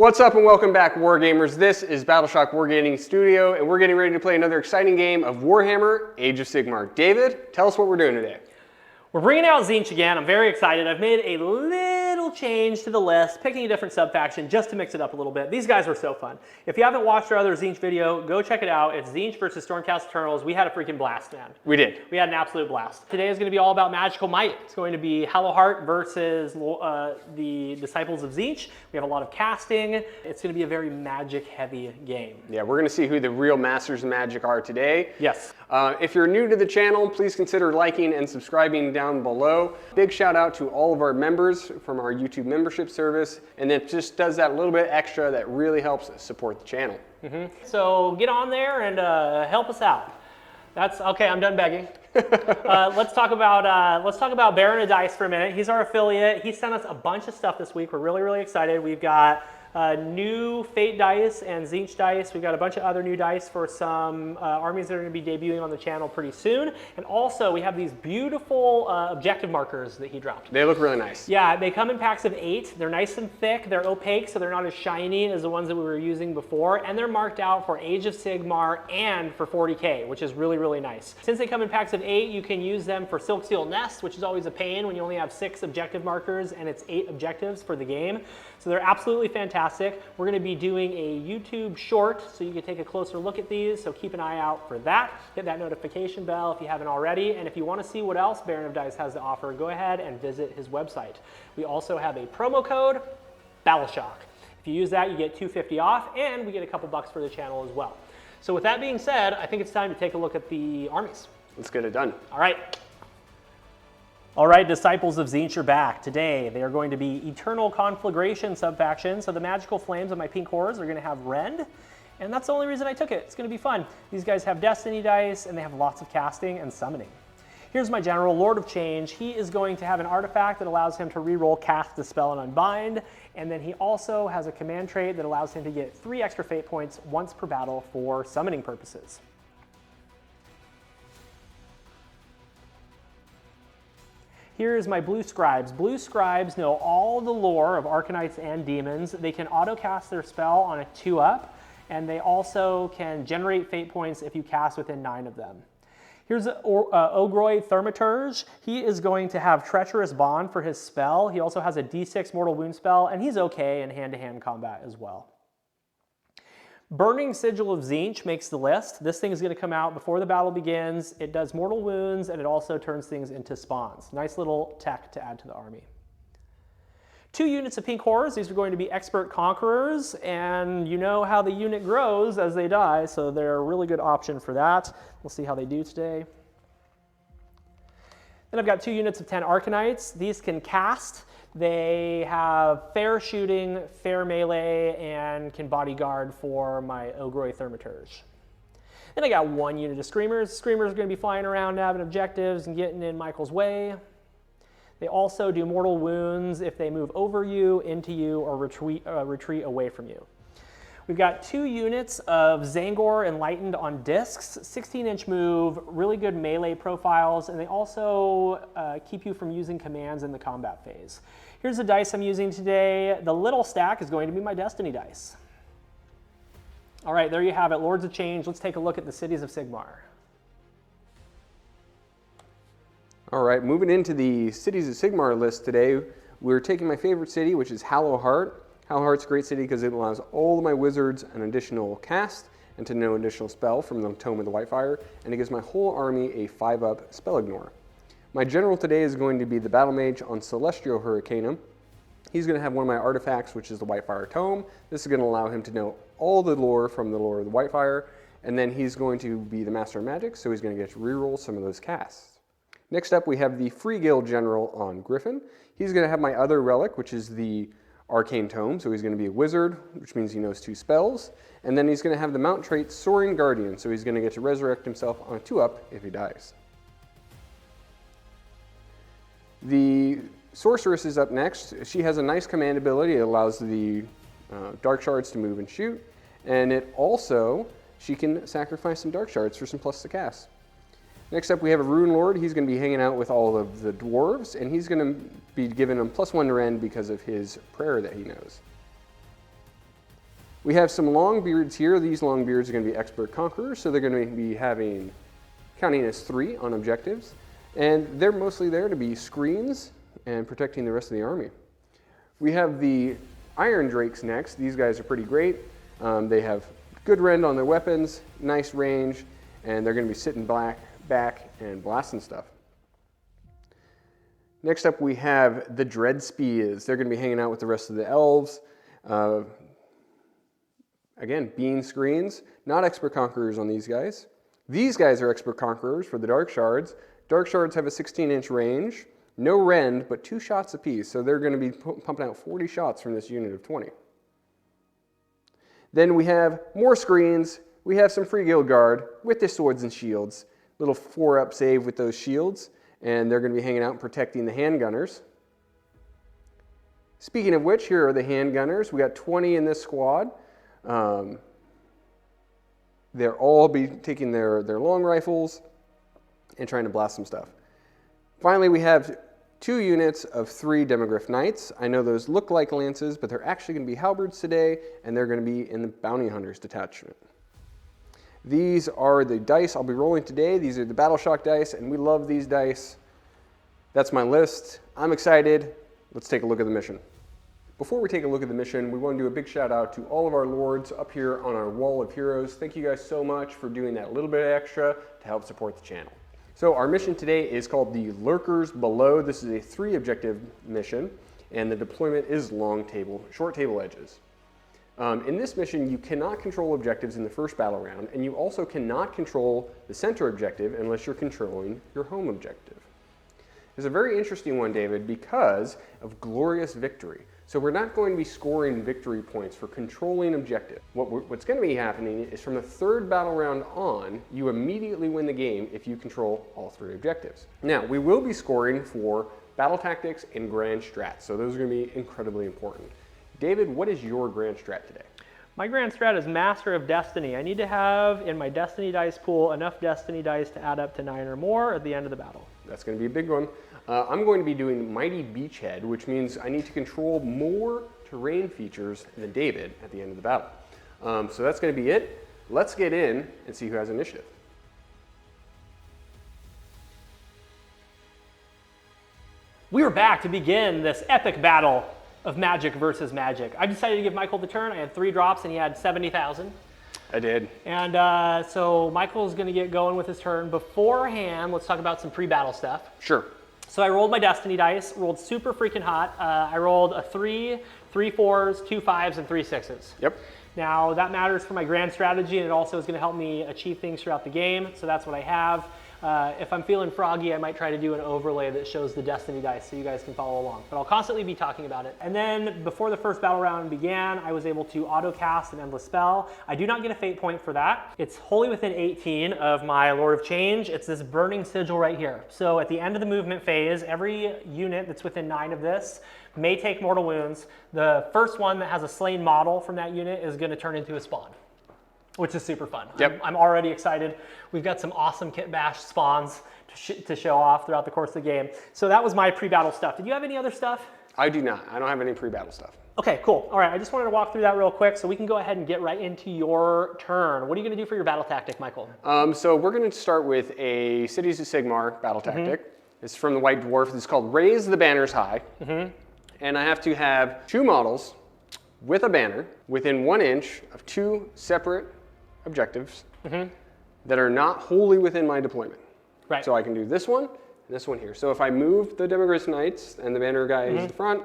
What's up and welcome back, Wargamers. This is Battleshock Wargaming Studio, and we're getting ready to play another exciting game of Warhammer Age of Sigmar. David, tell us what we're doing today. We're bringing out Tzeentch again. I'm very excited. I've made a little change to the list, picking a different sub-faction just to mix it up a little bit. These guys were so fun. If you haven't watched our other Tzeentch video, go check it out. It's Tzeentch versus Stormcast Eternals. We had a freaking blast, man. We did. We had an absolute blast. Today is going to be all about magical might. It's going to be Hallowheart versus the Disciples of Tzeentch. We have a lot of casting. It's going to be a very magic-heavy game. Yeah, we're going to see who the real masters of magic are today. Yes. If you're new to the channel, please consider liking and subscribing down below. Big shout out to all of our members from our YouTube membership service, and it just does that little bit extra that really helps support the channel. So get on there and help us out. That's okay. I'm done begging. Let's talk about Baron of Dice for a minute. He's our affiliate. He sent us a bunch of stuff this week. We're really excited. We've got new Fate dice and Tzeentch dice. We've got a bunch of other new dice for some armies that are going to be debuting on the channel pretty soon. And also, we have these beautiful objective markers that he dropped. They look really nice. Yeah, they come in packs of 8. They're nice and thick. They're opaque, so they're not as shiny as the ones that we were using before. And they're marked out for Age of Sigmar and for 40K, which is really nice. Since they come in packs of 8, you can use them for Silksteel Nest, which is always a pain when you only have 6 objective markers and it's 8 objectives for the game. So they're absolutely fantastic. We're going to be doing a YouTube short so you can take a closer look at these, so keep an eye out for that. Hit that notification bell if you haven't already, and if you want to see what else Baron of Dice has to offer, go ahead and visit his website. We also have a promo code, Battleshock. If you use that, you get $2.50 off, and we get a couple bucks for the channel as well. So with that being said, I think it's time to take a look at the armies. Let's get it done. All right. All right, Disciples of Tzeentch are back. Today, they are going to be Eternal Conflagration sub-faction. So the magical flames of my pink horrors are going to have rend, and that's the only reason I took it. It's going to be fun. These guys have destiny dice, and they have lots of casting and summoning. Here's my general, Lord of Change. He is going to have an artifact that allows him to reroll Cast, Dispel, and Unbind, and then he also has a command trait that allows him to get 3 extra fate points once per battle for summoning purposes. Here's my Blue Scribes. Blue Scribes know all the lore of Arcanites and Demons. They can auto-cast their spell on a 2-up, and they also can generate fate points if you cast within 9 of them. Here's Ogroi Thaumaturge. He is going to have Treacherous Bond for his spell. He also has a D6 Mortal Wound spell, and he's okay in hand-to-hand combat as well. Burning Sigil of Tzeentch makes the list. This thing is going to come out before the battle begins. It does mortal wounds, and it also turns things into spawns. Nice little tech to add to the army. 2 units of Pink Horrors. These are going to be Expert Conquerors, and you know how the unit grows as they die, so they're a really good option for that. We'll see how they do today. Then I've got 2 units of 10 Arcanites. These can cast. They have fair shooting, fair melee, and can bodyguard for my Ogroi Thaumaturge. Then I got 1 unit of Screamers. Screamers are going to be flying around, nabbing objectives, and getting in Michael's way. They also do mortal wounds if they move over you, into you, or retreat away from you. We've got 2 units of Zangor Enlightened on discs, 16-inch move, really good melee profiles, and they also keep you from using commands in the combat phase. Here's the dice I'm using today. The little stack is going to be my Destiny dice. All right, there you have it, Lords of Change. Let's take a look at the cities of Sigmar. All right, moving into the Cities of Sigmar list today, we're taking my favorite city, which is Hallowheart. Hallowheart's a great city because it allows all of my wizards an additional cast and to no additional spell from the Tome of the Whitefire, and it gives my whole army a 5-up spell ignore. My general today is going to be the Battle Mage on Celestial Hurricanum. He's going to have one of my artifacts, which is the Whitefire Tome. This is going to allow him to know all the lore from the lore of the Whitefire, and then he's going to be the Master of Magic, so he's going to get to reroll some of those casts. Next up, we have the Free Guild General on Griffin. He's going to have my other relic, which is the Arcane Tome, so he's going to be a wizard, which means he knows 2 spells. And then he's going to have the mount trait Soaring Guardian, so he's going to get to resurrect himself on a 2-up if he dies. The Sorceress is up next. She has a nice command ability. It allows the Dark Shards to move and shoot. And it also, she can sacrifice some Dark Shards for some plus to cast. Next up, we have a Rune Lord. He's going to be hanging out with all of the dwarves, and he's going to be giving them +1 to rend because of his prayer that he knows. We have some long beards here. These long beards are going to be expert conquerors, so they're going to be counting as 3 on objectives. And they're mostly there to be screens and protecting the rest of the army. We have the Iron Drakes next. These guys are pretty great. They have good rend on their weapons, nice range, and they're going to be sitting back and blasting stuff. Next up we have the Dread Spears. They're going to be hanging out with the rest of the elves. Again, being screens, not expert conquerors on these guys. These guys are expert conquerors for the Dark Shards. Dark Shards have a 16-inch range, no rend, but 2 shots apiece, so they're going to be pumping out 40 shots from this unit of 20. Then we have more screens. We have some free guild guard with their swords and shields. Little 4-up save with those shields, and they're going to be hanging out and protecting the handgunners. Speaking of which, here are the handgunners. We got 20 in this squad. They'll all be taking their long rifles and trying to blast some stuff. Finally, we have 2 units of 3 Demogryph Knights. I know those look like lances, but they're actually going to be halberds today, and they're going to be in the Bounty Hunters detachment. These are the dice I'll be rolling today. These are the Battle Shock dice, and we love these dice. That's my list. I'm excited. Let's take a look at the mission. Before we take a look at the mission, we want to do a big shout out to all of our lords up here on our wall of heroes. Thank you guys so much for doing that little bit extra to help support the channel. So our mission today is called the Lurkers Below. This is a 3-objective mission, and the deployment is short table edges. In this mission, you cannot control objectives in the first battle round, and you also cannot control the center objective unless you're controlling your home objective. It's a very interesting one, David, because of glorious victory. So we're not going to be scoring victory points for controlling objective. What's going to be happening is from the 3rd battle round on, you immediately win the game if you control all 3 objectives. Now, we will be scoring for battle tactics and grand strats, so those are going to be incredibly important. David, what is your grand strat today? My grand strat is Master of Destiny. I need to have in my Destiny dice pool enough Destiny dice to add up to 9 or more at the end of the battle. That's going to be a big one. I'm going to be doing Mighty Beachhead, which means I need to control more terrain features than David at the end of the battle. So that's going to be it. Let's get in and see who has initiative. We are back to begin this epic battle of magic versus magic. I decided to give Michael the turn. I had 3 drops and he had 70,000. I did. And so Michael's going to get going with his turn. Beforehand, let's talk about some pre-battle stuff. Sure. So I rolled my Destiny dice, rolled super freaking hot. I rolled a 3, 3 4s, 2 5s, and 3 6s. Yep. Now that matters for my grand strategy, and it also is going to help me achieve things throughout the game. So that's what I have. If I'm feeling froggy, I might try to do an overlay that shows the Destiny dice so you guys can follow along. But I'll constantly be talking about it. And then before the first battle round began, I was able to auto cast an endless spell. I do not get a fate point for that. It's wholly within 18 of my Lord of Change. It's this burning sigil right here. So at the end of the movement phase, every unit that's within 9 of this may take mortal wounds. The first one that has a slain model from that unit is going to turn into a spawn, which is super fun. Yep. I'm already excited. We've got some awesome kit bash spawns to show off throughout the course of the game. So that was my pre-battle stuff. Did you have any other stuff? I do not. I don't have any pre-battle stuff. Okay, cool. All right, I just wanted to walk through that real quick so we can go ahead and get right into your turn. What are you going to do for your battle tactic, Michael? So we're going to start with a Cities of Sigmar battle tactic. It's from the White Dwarf. It's called Raise the Banners High. And I have to have 2 models with a banner within 1 inch of 2 separate objectives that are not wholly within my deployment. Right. So I can do this one and this one here. So if I move the Demogryph Knights and the banner guy is the front,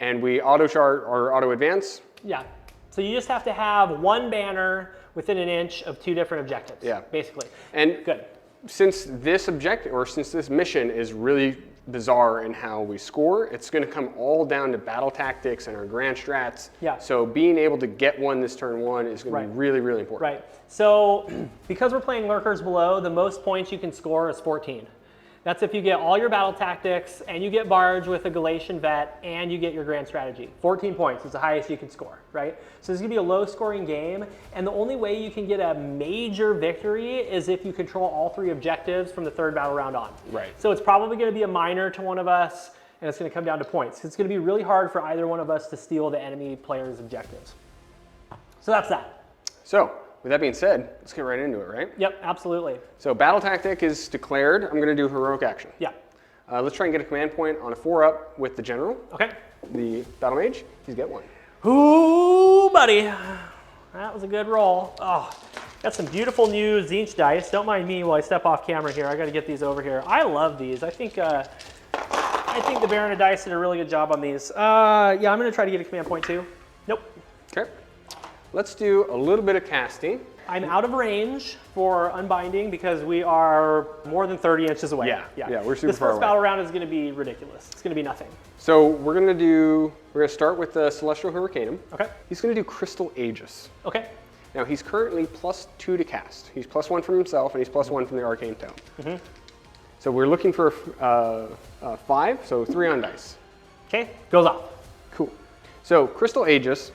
and we auto chart or auto advance. Yeah. So you just have to have 1 banner within 1 inch of 2 different objectives. Yeah. Basically. And good. Since this objective, or since this mission is really bizarre in how we score, it's going to come all down to battle tactics and our grand strats. Yeah. So being able to get one this turn 1 is going to be really, really important. Right. So because we're playing Lurkers Below, the most points you can score is 14. That's if you get all your battle tactics and you get Barge with a Galatian vet and you get your grand strategy. 14 points is the highest you can score, right? So this is gonna be a low scoring game, and the only way you can get a major victory is if you control all 3 objectives from the 3rd battle round on. Right. So it's probably gonna be a minor to one of us, and it's gonna come down to points. It's gonna be really hard for either one of us to steal the enemy player's objectives. So that's that. So with that being said, let's get right into it, right? Yep, absolutely. So battle tactic is declared. I'm going to do heroic action. Yeah. Let's try and get a command point on a 4-up with the general. Okay. The battle mage, he's get one. Ooh, buddy. That was a good roll. Oh, got some beautiful new Tzeentch dice. Don't mind me while I step off camera here. I got to get these over here. I love these. I think the Baron of Dice did a really good job on these. Yeah, I'm going to try to get a command point too. Nope. Okay. Let's do a little bit of casting. I'm out of range for unbinding because we are more than 30 inches away. Yeah, we're super this far first away. battle round is going to be ridiculous. It's going to be nothing. So we're gonna start with the Celestial Hurricanum. Okay. He's gonna do Crystal Aegis. Okay. Now he's currently +2 to cast. He's +1 from himself, and he's +1 from the Arcane Tome. Mm-hmm. So we're looking for 5, so 3 on dice. Okay, goes off. Cool. So Crystal Aegis,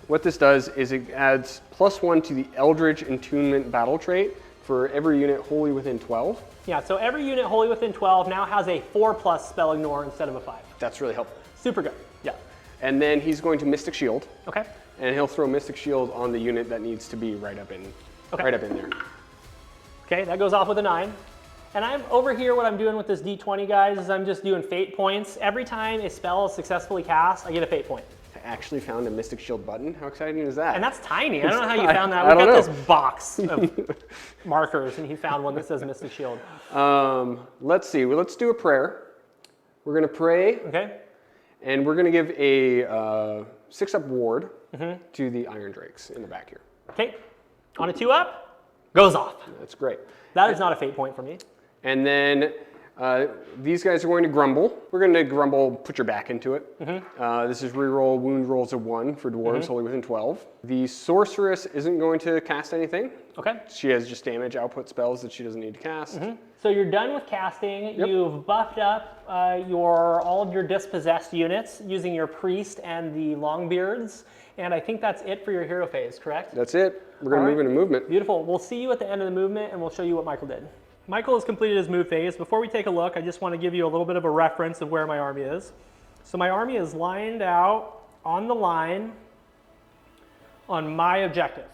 what this does is it adds +1 to the Eldritch Entombment battle trait for every unit wholly within 12. Yeah, so every unit wholly within 12 now has a 4+ spell ignore instead of a 5. That's really helpful. Super good. Yeah. And then he's going to Mystic Shield. Okay. And he'll throw Mystic Shield on the unit that needs to be right up in there. Okay, that goes off with a 9. And I'm over here, what I'm doing with this D20, guys, is I'm just doing fate points. Every time a spell is successfully cast, I get a fate point. I actually found a Mystic Shield button. How exciting is that? And that's tiny. I don't know how you found that. I We've don't got know. this box of markers, and he found one that says Mystic Shield. Let's see. Well, let's do a prayer. We're going to pray, Okay. and we're going to give a 6-up ward to the Iron Drakes in the back here. Okay. On a 2-up, goes off. That's great. That is not a fate point for me. And then these guys are going to grumble. We're going to grumble, put your back into it. This is reroll wound rolls of 1 for dwarves, wholly within 12. The sorceress isn't going to cast anything. Okay. She has just damage output spells that she doesn't need to cast. So you're done with casting. Yep. You've buffed up all of your dispossessed units using your priest and the longbeards. And I think that's it for your hero phase, correct? That's it. We're going to move into movement. Beautiful. We'll see you at the end of the movement, and we'll show you what Michael did. Michael has completed his move phase. Before we take a look, I just want to give you a little bit of a reference of where my army is. So my army is lined out on the line on my objective.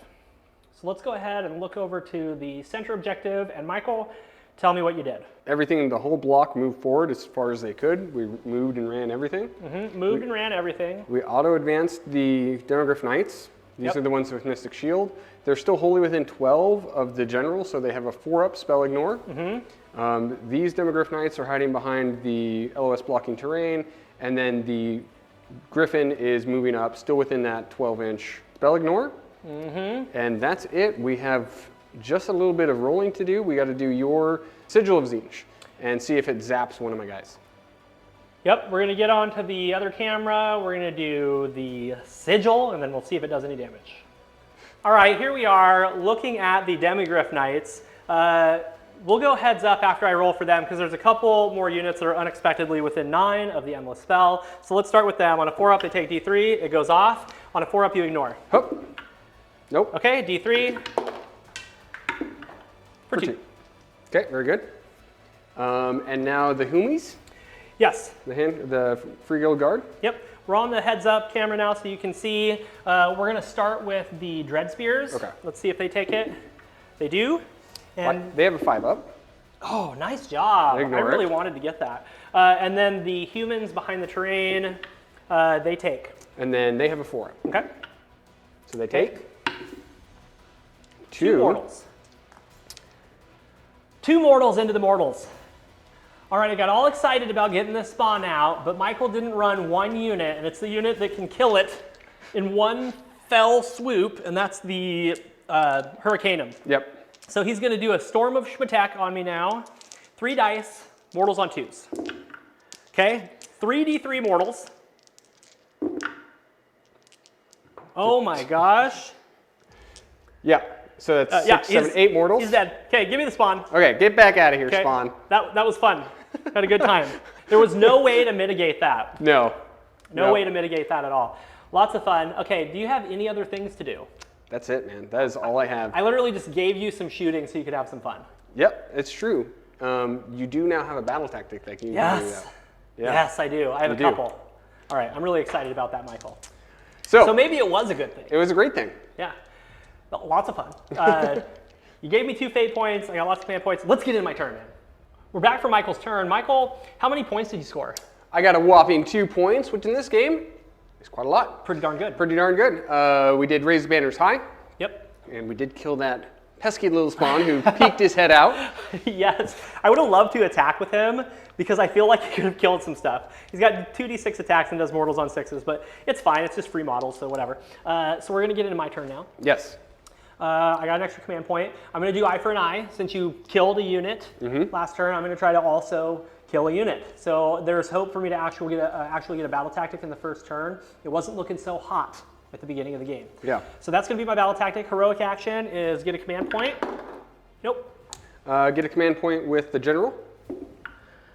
So let's go ahead and look over to the center objective, and Michael, tell me what you did. Everything in the whole block moved forward as far as they could. We moved and ran everything. Moved and ran everything. We auto-advanced the Demogryph Knights. These are the ones with Mystic Shield. They're still wholly within 12 of the general, so they have a 4-up spell ignore. These Demogryph Knights are hiding behind the LOS blocking terrain, and then the Griffin is moving up, still within that 12-inch spell ignore. And that's it. We have just a little bit of rolling to do. We got to do your Sigil of Tzeentch and see if it zaps one of my guys. Yep, we're gonna get onto the other camera. We're gonna do the sigil, and then we'll see if it does any damage. All right, here we are looking at the Demogryph Knights. We'll go heads up after I roll for them because there's a couple more units that are unexpectedly within 9 of the Endless Spell. So let's start with them. On a 4-up, they take D3, it goes off. On a 4-up, you ignore. Hup. Nope. Okay, D3 for 2. Okay, very good. And now the Humies, Yes. the Free Guild Guard. Yep. We're on the heads up camera now so you can see. We're going to start with the Dread Spears. Okay. Let's see if they take it. They do. And They have a 5-up. oh, nice job. I Ignore really it. wanted to get that. And then the humans behind the terrain, they take. And then they have a 4-up. Okay. So they take 2 mortals. 2 mortals into the mortals. All right, I got all excited about getting this spawn out, but Michael didn't run 1 unit, and it's the unit that can kill it in 1 fell swoop, and that's the Hurricanum. Yep. So he's going to do a Storm of Schmatek on me now. 3 dice, mortals on 2s. Okay, 3d3 mortals. Oh my gosh. Yeah. So that's Yeah, 6, 7, 8 mortals. He's dead. Okay, give me the spawn. Okay, get back out of here, Okay, Spawn. that was fun. Had a good time. There was no way to mitigate that. No. No way to mitigate that at all. Lots of fun. Okay, do you have any other things to do? That's it, man. That is all I have. I literally just gave you some shooting so you could have some fun. Yep, it's true. You do now have a battle tactic that can do that. Yeah. Yes, I do. I have You a do. couple. All right, I'm really excited about that, Michael. So So maybe it was a good thing. it was a great thing. Yeah, lots of fun. You gave me 2 fate points. I got lots of command points. Let's get into my turn, man. We're back for Michael's turn. Michael, how many points did you score? I got a whopping 2 points, which in this game is quite a lot. Pretty darn good. Pretty darn good. We did raise the banners high. Yep. And we did kill that pesky little spawn who peeked his head out. Yes. I would have loved to attack with him because I feel like he could have killed some stuff. He's got 2d6 attacks and does mortals on 6s, but it's fine. It's just free models, so whatever. So we're going to get into my turn now. Yes. I got an extra command point. I'm going to do eye for an eye. Since you killed a unit last turn, I'm going to try to also kill a unit. So there's hope for me to actually get a battle tactic in the first turn. It wasn't looking so hot at the beginning of the game. Yeah. So that's going to be my battle tactic. Heroic action is get a command point. Nope. Get a command point with the general.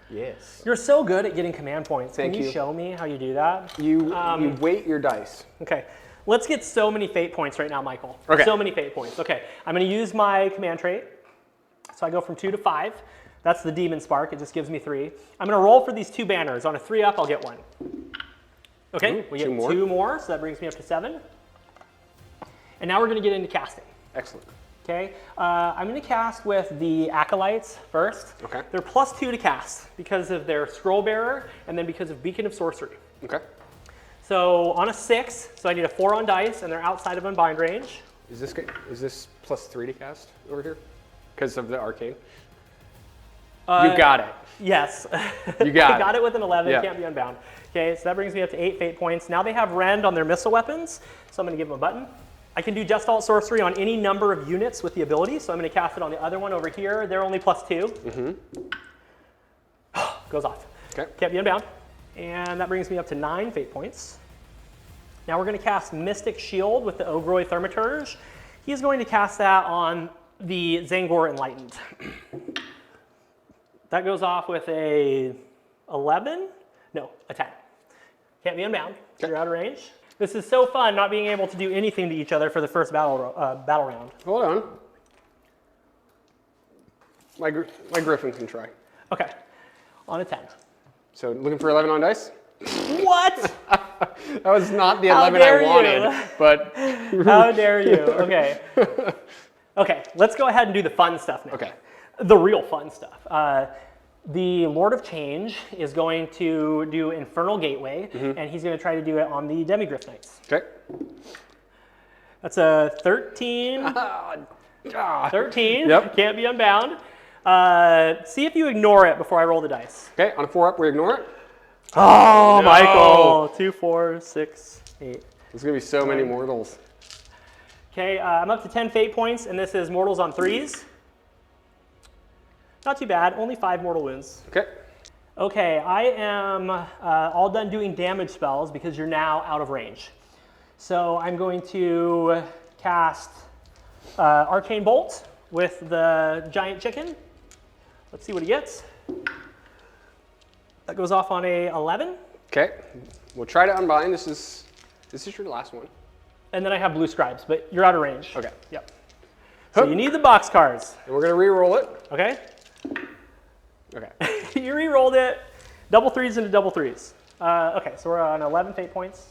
Yes. You're so good at getting command points. Thank you. Can you show me how you do that? You weight your dice. Okay. Let's get so many fate points right now, Michael. Okay. So many fate points. Okay. I'm going to use my command trait. So I go from 2 to 5. That's the demon spark. It just gives me 3. I'm going to roll for these 2 banners. On a 3-up, I'll get 1. Okay. We get 2 more, so that brings me up to 7. And now we're going to get into casting. Excellent. Okay. I'm going to cast with the acolytes first. Okay. They're +2 to cast because of their scroll bearer and then because of beacon of sorcery. Okay. So on a 6, so I need a 4 on dice, and they're outside of unbind range. Is this +3 to cast over here? Because of the arcane? You got it. Yes. You got it. I got it with an 11, Yeah. can't be unbound. Okay, so that brings me up to 8 fate points. Now they have rend on their missile weapons, so I'm going to give them a button. I can do Gestalt Sorcery on any number of units with the ability, so I'm going to cast it on the other one over here. They're only +2. Goes off. Okay. Can't be unbound. And that brings me up to 9 fate points. Now we're going to cast Mystic Shield with the Ogroi Thaumaturge. He's going to cast that on the Zangor Enlightened. That goes off with a 11? No, a 10. Can't be unbound. Okay. You're out of range. This is so fun not being able to do anything to each other for the first battle round. Hold on. My griffin can try. Okay, on a 10. So looking for 11 on dice? What? That was not the How 11 I dare wanted, you. but How dare you? Okay. Okay, let's go ahead and do the fun stuff now. okay. The real fun stuff. The Lord of Change is going to do Infernal Gateway, and he's going to try to do it on the Demigryph Knights. Okay. That's a 13. 13. Yep. Can't be unbound. See if you ignore it before I roll the dice. Okay, on a 4-up, we ignore it. Oh, No. Michael. 2, 4, 6, 8. There's going to be so many mortals. Okay, I'm up to 10 fate points, and this is mortals on 3s. Not too bad, only 5 mortal wounds. Okay. Okay, I am all done doing damage spells because you're now out of range. So I'm going to cast Arcane Bolt with the giant chicken. Let's see what he gets. That goes off on a 11. Okay. We'll try to unbind. This is your last one. And then I have blue scribes, but you're out of range. Okay. Yep. So you need the box cards. And we're going to re-roll it. Okay? Okay. You re-rolled it. Double 3s into double 3s. Okay, so we're on 11 fate points.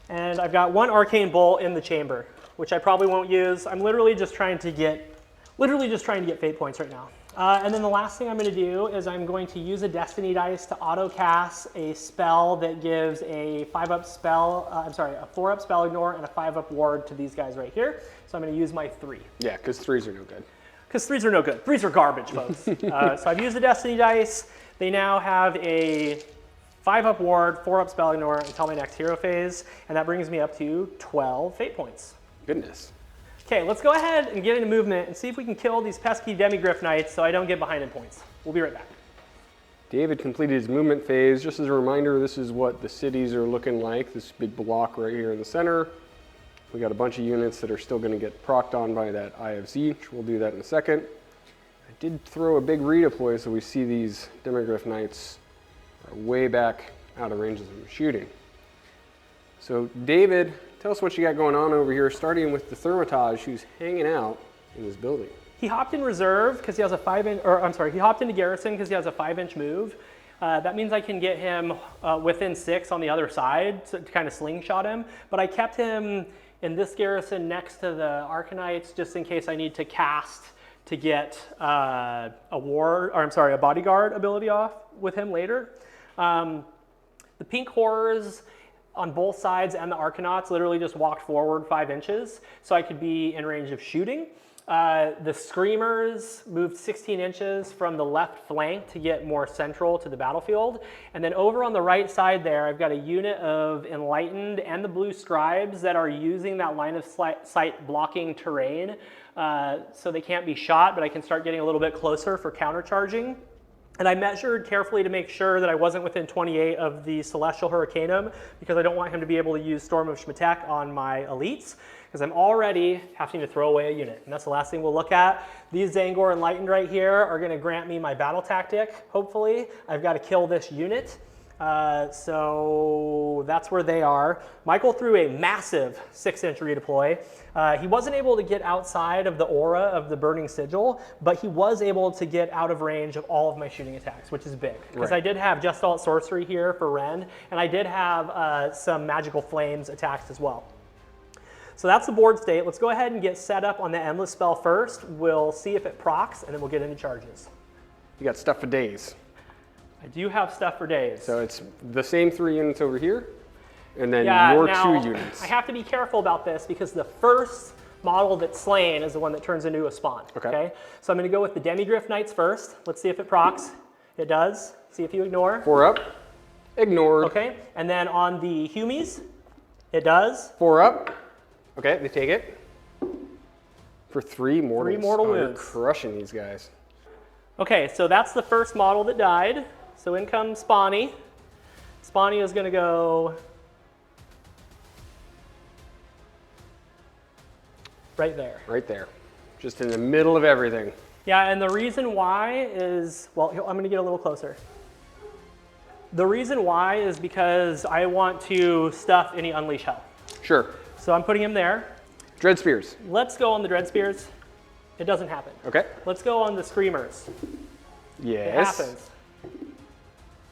And I've got 1 arcane bolt in the chamber, which I probably won't use. I'm literally just trying to get fate points right now. And then the last thing I'm going to do is I'm going to use a destiny dice to auto cast a spell that gives a 5-up spell, a 4-up spell ignore and a 5-up ward to these guys right here. So I'm going to use my 3. Yeah, because 3s are no good. Because 3s are no good. 3s are garbage, folks. So I've used the destiny dice. They now have a 5-up ward, 4-up spell ignore until my next hero phase, and that brings me up to 12 fate points. Goodness. Okay, let's go ahead and get into movement and see if we can kill these pesky Demigryph Knights so I don't get behind in points. We'll be right back. David completed his movement phase. Just as a reminder, this is what the cities are looking like. This big block right here in the center. We got a bunch of units that are still going to get procced on by that Eye of Tzeentch. We'll do that in a second. I did throw a big redeploy so we see these Demigryph Knights are way back out of range of shooting. So David, tell us what you got going on over here, starting with the Thaumaturge who's hanging out in this building. He hopped in reserve because he has a 5-inch, or I'm sorry, he hopped into garrison because he has a 5-inch move. That means I can get him within 6 on the other side to kind of slingshot him, but I kept him in this garrison next to the Arcanites, just in case I need to cast to get a bodyguard ability off with him later. The pink horrors on both sides and the Arcanauts literally just walked forward 5 inches, so I could be in range of shooting. The Screamers moved 16 inches from the left flank to get more central to the battlefield. And then over on the right side there, I've got a unit of Enlightened and the Blue Scribes that are using that line of sight blocking terrain. So they can't be shot, but I can start getting a little bit closer for countercharging. And I measured carefully to make sure that I wasn't within 28 of the Celestial Hurricanum, because I don't want him to be able to use Storm of Shmetek on my elites, because I'm already having to throw away a unit. And that's the last thing we'll look at. These Zangor Enlightened right here are going to grant me my battle tactic, hopefully. I've got to kill this unit. So that's where they are. Michael threw a massive 6-inch redeploy. He wasn't able to get outside of the aura of the Burning Sigil, but he was able to get out of range of all of my shooting attacks, which is big. Because I did have Just Alt Sorcery here for Rend, and I did have some Magical Flames attacks as well. So that's the board state. Let's go ahead and get set up on the Endless spell first. We'll see if it procs, and then we'll get into charges. You got stuff for days. I do have stuff for days. So it's the same 3 units over here, and then your 2 units. I have to be careful about this because the first model that's slain is the one that turns into a spawn. Okay? So I'm going to go with the Demigryph Knights first. Let's see if it procs. It does. See if you ignore. 4 up. Ignored. Okay. And then on the Humies, it does. 4 up. Okay, they take it. For 3 mortals. 3 mortal wounds. You're crushing these guys. Okay, so that's the first model that died. So in comes Spawny. Spawny is going to go right there. Right there. Just in the middle of everything. Yeah, and the reason why is, well, I'm going to get a little closer. The reason why is because I want to stuff any Unleash Hell. Sure. So I'm putting him there. Dread Spears. Let's go on the Dread Spears. It doesn't happen. Okay. Let's go on the Screamers. Yes. It happens.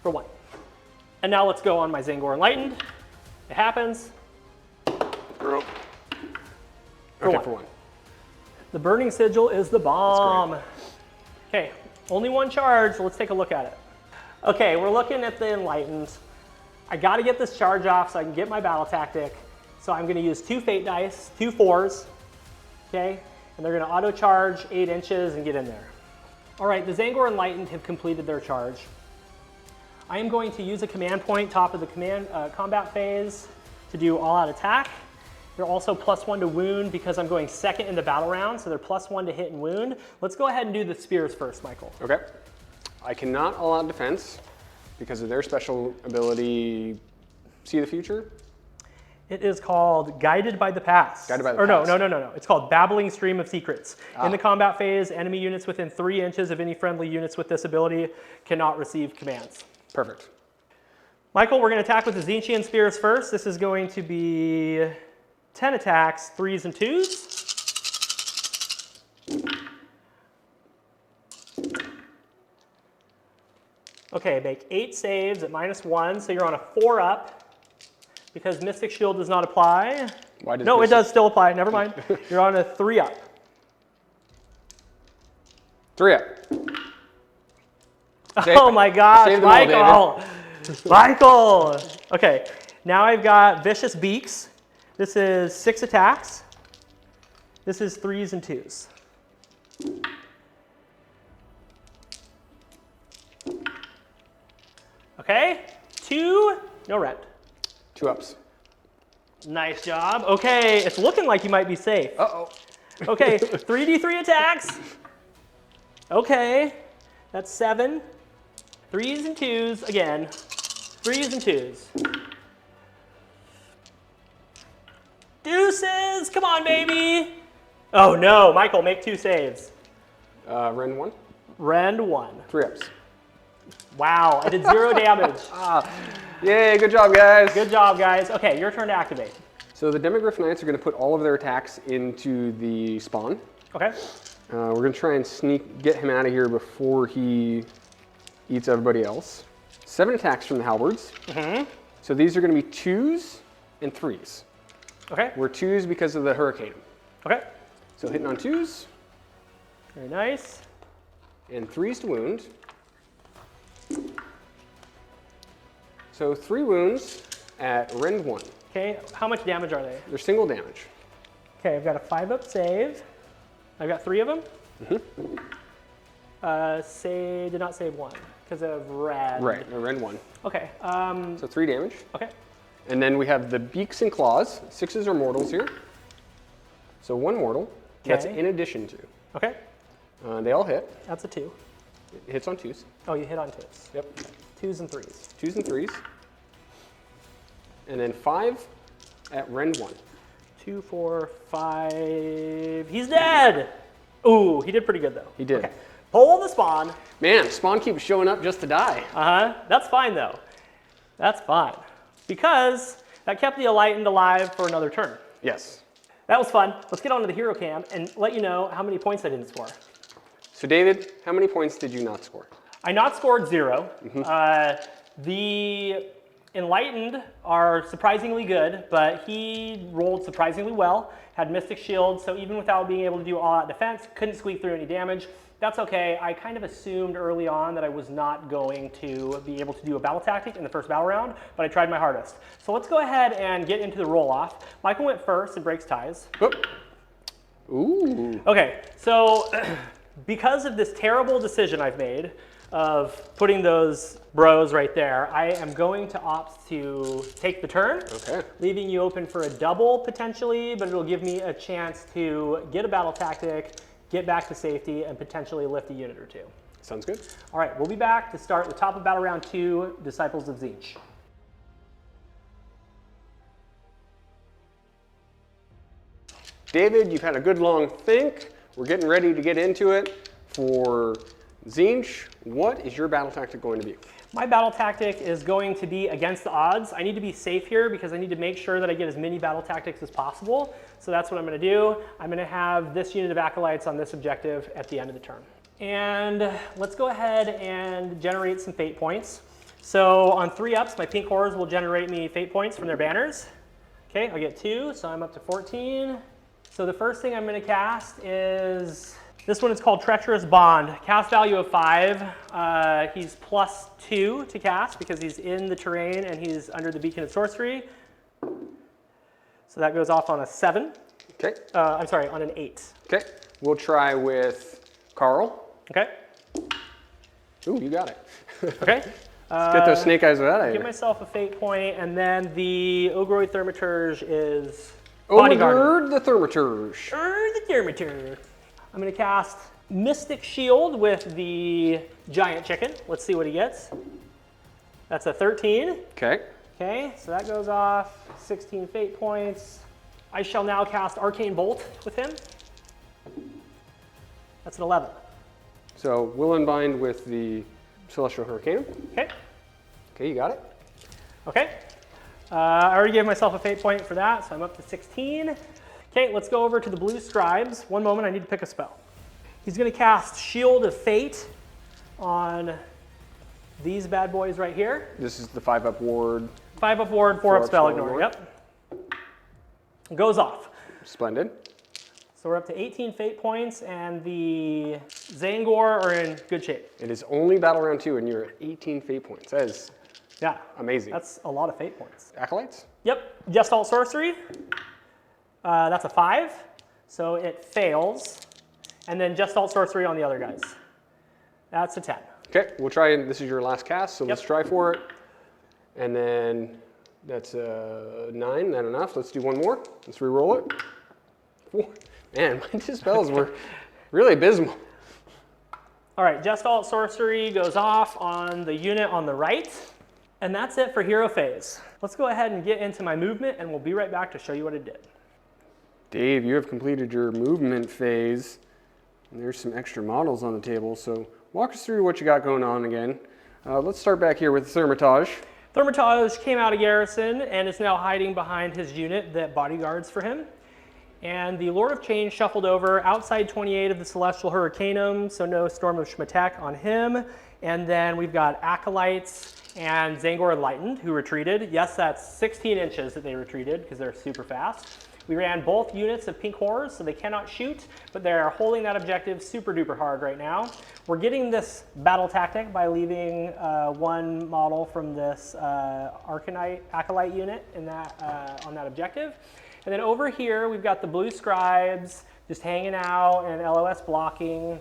For 1. And now let's go on my Zangor Enlightened. It happens. For Okay, 1. for 1. The Burning Sigil is the bomb. Okay, only 1 charge. Let's take a look at it. Okay, we're looking at the Enlightened. I got to get this charge off so I can get my battle tactic. So I'm going to use 2 Fate Dice, 2 4s. Okay, and they're going to auto charge 8 inches and get in there. All right, the Zangor Enlightened have completed their charge. I am going to use a command point top of the combat phase to do all-out attack. They're also +1 to wound because I'm going second in the battle round, so they're +1 to hit and wound. Let's go ahead and do the spears first, Michael. Okay. I cannot all-out defense because of their special ability, See the Future? It is called Guided by the Past. Guided by the Past. No. It's called Babbling Stream of Secrets. In the combat phase, enemy units within 3 inches of any friendly units with this ability cannot receive commands. Perfect. Michael, we're going to attack with the Tzeentchian Spears first. This is going to be 10 attacks, 3s and 2s. Okay, make 8 saves at -1, so you're on a 4 up. Because Mystic Shield does not apply. Why does no, it does still apply. Never mind. You're on a 3 up. 3 up. Oh my gosh, Save them all, Michael! Michael! Okay, now I've got Vicious Beaks. This is 6 attacks. This is 3s and 2s. Okay, 2, no rend. 2 ups. Nice job. Okay, it's looking like you might be safe. Uh-oh. Okay, 3d3 attacks. Okay, that's 7. 3s and 2s again. 3s and 2s. Deuces! Come on, baby! Oh no, Michael, make 2 saves. Rend 1. Rend 1. 3 ups. Wow, I did 0 damage. Yay, good job, guys. Good job, guys. Okay, your turn to activate. So the Demigryph Knights are going to put all of their attacks into the spawn. Okay. We're going to try and get him out of here before he eats everybody else. 7 attacks from the halberds. So these are going to be 2s and 3s. Okay. We're 2s because of the hurricane. Okay. So hitting on 2s. Very nice. And 3s to wound. So 3 wounds at rend 1. Okay, how much damage are they? They're single damage. Okay, I've got a 5-up save. I've got 3 of them. Did not save 1 because of red. Right, rend 1. Okay. So 3 damage. Okay. And then we have the beaks and claws. 6s are mortals here. So 1 mortal. That's Okay. in addition to. Okay. They all hit. That's a 2. It hits on 2s. Oh, you hit on 2s. Yep. 2s and 3s. 2s and 3s. And then 5 at rend 1. 2, 4, 5. He's dead. Ooh, he did pretty good though. He did. Okay. Pull the spawn. Man, spawn keeps showing up just to die. That's fine though. That's fine. Because that kept the Enlightened alive for another turn. Yes. That was fun. Let's get on to the hero cam and let you know how many points I didn't score. So David, how many points did you not score? I not scored 0. The Enlightened are surprisingly good, but he rolled surprisingly well, had Mystic Shield, so even without being able to do all-out defense, couldn't squeak through any damage. That's okay. I kind of assumed early on that I was not going to be able to do a battle tactic in the first battle round, but I tried my hardest. So let's go ahead and get into the roll-off. Michael went first and breaks ties. Whoop. Ooh. Okay, so because of this terrible decision I've made of putting those bros right there, I am going to opt to take the turn, leaving you open for a double potentially, but it'll give me a chance to get a battle tactic, get back to safety, and potentially lift a unit or 2. Sounds good. All right, we'll be back to start the top of battle round 2, Disciples of Tzeentch. David, you've had a good long think. We're getting ready to get into it. For Tzeentch, what is your battle tactic going to be? My battle tactic is going to be against the odds. I need to be safe here because I need to make sure that I get as many battle tactics as possible. So that's what I'm going to do. I'm going to have this unit of acolytes on this objective at the end of the turn. And let's go ahead and generate some fate points. So on 3-ups, my pink horrors will generate me fate points from their banners. Okay, I'll get 2, so I'm up to 14. So the first thing I'm going to cast is, this one is called Treacherous Bond. Cast value of 5. He's +2 to cast because he's in the terrain and he's under the Beacon of Sorcery. So that goes off on a 7. Okay. I'm sorry, on an 8. Okay. We'll try with Carl. Okay. Ooh, you got it. Okay. Let's get those snake eyes out of here. Give myself a fate point, and then the Ogroid Thaumaturge is Overguard the Thaumaturge. The Thaumaturge. I'm going to cast Mystic Shield with the Giant Chicken. Let's see what he gets. That's a 13. Okay. Okay, so that goes off 16 fate points. I shall now cast Arcane Bolt with him. That's an 11. So we'll unbind with the Celestial Hurricane. Okay. Okay, you got it. Okay. I already gave myself a fate point for that, so I'm up to 16. Okay, let's go over to the blue scribes. One moment, I need to pick a spell. He's going to cast Shield of Fate on these bad boys right here. This is the 5-up ward. 5-up ward, 4-up spell ignore. Yep. Goes off. Splendid. So we're up to 18 fate points, and the Zangor are in good shape. It is only battle round 2, and you're at 18 fate points. That is amazing. That's a lot of fate points. Acolytes? Yep. Gestalt Sorcery. That's a 5, so it fails. And then Gestalt Sorcery on the other guys. That's a 10. Okay, we'll try, and this is your last cast, so let's try for it. And then that's a 9, not enough. Let's do one more. Let's re-roll it. 4. Man, my dispels were really abysmal. All right, Gestalt Sorcery goes off on the unit on the right. And that's it for Hero Phase. Let's go ahead and get into my movement, and we'll be right back to show you what it did. Dave, you have completed your movement phase. And there's some extra models on the table, so walk us through what you got going on again. Let's start back here with Thermitage. Thermitage came out of garrison and is now hiding behind his unit that bodyguards for him. And the Lord of Change shuffled over outside 28 of the Celestial Hurricanum, so no Storm of Shmatek on him. And then we've got Acolytes and Zangor Enlightened, who retreated. Yes, that's 16 inches that they retreated, because they're super fast. We ran both units of Pink Horrors, so they cannot shoot, but they're holding that objective super duper hard right now. We're getting this battle tactic by leaving one model from this Acolyte unit in that, on that objective. And then over here, we've got the Blue Scribes just hanging out and LOS blocking.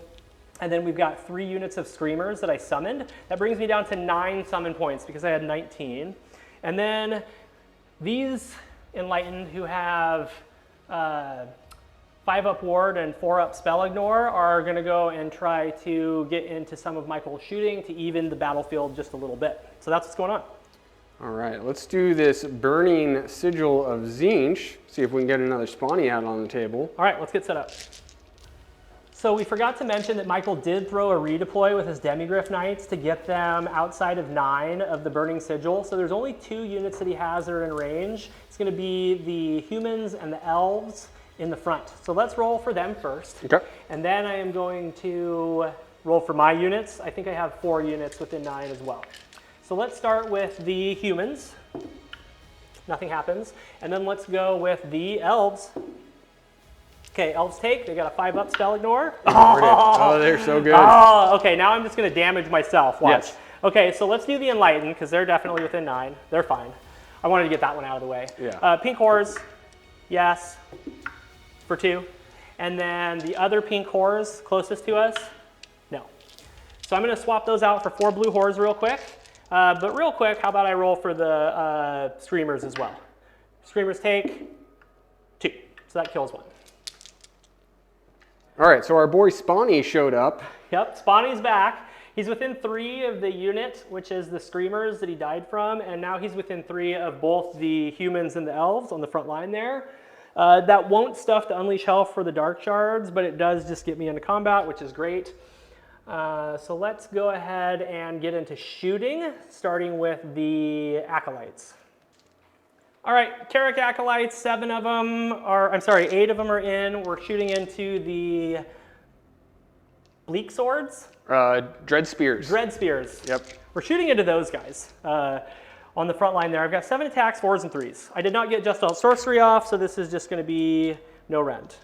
And then we've got 3 units of Screamers that I summoned. That brings me down to 9 summon points because I had 19. And then these Enlightened who have 5-up ward and 4-up spell ignore are going to go and try to get into some of Michael's shooting to even the battlefield just a little bit. So that's what's going on. All right, let's do this Burning Sigil of Tzeentch. See if we can get another Spawny out on the table. All right, let's get set up. So we forgot to mention that Michael did throw a redeploy with his Demigryph Knights to get them outside of 9 of the Burning Sigil. So there's only 2 units that he has that are in range. It's going to be the humans and the elves in the front. So let's roll for them first. Okay. And then I am going to roll for my units. I think I have 4 units within 9 as well. So let's start with the humans. Nothing happens. And then let's go with the elves. Okay, elves take. They got a 5-up spell ignore. Oh, they're so good. Oh, okay, now I'm just going to damage myself. Watch. Yes. Okay, so let's do the Enlightened, because they're definitely within 9. They're fine. I wanted to get that one out of the way. Yeah. Pink Horrors, yes, for 2. And then the other Pink Horrors closest to us, no. So I'm going to swap those out for 4 blue Horrors real quick. But real quick, how about I roll for the Screamers as well? Screamers take 2, so that kills 1. All right, so our boy Spawny showed up. Yep, Spawny's back. He's within 3 of the unit, which is the Screamers that he died from, and now he's within 3 of both the humans and the elves on the front line there. That won't stuff the Unleash Hell for the Dark Shards, but it does just get me into combat, which is great. So let's go ahead and get into shooting, starting with the Acolytes. All right, Carrick Acolytes, 7 of them are, I'm sorry, 8 of them are in. We're shooting into the Bleak Swords? Dread Spears. Dread Spears. Yep. We're shooting into those guys on the front line there. I've got 7 attacks, 4s and 3s. I did not get Just All Sorcery off, so this is just going to be no rend.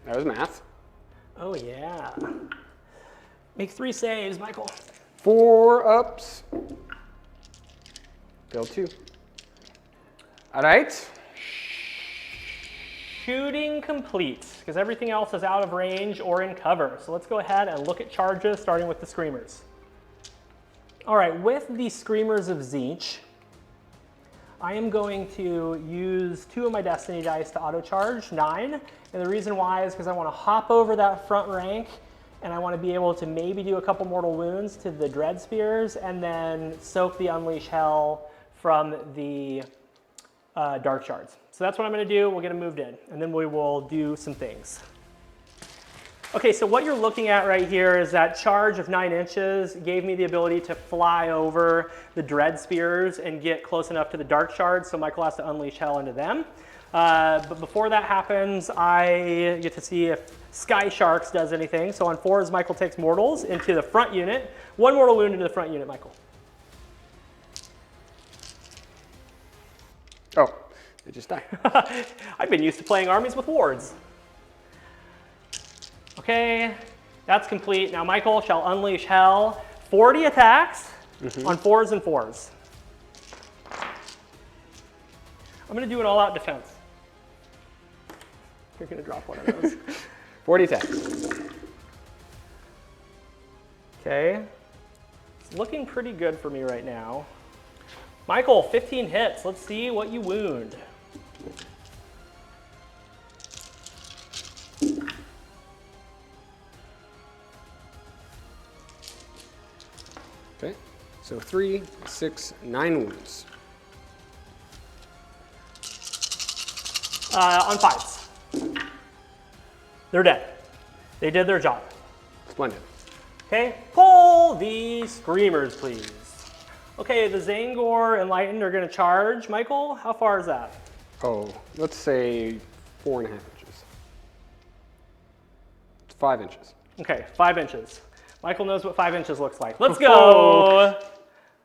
That was math. Oh, yeah. Make 3 saves, Michael. 4 ups. Fail 2. All right. Shooting complete, because everything else is out of range or in cover. So let's go ahead and look at charges, starting with the Screamers. All right, with the Screamers of Tzeentch, I am going to use 2 of my Destiny dice to auto-charge, 9. And the reason why is because I want to hop over that front rank, and I want to be able to maybe do a couple mortal wounds to the Dread Spears, and then soak the Unleash Hell from the Dark Shards. So that's what I'm going to do. We'll get them moved in, and then we will do some things. Okay, so what you're looking at right here is that charge of 9 inches gave me the ability to fly over the Dread Spears and get close enough to the Dark Shards, so Michael has to unleash hell into them. But before that happens, I get to see if Sky Sharks does anything. So on 4s, Michael takes mortals into the front unit. 1 mortal wound into the front unit, Michael. Oh, it just died. I've been used to playing armies with wards. Okay, that's complete. Now Michael shall unleash hell. 40 attacks on 4s and 4s. I'm going to do an all-out defense. You're going to drop one of those. 40 attacks. Okay. It's looking pretty good for me right now. Michael, 15 hits. Let's see what you wound. Okay, so 3, 6, 9 wounds. On 5s. They're dead. They did their job. Splendid. Okay, pull the Screamers, please. Okay, the Zangor Enlightened are going to charge. Michael, how far is that? Oh, let's say 4.5 inches. It's 5 inches. Okay, 5 inches. Michael knows what 5 inches looks like. Let's go!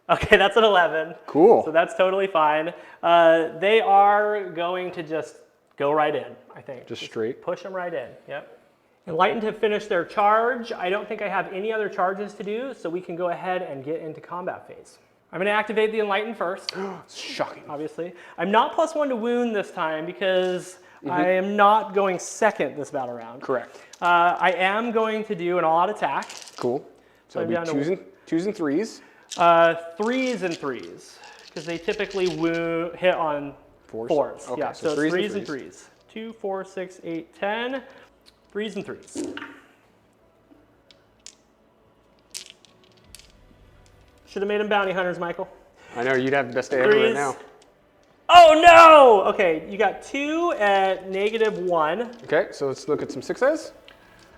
Okay, that's an 11. Cool. So that's totally fine. They are going to just go right in, I think. Just straight? Push them right in, yep. Enlightened have finished their charge. I don't think I have any other charges to do, so we can go ahead and get into combat phase. I'm going to activate the Enlightened first. Shocking. Obviously. I'm not +1 to wound this time because I am not going second this battle round. Correct. I am going to do an all-out attack. Cool. So I'm it'll be twos and threes. 3s and 3s, because they typically hit on fours. Okay, Yeah, so it's 3s 3s and 3s. 2, 4, 6, 8, 10. 3s and 3s. Should have made them bounty hunters, Michael. I know, you'd have the best day ever right now. Oh no! Okay, you got 2 at -1. Okay, so let's look at some 6s.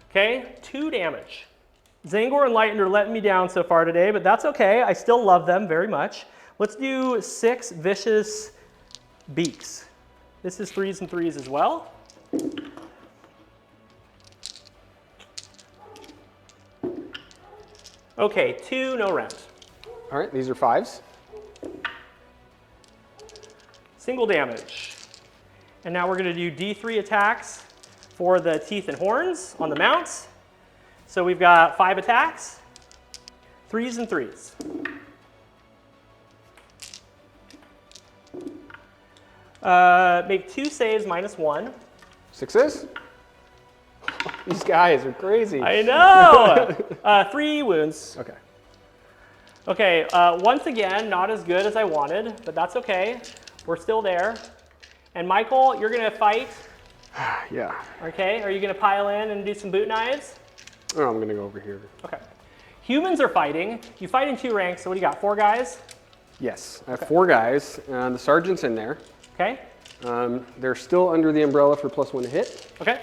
Okay, 2 damage. Zangor Enlightened are letting me down so far today, but that's okay. I still love them very much. Let's do 6 vicious beaks. This is 3s and 3s as well. Okay, 2, no rent. All right, these are 5s. Single damage. And now we're going to do D3 attacks for the teeth and horns on the mounts. So we've got 5 attacks, 3s and 3s. Make 2 saves -1. 6s? These guys are crazy. I know! 3 wounds. Okay. Okay, once again, not as good as I wanted, but that's okay. We're still there. And Michael, you're going to fight. Yeah. Okay, are you going to pile in and do some boot knives? Oh, I'm going to go over here. Okay. Humans are fighting. You fight in 2 ranks, so what do you got, 4 guys? Yes, I have 4 guys. The sergeant's in there. Okay. They're still under the umbrella for +1 to hit. Okay.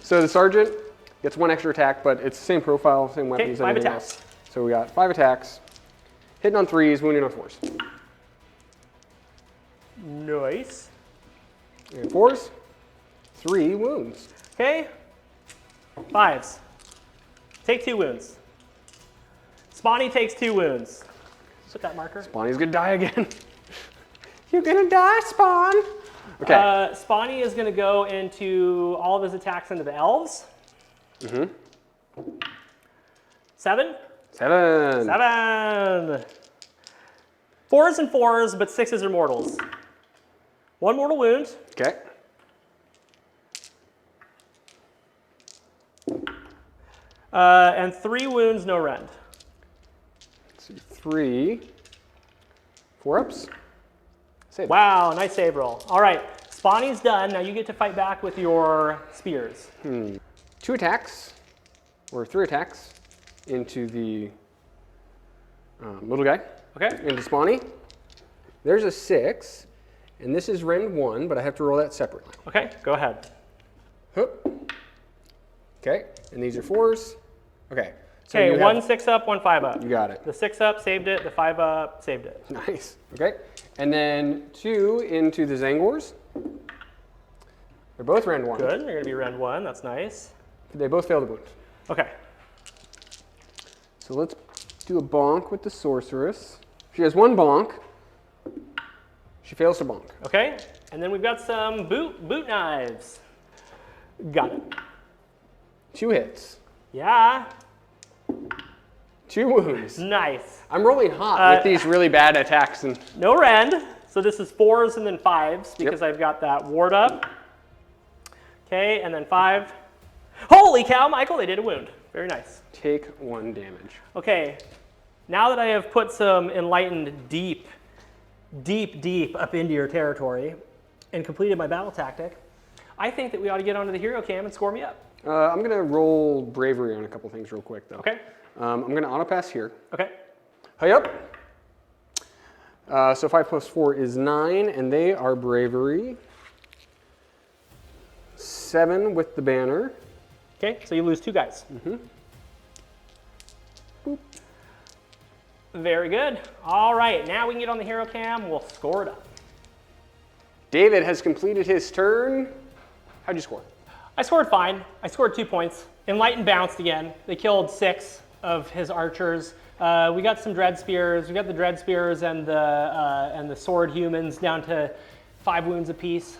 So the sergeant gets 1 extra attack, but it's the same profile, same weapons, Okay, 5 everything attacks. else. So we got 5 attacks, hitting on 3s, wounding on 4s. Nice. And 4s, 3 wounds. Okay. 5s. Take 2 wounds. Spawny takes 2 wounds. Put that marker. Spawny's gonna die again. You're gonna die, Spawn. Okay. Spawny is going to go into all of his attacks into the elves. 7. 7. 7. 4s and 4s, but 6s are mortals. 1 mortal wound. Okay. And 3 wounds, no rend. Let's see, 3. 4 ups. Save. Wow, nice save roll. All right, Spawny's done. Now you get to fight back with your spears. 2 attacks, or 3 attacks, into the little guy. Okay. Into Spawny. There's a 6, and this is rend 1, but I have to roll that separately. Okay, go ahead. Hup. Okay, and these are 4s. Okay. So Okay, you 1 have, 6 up, 1 5 up. You got it. The 6 up saved it. The 5 up saved it. Nice. Okay. And then 2 into the Zangors. They're both rend 1. Good. They're going to be rend 1. That's nice. They both failed the wound. Okay. So let's do a bonk with the sorceress. She has 1 bonk. She fails to bonk. Okay. And then we've got some boot knives. Got it. 2 hits. Yeah. 2 wounds. Nice. I'm rolling hot with these really bad attacks. And no rend. So this is 4s and then 5s because I've got that ward up. Okay, and then 5. Holy cow, Michael, they did a wound. Very nice. take 1 damage. Okay, now that I have put some Enlightened deep up into your territory and completed my battle tactic, I think that we ought to get onto the hero cam and score me up. I'm going to roll bravery on a couple things real quick, though. Okay. I'm going to auto pass here. Okay. Hi up. So 5 plus 4 is 9, and they are bravery. 7 with the banner. Okay, so you lose 2 guys. Boop. Very good. All right, now we can get on the hero cam. We'll score it up. David has completed his turn. How'd you score? I scored fine. I scored 2 points. Enlightened bounced again. They killed 6 of his archers. We got some dread spears. We got the dread spears and the sword humans down to 5 wounds apiece.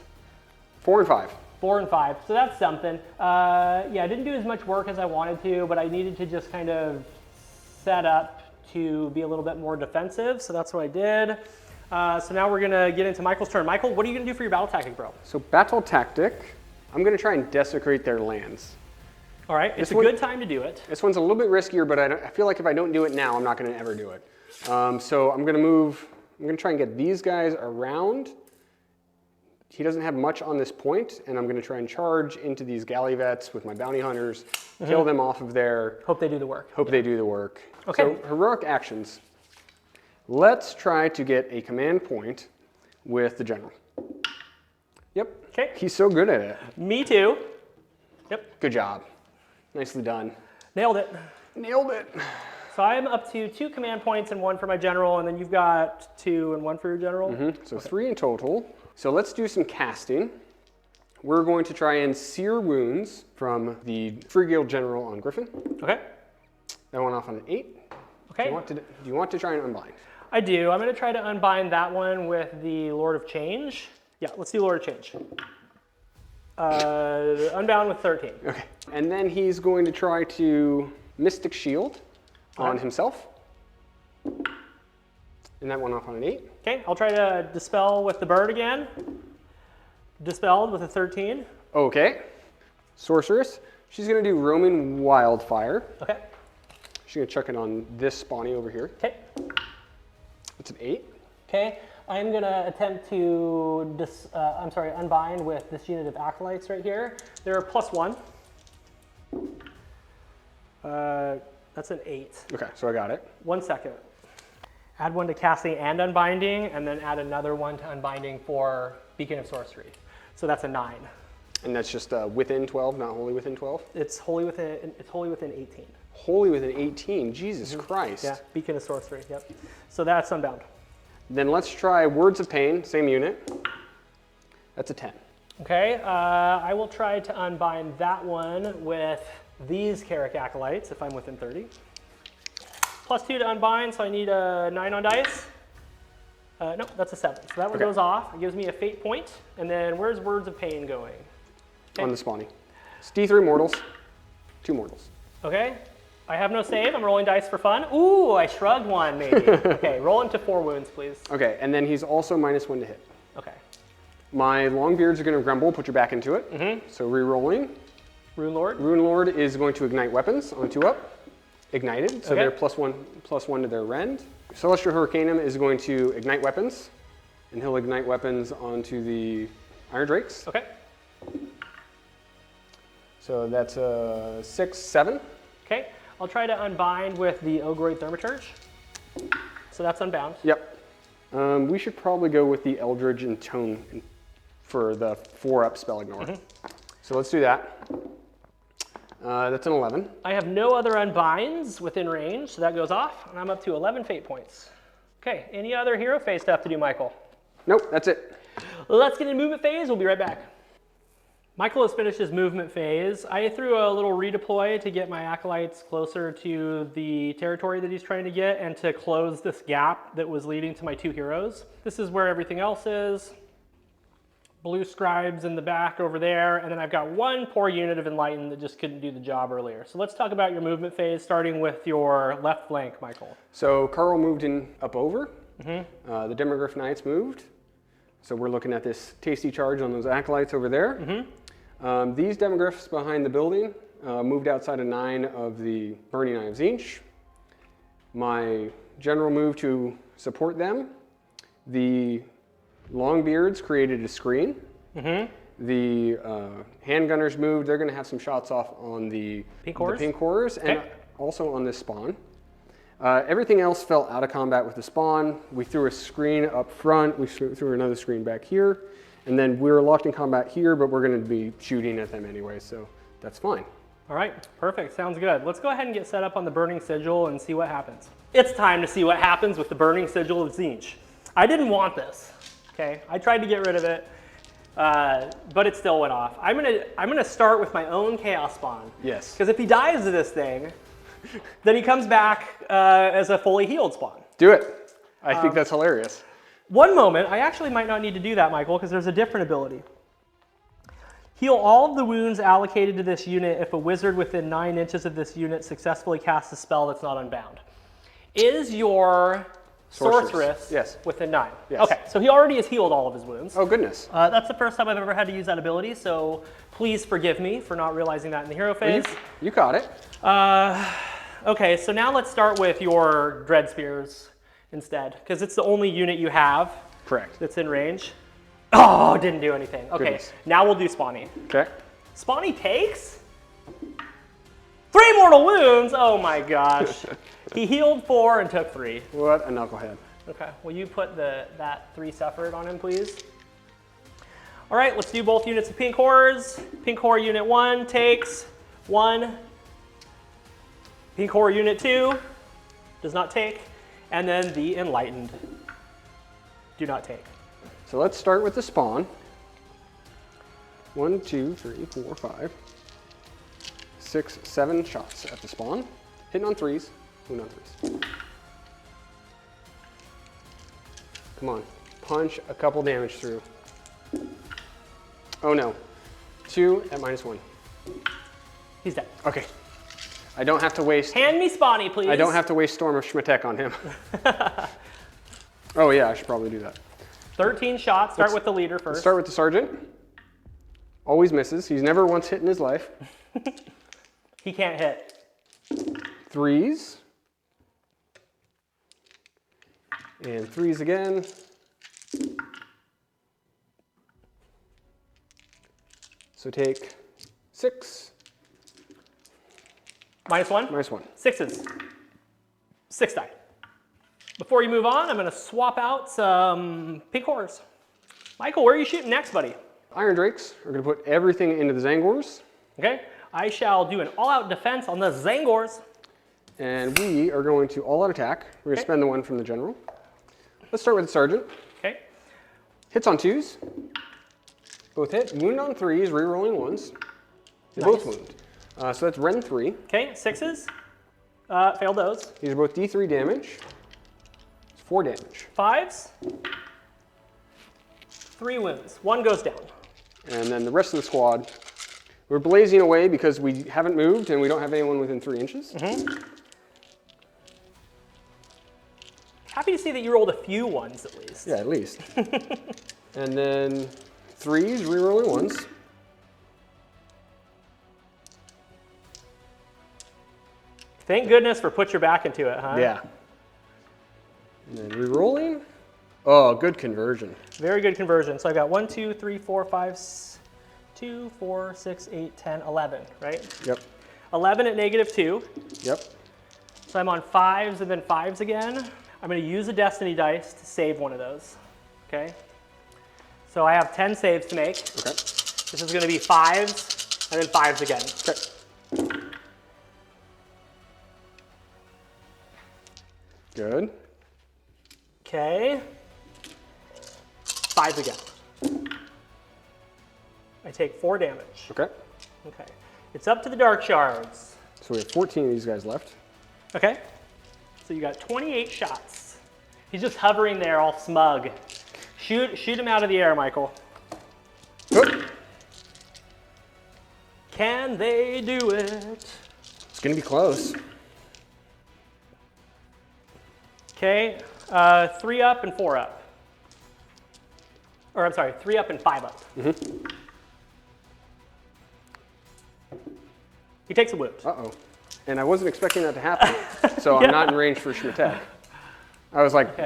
4 and 5. 4 and 5. So that's something. Yeah, I didn't do as much work as I wanted to, but I needed to just kind of set up to be a little bit more defensive. So that's what I did. So now we're gonna get into Michael's turn. Michael, what are you gonna do for your battle tactic, bro? So battle tactic, I'm gonna try and desecrate their lands. All right, it's a good time to do it. This one's a little bit riskier, but I feel like if I don't do it now, I'm not gonna ever do it. So I'm gonna try and get these guys around. He doesn't have much on this point, and I'm gonna try and charge into these galley vets with my bounty hunters, kill them off of there. Hope they do the work. Hope they do the work. Okay. So heroic actions. Let's try to get a command point with the general. Yep. Okay. He's so good at it. Me too. Yep. Good job. Nicely done. Nailed it. Nailed it. So I'm up to 2 command points and 1 for my general, and then you've got 2 and 1 for your general. So 3 in total. So let's do some casting. We're going to try and sear wounds from the Free Guild General on Griffin. Okay. That went off on an 8. Okay. Do you want to try and unbind? I do. I'm going to try to unbind that one with the Lord of Change. Yeah, let's do Lord of Change. Unbound with 13. Okay. And then he's going to try to Mystic Shield on himself. And that went off on an 8. Okay, I'll try to Dispel with the bird again. Dispelled with a 13. Okay. Sorceress. She's going to do Roman Wildfire. Okay. She's going to chuck it on this spawny over here. Okay. It's an 8. Okay, I'm going to attempt to unbind with this unit of acolytes right here. They're +1. That's an 8. Okay, so I got it. 1 second. Add 1 to casting and unbinding, and then add another 1 to unbinding for Beacon of Sorcery. So that's a 9. And that's just within 12, not wholly within 12? It's wholly within 18. Wholly within 18, Jesus Christ. Yeah, Beacon of Sorcery, yep. So that's unbound. Then let's try Words of Pain, same unit. That's a 10. Okay, I will try to unbind that one with these Carrick Acolytes if I'm within 30. +2 to unbind, so I need a 9 on dice. No, that's a 7. So that one goes off. It gives me a fate point. And then where's Words of Pain going? Okay. On the spawny. It's D3 mortals, 2 mortals. Okay, I have no save. I'm rolling dice for fun. Ooh, I shrugged 1 maybe. Okay, roll into 4 wounds, please. Okay, and then he's also -1 to hit. Okay. My Longbeards are going to grumble, put your back into it. So re-rolling. Rune Lord. Rune Lord is going to ignite weapons on 2-up. Ignited, so they're +1 to their rend. Celestial Hurricaneum is going to ignite weapons, and he'll ignite weapons onto the Iron Drakes. Okay. So that's a 6, 7. Okay, I'll try to unbind with the Ogroid Thaumaturge. So that's unbound. Yep. We should probably go with the Eldridge and Tone for the 4-up spell ignore. So let's do that. That's an 11. I have no other unbinds within range, so that goes off, and I'm up to 11 fate points. Okay, any other hero phase stuff to do, Michael? Nope, that's it. Let's get into movement phase. We'll be right back. Michael has finished his movement phase. I threw a little redeploy to get my acolytes closer to the territory that he's trying to get and to close this gap that was leading to my 2 heroes. This is where everything else is. Blue scribes in the back over there, and then I've got 1 poor unit of Enlightened that just couldn't do the job earlier. So let's talk about your movement phase, starting with your left flank, Michael. So Carl moved in up over. The Demogryph Knights moved. So we're looking at this tasty charge on those acolytes over there. These Demogryphs behind the building moved outside of 9 of the Burning Eye of Tzeentch. My general moved to support them. The Longbeards created a screen. The handgunners moved. They're going to have some shots off on the pink horrors and also on this spawn. Everything else fell out of combat with the spawn. We threw a screen up front. We threw another screen back here. And then we're locked in combat here, but we're going to be shooting at them anyway, so that's fine. All right, perfect. Sounds good. Let's go ahead and get set up on the Burning Sigil and see what happens. It's time to see what happens with the Burning Sigil of Tzeentch. I didn't want this, okay? I tried to get rid of it, but it still went off. I'm gonna start with my own Chaos Spawn. Yes. Because if he dies to this thing, then he comes back as a fully healed spawn. Do it. I think that's hilarious. One moment, I actually might not need to do that, Michael, because there's a different ability. Heal all of the wounds allocated to this unit if a wizard within 9 inches of this unit successfully casts a spell that's not unbound. Is your sorceress yes. within 9? Yes. Okay, so he already has healed all of his wounds. Oh, goodness. That's the first time I've ever had to use that ability, so please forgive me for not realizing that in the hero phase. Well, you caught it. Okay, so now let's start with your Dread Spears instead, because it's the only unit you have. Correct. That's in range. Oh, didn't do anything. Okay, Goodness. now we'll do Spawny. Okay. Spawny takes 3 mortal wounds. Oh my gosh. He healed 4 and took 3. What a knucklehead. Okay, will you put that 3 suffered on him, please? All right, let's do both units of Pink Horrors. Pink Horror Unit 1 takes 1. Pink Horror Unit 2 does not take. And then the Enlightened do not take. So let's start with the spawn. 1, 2, 3, 4, 5, 6, 7 shots at the spawn. Hitting on 3s. Wound on 3s. Come on. Punch a couple damage through. Oh no. 2 at -1. He's dead. Okay. I don't have to waste... Hand me Spawny, please. I don't have to waste Storm of Schmattek on him. Oh yeah, I should probably do that. 13 shots. Start with the leader first. Let's start with the sergeant. Always misses. He's never once hit in his life. He can't hit. 3s. And 3s again. So take 6. -1? -1. 6s. 6 die. Before you move on, I'm going to swap out some Pink Horrors. Michael, where are you shooting next, buddy? Iron Drakes are going to put everything into the Zangors. Okay, I shall do an all-out defense on the Zangors. And we are going to all-out attack. We're going to spend the 1 from the general. Let's start with the sergeant. Okay. Hits on 2s. Both hit. Wound on 3s, re-rolling 1s. They Nice. both wound. So that's Ren 3. Okay, 6s. Failed those. These are both D3 damage. It's 4 damage. 5s. 3 wounds. 1 goes down. And then the rest of the squad, we're blazing away because we haven't moved and we don't have anyone within 3 inches. Happy to see that you rolled a few 1s at least. Yeah, at least. And then 3s, re-rolling 1s. Thank goodness for put your back into it, huh? Yeah. And then re-rolling. Oh, good conversion. Very good conversion. So I got 1, 2, 3, 4, 5, 2, 4, 6, 8, 10, 11, right? Yep. 11 at -2. Yep. So I'm on 5s and then 5s again. I'm going to use a Destiny dice to save one of those. Okay. So I have 10 saves to make. Okay. This is going to be 5s and then 5s again. Okay. Good. Okay. 5s again. I take 4 damage. Okay. Okay. It's up to the Dark Shards. So we have 14 of these guys left. Okay. So you got 28 shots. He's just hovering there all smug. Shoot him out of the air, Michael. Good. Can they do it? It's going to be close. Okay. 3 up and 4 up. Or I'm sorry, 3 up and 5 up. He takes a wound. Uh-oh. And I wasn't expecting that to happen. So I'm not in range for Schmattek. I was like,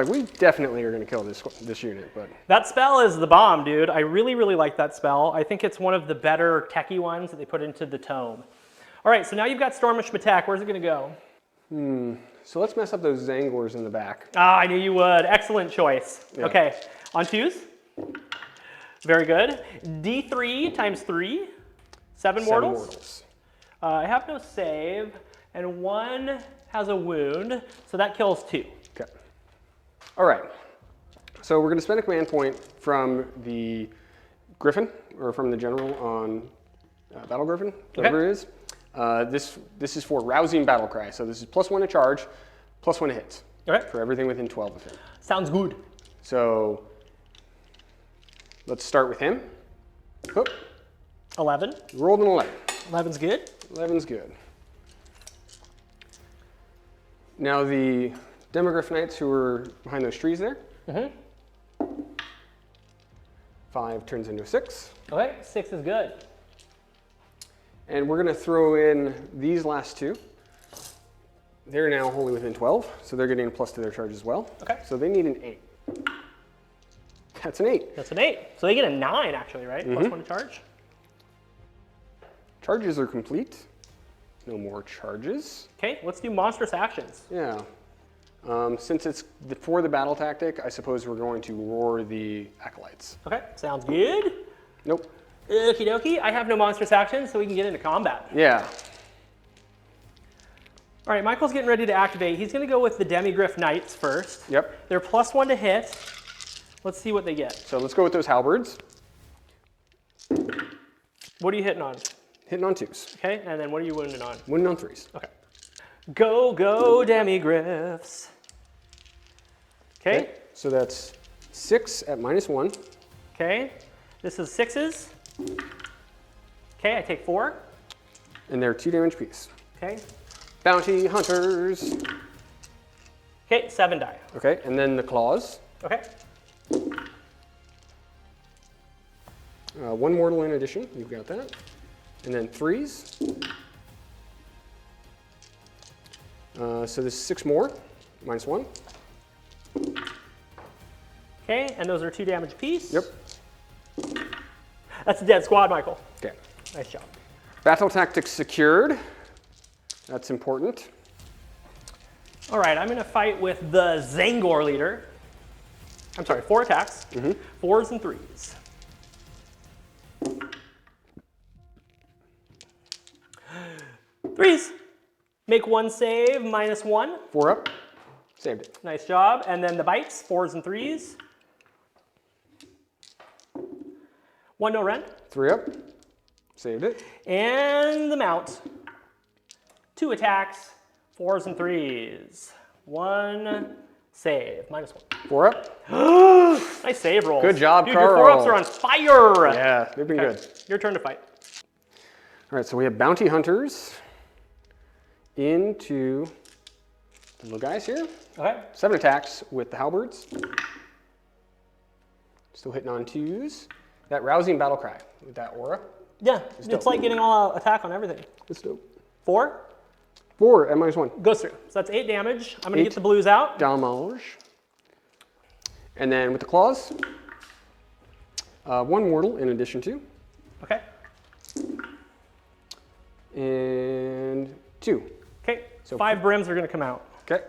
we definitely are going to kill this unit, but That spell is the bomb, dude. I really, really like that spell. I think it's one of the better techie ones that they put into the tome. All right, so now you've got Storm of Schmattek. Where's it going to go? so let's mess up those Zangors in the back. Ah, I knew you would. Excellent choice. Yeah. Okay, on 2s. Very good. D3 times 3, 7 mortals. mortals. I have no save. and 1 has a wound, so that kills 2. Okay. All right. So we're going to spend a command point from the Griffin, or from the General on Battle Griffin, whatever it is. This is for rousing battle cry. So this is +1 to charge, +1 to hits. Okay. For everything within 12 of him. Sounds good. So let's start with him. Whoop. 11. Rolled an 11. 11's good. 11's good. Now the Demogryph Knights who are behind those trees there. 5 turns into a 6. Okay, 6 is good. And we're going to throw in these last 2. They're now wholly within 12, so they're getting a plus to their charge as well. Okay. So they need an 8. That's an 8. That's an 8. So they get a 9 actually, right? +1 to charge. Charges are complete. No more charges. Okay, let's do monstrous actions. Yeah. Since it's for the battle tactic, I suppose we're going to roar the acolytes. Okay, sounds good. Nope. Okie dokie. I have no monstrous actions, so we can get into combat. Yeah. All right, Michael's getting ready to activate. He's going to go with the Demogryph Knights first. Yep. They're +1 to hit. Let's see what they get. So let's go with those halberds. What are you hitting on? Hitting on 2s. Okay, and then what are you wounding on? Wounding on 3s. Okay. Go, go, Demigryphs. Okay. So that's 6 at -1. Okay. This is 6s. Okay, I take 4. And they're 2 damage piece. Okay. Bounty hunters. Okay, 7 die. Okay, and then the claws. Okay. 1 mortal in addition. You've got that. And then 3s. So this is 6 more. -1. Okay, and those are 2 damage apiece. Yep. That's a dead squad, Michael. Okay. Nice job. Battle tactics secured. That's important. All right, I'm going to fight with the Zangor leader. I'm sorry, 4 attacks. 4s and 3s. Threes. Make 1 save, -1. 4 up. Saved it. Nice job. And then the bites, 4s and 3s. 1 no rend. 3 up. Saved it. And the mount. 2 attacks, 4s and 3s. 1 save, -1. 4 up. Nice save roll. Good job, Dude, Carl. your 4-ups are on fire. Yeah, they've been good. Your turn to fight. All right, so we have bounty hunters into the little guys here. Okay. 7 attacks with the halberds. Still hitting on 2s. That rousing battle cry with that aura. Yeah, it's like getting all attack on everything. That's dope. 4 4 at -1. goes through. So that's 8 damage. I'm gonna 8 get the blues out. damage. And then with the claws, 1 mortal in addition to, Okay. and 2. Okay. So 5 brims are gonna come out. Okay.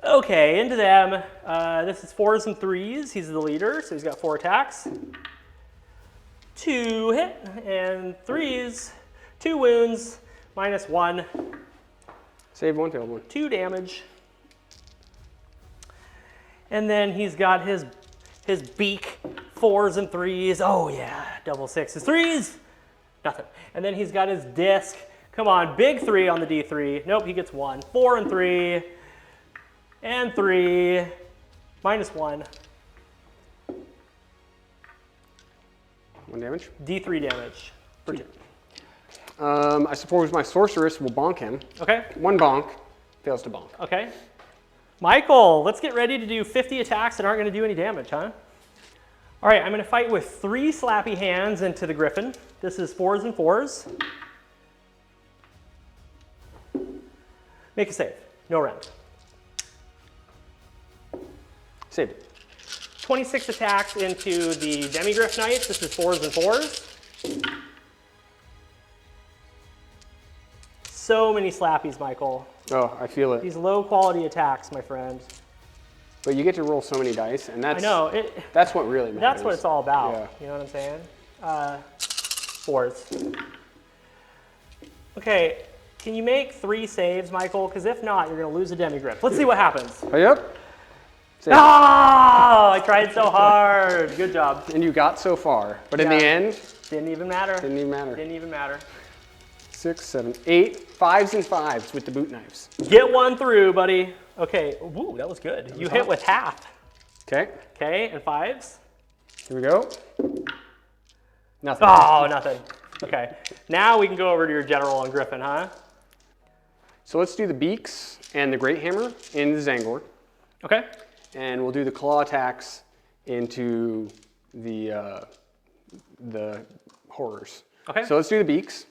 Okay, into them. This is 4s and 3s. He's the leader, so he's got 4 attacks. 2 hit, and 3s. 2 wounds, -1. Save 1, failed 1. 2 damage. And then he's got his beak, 4s and 3s. Oh yeah, double 6s. 3s, nothing. And then he's got his disc. Come on, big 3 on the D3. Nope, he gets 1. 4 and 3. And 3, -1. 1 damage. D3 damage. For 2. I suppose my sorceress will bonk him. Okay, 1 bonk, fails to bonk. okay. Michael, let's get ready to do 50 attacks that aren't going to do any damage, huh? All right, I'm going to fight with 3 slappy hands into the Griffin. This is 4s and 4s. Make a save. No round. Saved it. 26 attacks into the Demigryph Knights. This is 4s and 4s. So many slappies, Michael. Oh, I feel it. These low quality attacks, my friend. But you get to roll so many dice, and that's I know. that's what really matters. That's what it's all about. Yeah. You know what I'm saying? 4s. Okay, Can you make 3 saves, Michael? Because if not, you're going to lose a demigryph. Let's see what happens. Oh, yep. Save. Ah! I tried so hard. Good job. And you got so far. But in the end, didn't even matter. Didn't even matter. Didn't even matter. 6, 7, 8. 5s and 5s with the boot knives. Get one through, buddy. Okay. Woo, that was good. You hit with half. Okay. Okay, and 5s. Here we go. Nothing. Oh, nothing. Okay. Now we can go over to your general on Griffin, huh? So let's do the beaks and the great hammer in the Zangor. Okay. And we'll do the claw attacks into the horrors. Okay. So let's do the beaks.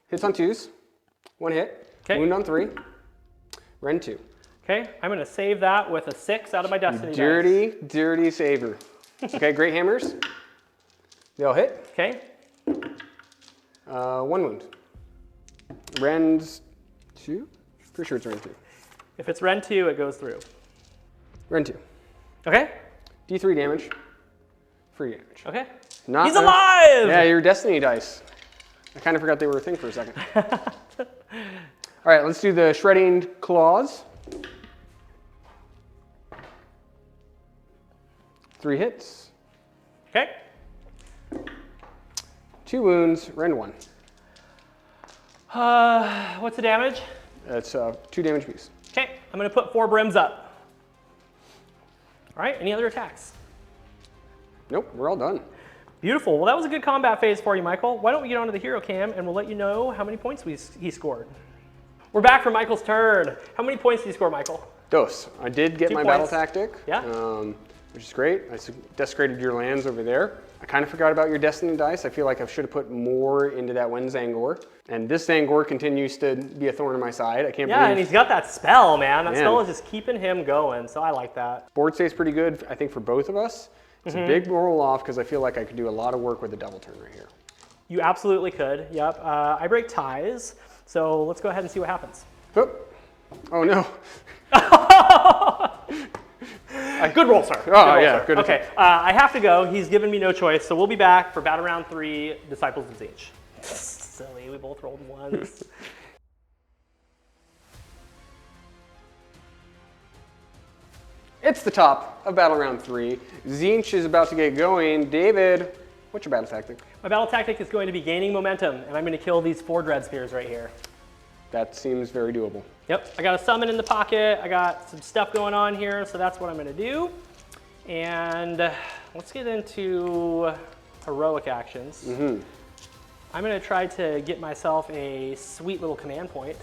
Hits on 2s. 1 hit. Okay. Wound on 3. Rend 2. Okay. I'm going to save that with a 6 out of my destiny Dirty, dice. dirty saver. Okay, great hammers. They'll hit. Okay. 1 wound. Rend 2? Pretty sure it's Rend 2. If it's Rend 2, it goes through. Rend 2. Okay. D3 damage. Free damage. Okay. Not He's alive! Yeah, your destiny dice. I kind of forgot they were a thing for a second. All right, let's do the shredding claws. 3 hits. Okay. 2 wounds, Rend 1. What's the damage? That's 2 damage piece. Okay. I'm going to put 4 brims up. All right. Any other attacks? Nope, we're all done. Beautiful. Well, that was a good combat phase for you, Michael. Why don't we get onto the hero cam and we'll let you know how many points he scored. We're back for Michael's turn. How many points did you score, Michael? Dos. I did get 2 my points. battle tactic, Yeah. which is great. I desecrated your lands over there. I kind of forgot about your destiny dice. I feel like I should have put more into that one Zangor. And this Zangor continues to be a thorn in my side. I can't Yeah, believe. and he's got that spell, man. That Man. spell is just keeping him going, so I like that. Board stays pretty good, I think, for both of us. It's a big roll off because I feel like I could do a lot of work with a double turn right here. You absolutely could, yep. I break ties, so let's go ahead and see what happens. Oop. Oh no. Good roll, sir. Yeah, sir. good Okay, I have to go. He's given me no choice, so we'll be back for battle round 3, Disciples of Tzeentch. Silly, we both rolled 1s. It's the top of battle round 3. Tzeentch is about to get going. David, what's your battle tactic? My battle tactic is going to be gaining momentum, and I'm going to kill these 4 dread spears right here. That seems very doable. Yep, I got a summon in the pocket. I got some stuff going on here, so that's what I'm going to do. And let's get into heroic actions. I'm going to try to get myself a sweet little command point.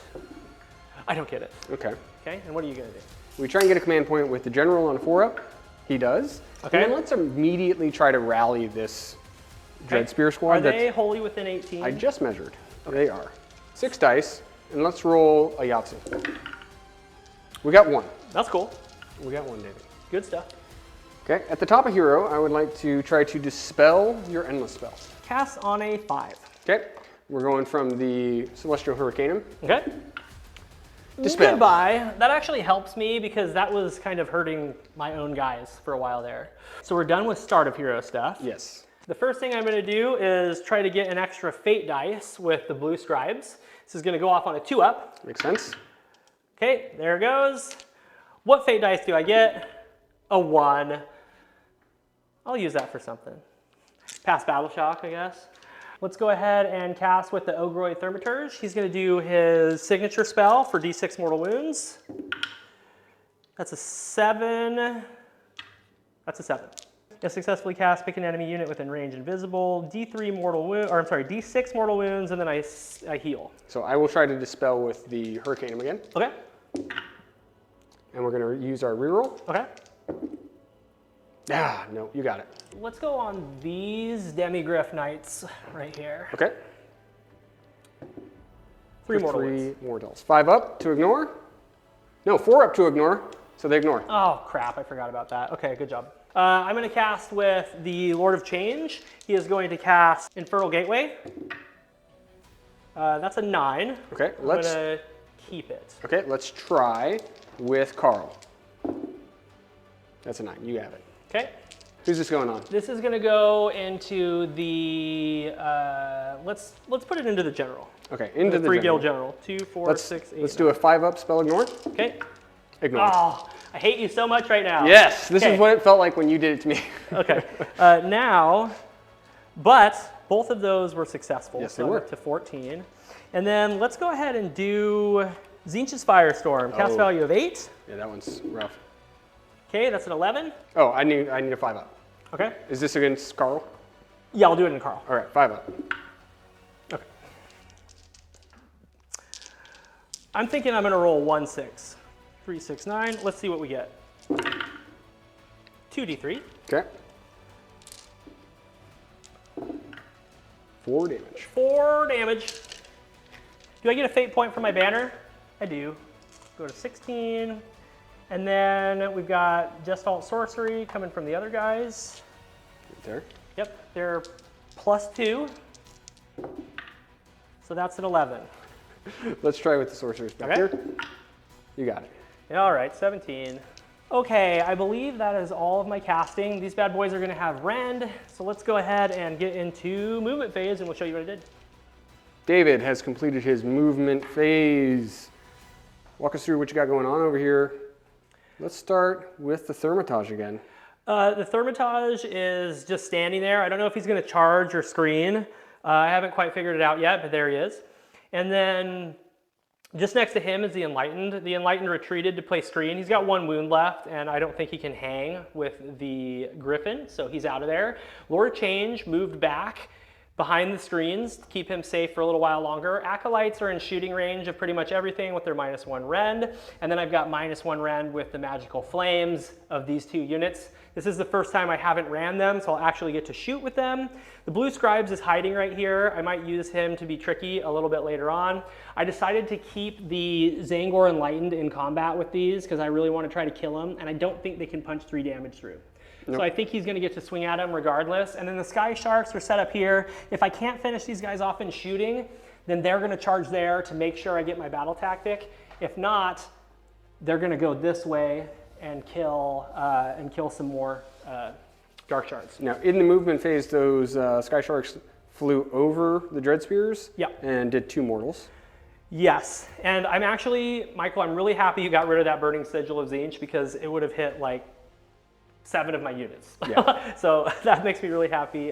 I don't get it. Okay. Okay, and what are you going to do? We try and get a command point with the general on 4-up. He does. Okay. And then let's immediately try to rally this Dread Spear squad. Are they wholly within 18? I just measured. Okay. They are. 6 dice, and let's roll a Yahtzee. We got 1. That's cool. We got 1, David. Good stuff. Okay, at the top of hero, I would like to try to dispel your endless spell. Cast on a 5. Okay, we're going from the Celestial Hurricanum. Okay. Dispel. Goodbye. That actually helps me because that was kind of hurting my own guys for a while there. So we're done with start of hero stuff. Yes. The first thing I'm going to do is try to get an extra fate dice with the blue scribes. This is going to go off on a 2-up. Makes sense. Okay, there it goes. What fate dice do I get? A 1. I'll use that for something. Pass Battle Shock, I guess. Let's go ahead and cast with the Ogroi Thermaturge. He's going to do his signature spell for D6 mortal wounds. That's a 7. That's a 7. If successfully cast, pick an enemy unit within range invisible. D3 mortal wound, or I'm sorry, D6 mortal wounds, and then I heal. So I will try to dispel with the Hurricanum again. Okay. And we're going to use our reroll. Okay. Ah, no, you got it. Let's go on these Demigryph Knights right here. Okay. 3 mortal wounds. 3 mortals. 5 up to ignore. No, 4 up to ignore. So they ignore. Oh, crap, I forgot about that. Okay, good job. I'm going to cast with the Lord of Change. He is going to cast Infernal Gateway. That's a 9. Okay, I'm going to keep it. Okay, let's try with Carl. That's a 9. You have it. Okay. Who's this going on? This is going to go into the, let's put it into the general. Okay, into the free general. guild general. 2, 4, 6, 8. Let's do a 5-up spell ignore. Okay. Ignore. Oh, I hate you so much right now. Yes, this Okay. is what it felt like when you did it to me. Okay. Now, but both of those were successful. Yes, so they were. I'm up to 14. And then let's go ahead and do Tzeentch's Firestorm. Cast value of 8. Yeah, that one's rough. Okay, that's an 11. Oh, I need a 5-up. Okay. Is this against Carl? Yeah, I'll do it in Carl. All right, 5-up. Okay. I'm thinking I'm going to roll 1, 6. 3, 6, 9. Let's see what we get. 2d3. Okay. 4 damage. 4 damage. Do I get a fate point for my banner? I do. Go to 16. And then we've got Just Alt Sorcery coming from the other guys. Right there. Yep, they're +2. So that's an 11. Let's try with the sorcerers back Okay. here. You got it. All right, 17. Okay, I believe that is all of my casting. These bad boys are going to have rend. So let's go ahead and get into movement phase and we'll show you what I did. David has completed his movement phase. Walk us through what you got going on over here. Let's start with the Thermitage again. The Thermitage is just standing there. I don't know if he's going to charge or screen. I haven't quite figured it out yet, but there he is. And then just next to him is the Enlightened. The Enlightened retreated to play screen. He's got 1 wound left, and I don't think he can hang with the Griffin, so he's out of there. Lord of Change moved back behind the screens to keep him safe for a little while longer. Acolytes are in shooting range of pretty much everything with their -1 rend. And then I've got -1 rend with the magical flames of these 2 units. This is the first time I haven't ran them, so I'll actually get to shoot with them. The Blue Scribes is hiding right here. I might use him to be tricky a little bit later on. I decided to keep the Zangor Enlightened in combat with these because I really want to try to kill him, and I don't think they can punch 3 damage through. Nope. So I think he's going to get to swing at him regardless. And then the Sky Sharks are set up here. If I can't finish these guys off in shooting, then they're going to charge there to make sure I get my battle tactic. If not, they're going to go this way and kill some more Dark Shards. Now, in the movement phase, those Sky Sharks flew over the Dread Spears and did 2 mortals. Yes, and I'm actually, Michael, I'm really happy you got rid of that Burning Sigil of Tzeentch because it would have hit like 7 of my units. Yeah. So that makes me really happy.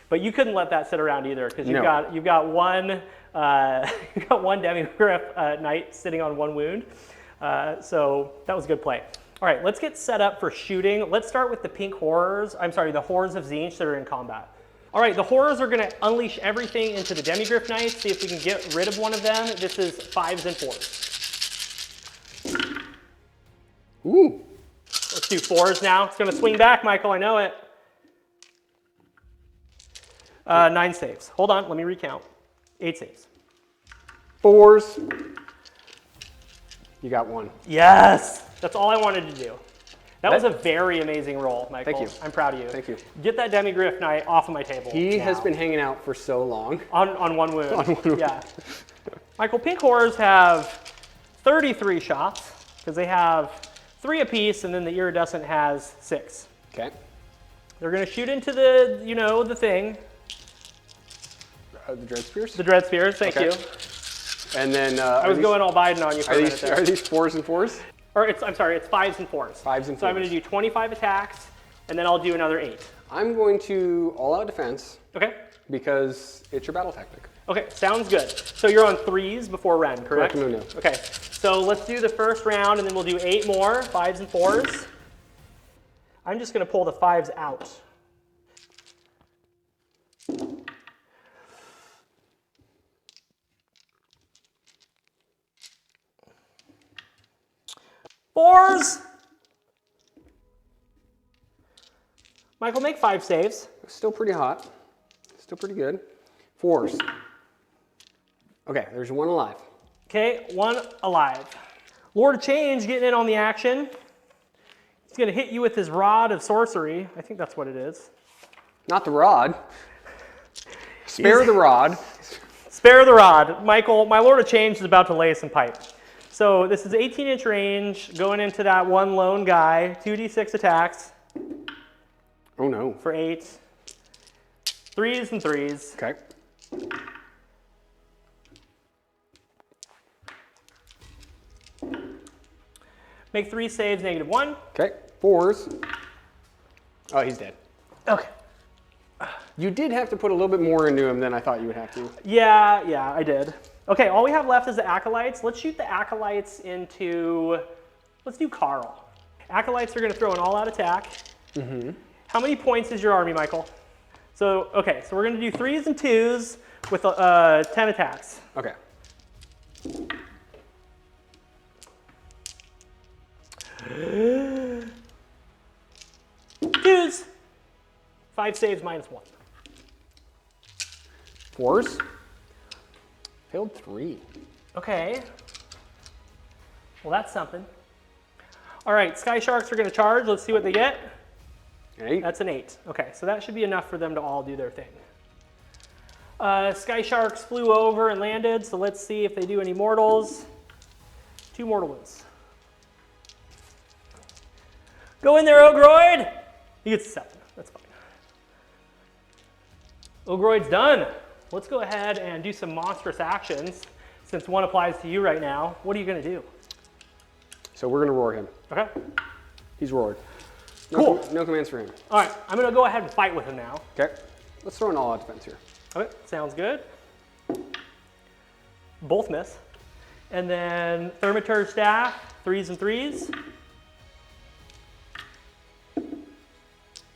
But you couldn't let that sit around either because you've got one Demigryph Knight sitting on 1 wound. So that was a good play. All right, let's get set up for shooting. Let's start with the pink horrors. I'm sorry, the horrors of Tzeentch that are in combat. All right, the horrors are going to unleash everything into the Demigryph Knights. See if we can get rid of one of them. This is 5s and 4s. Ooh. Let's do 4s now. It's going to swing back, Michael. I know it. 9 saves. Hold on. Let me recount. 8 saves. 4s. You got 1. Yes. That's all I wanted to do. That was a very amazing roll, Michael. Thank you. I'm proud of you. Thank you. Get that Demigryph Knight off of my table. He has been hanging out for so long. On 1 wound. On 1 wound. Yeah. Michael, pink horrors have 33 shots because they have 3 apiece, and then the iridescent has 6. Okay. They're going to shoot into the, the thing. The Dread Spears? The Dread Spears, thank you. And then I was going all Biden on you for a minute there. Are these 4s and 4s? Or I'm sorry, it's 5s and 4s. 5s and 4s. So I'm going to do 25 attacks, and then I'll do another 8. I'm going to all-out defense. Okay. Because it's your battle tactic. Okay, sounds good. So you're on 3s before Ren, correct? Correct. Okay, so let's do the first round, and then we'll do 8 more, 5s and 4s. I'm just going to pull the 5s out. Fours. Michael, make 5 saves. Still pretty hot. Still pretty good. 4s. Okay, there's 1 alive. Okay, 1 alive. Lord of Change getting in on the action. He's going to hit you with his Rod of Sorcery. I think that's what it is. Not the rod. Spare the rod. Spare the rod. Michael, my Lord of Change is about to lay some pipe. So this is 18-inch range, going into that 1 lone guy, 2d6 attacks. Oh no. For 8. 3s and 3s. Okay. Make 3 saves, -1. Okay. 4s. Oh, he's dead. Okay. You did have to put a little bit more into him than I thought you would have to. Yeah, I did. Okay, all we have left is the Acolytes. Let's shoot the Acolytes into, let's do Carl. Acolytes are gonna throw an all-out attack. How many points is your army, Michael? So, okay, so we're gonna do 3s and 2s with 10 attacks. Okay. Twos. 5 saves, -1. 4s. Failed 3. Okay. Well, that's something. All right, Sky Sharks are gonna charge. Let's see what they get. 8. That's an 8. Okay, so that should be enough for them to all do their thing. Sky Sharks flew over and landed, so let's see if they do any mortals. 2 mortal ones. Go in there, Ogroid! He gets 7. That's fine. Ogroid's done. Let's go ahead and do some monstrous actions. Since one applies to you right now, what are you going to do? So we're going to roar him. Okay. He's roared. Cool. No commands for him. All right, I'm going to go ahead and fight with him now. Okay. Let's throw an all-out defense here. Okay, sounds good. Both miss. And then Thermitur Staff, 3s and 3s.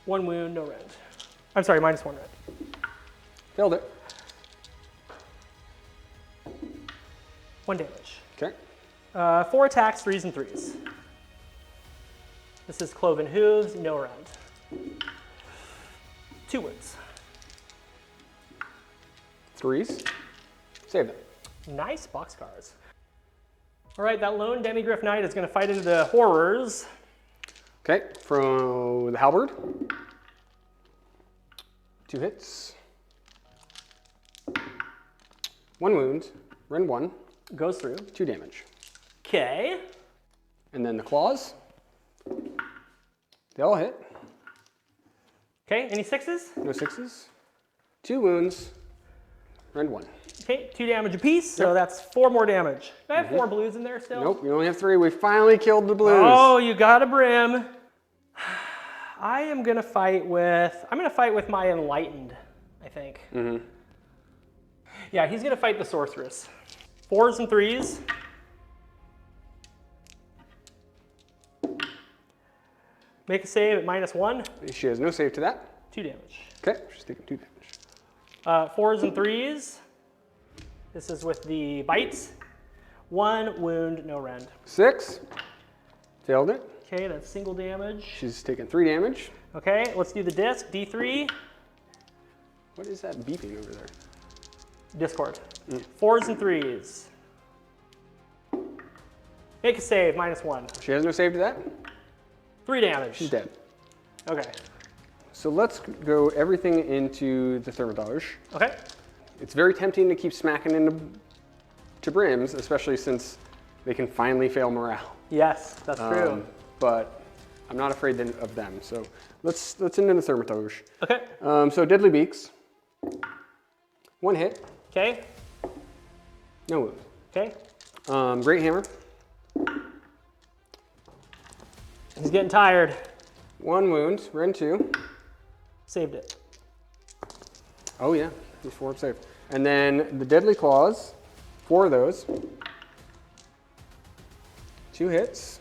1 wound, no rend. I'm sorry, -1 rend. Failed it. 1 damage. Okay. 4 attacks, 3s and 3s. This is Cloven Hooves, no rend. 2 wounds. 3s. Save it. Nice boxcars. All right, that lone Demigryph Knight is going to fight into the horrors. Okay. From the halberd. 2 hits. 1 wound. Rend 1. Goes through. 2 damage. Okay. And then the claws. They all hit. Okay, any 6s? No 6s. 2 wounds. Rend 1. Okay, 2 damage apiece, so that's 4 more damage. I have 4 blues in there still. Nope, you only have 3. We finally killed the blues. Oh, you got a brim. I am gonna fight with, my Enlightened, I think. Yeah, he's gonna fight the Sorceress. 4s and 3s. Make a save at -1. She has no save to that. 2 damage. Okay, she's taking 2 damage. 4s and 3s. This is with the bites. 1 wound, no rend. 6. Failed it. Okay, that's single damage. She's taking 3 damage. Okay, let's do the disc, D3. What is that beeping over there? Discord. 4s and 3s. Make a save, -1. She has no save to that. 3 damage. She's dead. Okay. So let's go everything into the Thermitage. Okay. It's very tempting to keep smacking into brims, especially since they can finally fail morale. Yes, that's true. But I'm not afraid of them. So let's into the Thermitage. Okay. So Deadly Beaks. 1 hit. Okay. No wound. Okay. Great Hammer. He's getting tired. 1 wound. Rend 2. Saved it. Oh yeah, he's 4 up safe. And then the Deadly Claws. 4 of those. 2 hits.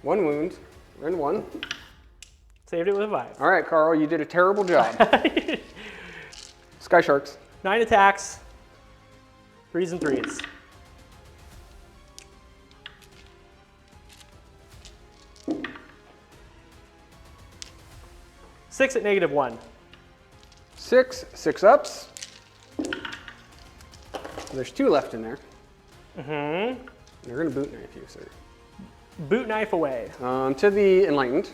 1 wound. Rend 1. Saved it with a 5. All right, Carl, you did a terrible job. Sky Sharks. 9 attacks. 3s and 3s. Six at -1. 6 ups. There's 2 left in there. They're gonna boot knife you, sir. Boot knife away. To the Enlightened.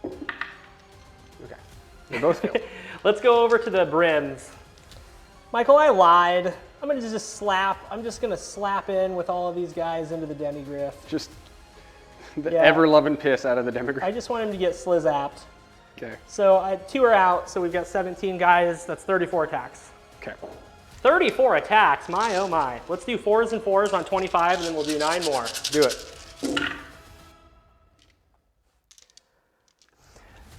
Okay, they both failed. Let's go over to the brims. Michael, I lied. I'm just gonna slap in with all of these guys into the Demigryph. Just The Yeah. ever-loving piss out of the Demigryph. I just want him to get slizapped. Okay. So 2 are out, so we've got 17 guys. That's 34 attacks. Okay. 34 attacks, my oh my. Let's do 4s and 4s on 25, and then we'll do 9 more. Do it.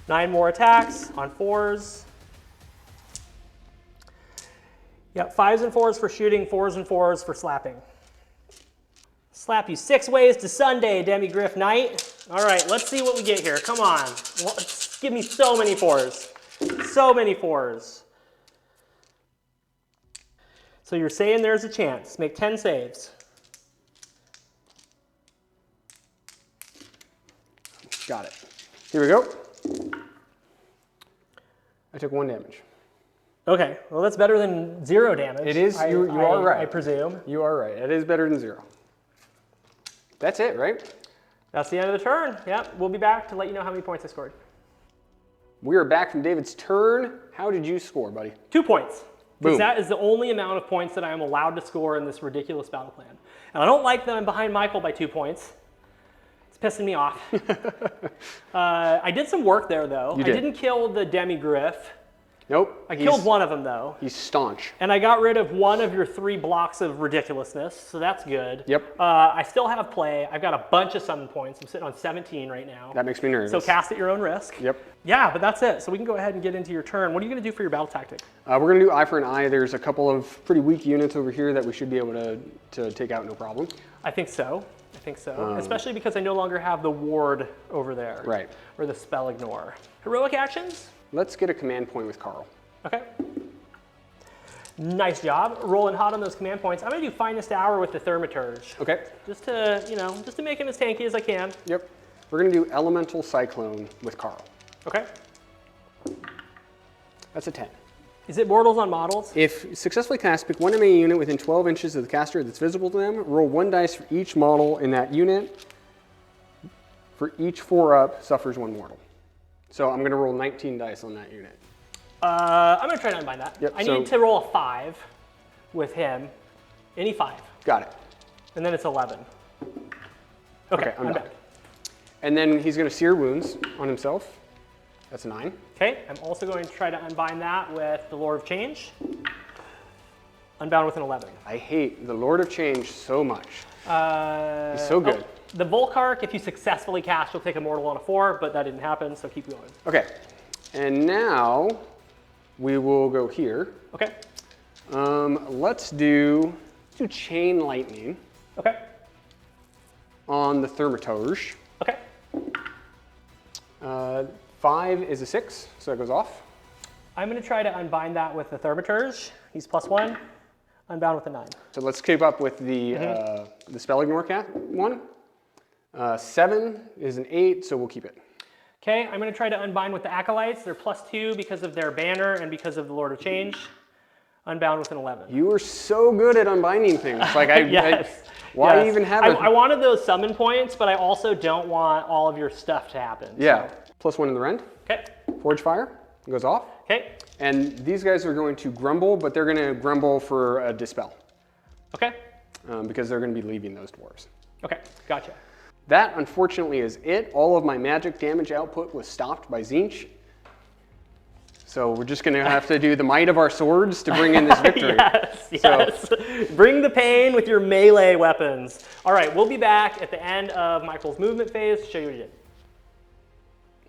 9 more attacks on 4s. Yep, 5s and 4s for shooting, 4s and 4s for slapping. Slap you 6 ways to Sunday, Demigryph Knight. All right, let's see what we get here. Come on. Give me so many 4s. So many 4s. So you're saying there's a chance. Make 10 saves. Got it. Here we go. I took 1 damage. Okay, well that's better than 0 damage. It is, you are right. I presume. You are right. It is better than 0. That's it, right? That's the end of the turn. Yep, we'll be back to let you know how many points I scored. We are back from David's turn. How did you score, buddy? 2 points. Boom. Because that is the only amount of points that I am allowed to score in this ridiculous battle plan. And I don't like that I'm behind Michael by 2 points. It's pissing me off. I did some work there, though. You did. I didn't kill the Demigryph. Nope. I killed one of them, though. He's staunch. And I got rid of one of your 3 blocks of ridiculousness, so that's good. Yep. I still have play. I've got a bunch of summon points. I'm sitting on 17 right now. That makes me nervous. So cast at your own risk. Yep. Yeah, but that's it. So we can go ahead and get into your turn. What are you going to do for your battle tactic? We're going to do eye for an eye. There's a couple of pretty weak units over here that we should be able to take out no problem. I think so. Especially because I no longer have the ward over there. Right. Or the spell ignore. Heroic actions? Let's get a command point with Carl. Okay. Nice job. Rolling hot on those command points. I'm going to do Finest Hour with the Thaumaturge. Okay. Just to make him as tanky as I can. Yep. We're going to do Elemental Cyclone with Carl. Okay. That's a 10. Is it mortals on models? If successfully cast, pick 1 MA unit within 12 inches of the caster that's visible to them. Roll 1 dice for each model in that unit. For each 4-up, suffers 1 mortal. So I'm going to roll 19 dice on that unit. I'm going to try to unbind that. Yep, I need to roll a 5 with him. Any 5. Got it. And then it's 11. Okay, I'm done. back. And then he's going to Sear Wounds on himself. That's a 9. Okay, I'm also going to try to unbind that with the Lord of Change. Unbound with an 11. I hate the Lord of Change so much. He's so good. The Volcark, if you successfully cast, you'll take a mortal on a 4, but that didn't happen, so keep going. Okay, and now we will go here. Okay. Let's do Chain Lightning. Okay. On the Thaumaturge. Okay. 5 is a 6, so it goes off. I'm going to try to unbind that with the Thaumaturge. He's +1. Unbound with a 9. So let's keep up with the Spell Ignore one. 7 is an 8, so we'll keep it. Okay, I'm going to try to unbind with the Acolytes. They're +2 because of their banner and because of the Lord of Change. Unbound with an 11. You are so good at unbinding things. Like Yes. why Yes. even have I wanted those summon points, but I also don't want all of your stuff to happen. Yeah. So. +1 in the rend. Okay. Forge Fire goes off. Okay. And these guys are going to grumble, but they're going to grumble for a Dispel. Okay. Because they're going to be leaving those dwarves. Okay, gotcha. That, unfortunately, is it. All of my magic damage output was stopped by Tzeentch. So we're just going to have to do the might of our swords to bring in this victory. Yes. Bring the pain with your melee weapons. All right, we'll be back at the end of Michael's movement phase to show you what he did.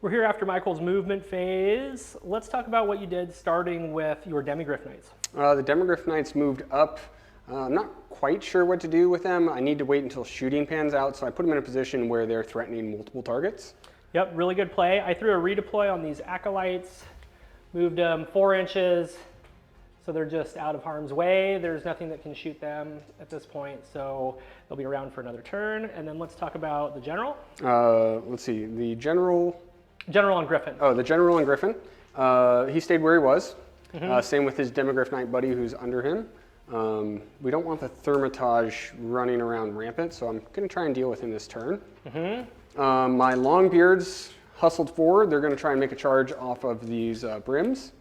We're here after Michael's movement phase. Let's talk about what you did starting with your Demigryph Knights. The Demigryph Knights moved up. I'm not quite sure what to do with them. I need to wait until shooting pans out, so I put them in a position where they're threatening multiple targets. Yep, really good play. I threw a redeploy on these Acolytes, moved them 4 inches, so they're just out of harm's way. There's nothing that can shoot them at this point, so they'll be around for another turn. And then let's talk about the General. Let's see, the General... General on Griffin. Oh, the General on Griffin. He stayed where he was. Same with his Demigryph Knight buddy who's under him. We don't want the Thaumaturge running around rampant, so I'm going to try and deal with him this turn. My Longbeards hustled forward. They're going to try and make a charge off of these brims.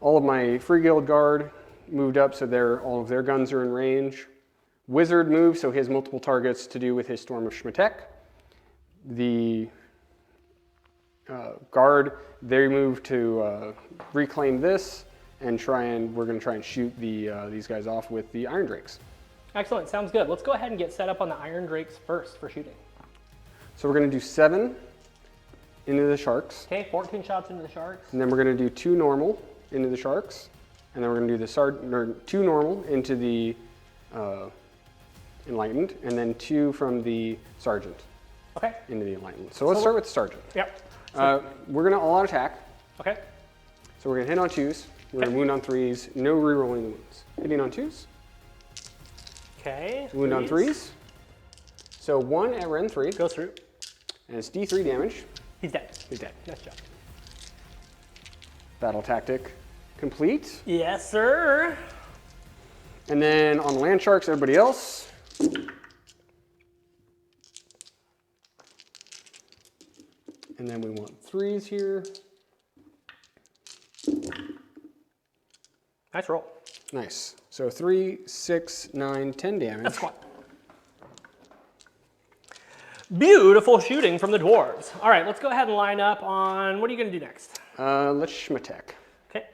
All of my Free Guild Guard moved up, so all of their guns are in range. Wizard moved, so he has multiple targets to do with his Storm of Schmetek. the guard, they move to reclaim this and we're going to try and shoot these guys off with the Iron Drakes. Excellent, sounds good. Let's go ahead and get set up on the Iron Drakes first for shooting. So we're going to do 7 into the sharks. Okay, 14 shots into the sharks. And then we're going to do 2 normal into the sharks. And then we're going to do the 2 normal into the enlightened, and then 2 from the sergeant. Okay. Into the enlightened. So let's start with the sergeant. Yep. We're going to all out attack. Okay. So we're going to hit on 2s. We're going to wound on 3s. No rerolling the wounds. Hitting on 2s. Okay. Wound on 3s. So 1 at Ren 3. Goes through. And it's D3 damage. He's dead. He's dead. Nice job. Battle tactic complete. Yes, sir. And then on the land sharks, everybody else. And then we want 3s here. Nice roll. Nice. So 3, 6, 9, 10 damage. That's fine. Beautiful shooting from the dwarves. All right, let's go ahead and line up on, what are you going to do next? Let's schmatek. Okay.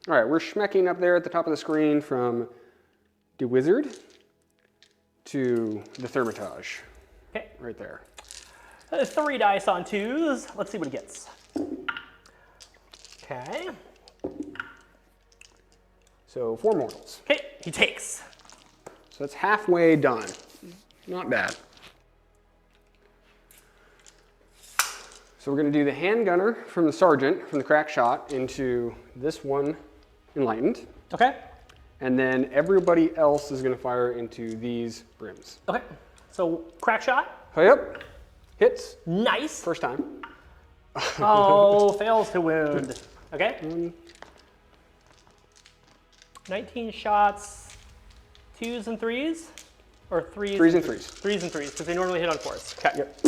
All right, we're schmecking up there at the top of the screen from the wizard to the thermitage. Okay. Right there. 3 dice on 2s. Let's see what he gets. Okay. So 4 mortals. Okay, he takes. So that's halfway done. Not bad. So we're going to do the handgunner from the sergeant, from the crack shot, into this one enlightened. Okay. And then everybody else is going to fire into these brims. Okay. So crack shot. Yep. Hits. Nice. First time. Oh, fails to wound. Okay. 19 shots, 2s and 3s? Or 3s? 3s and 3s. 3s and 3s, because they normally hit on 4s. Okay. Yep.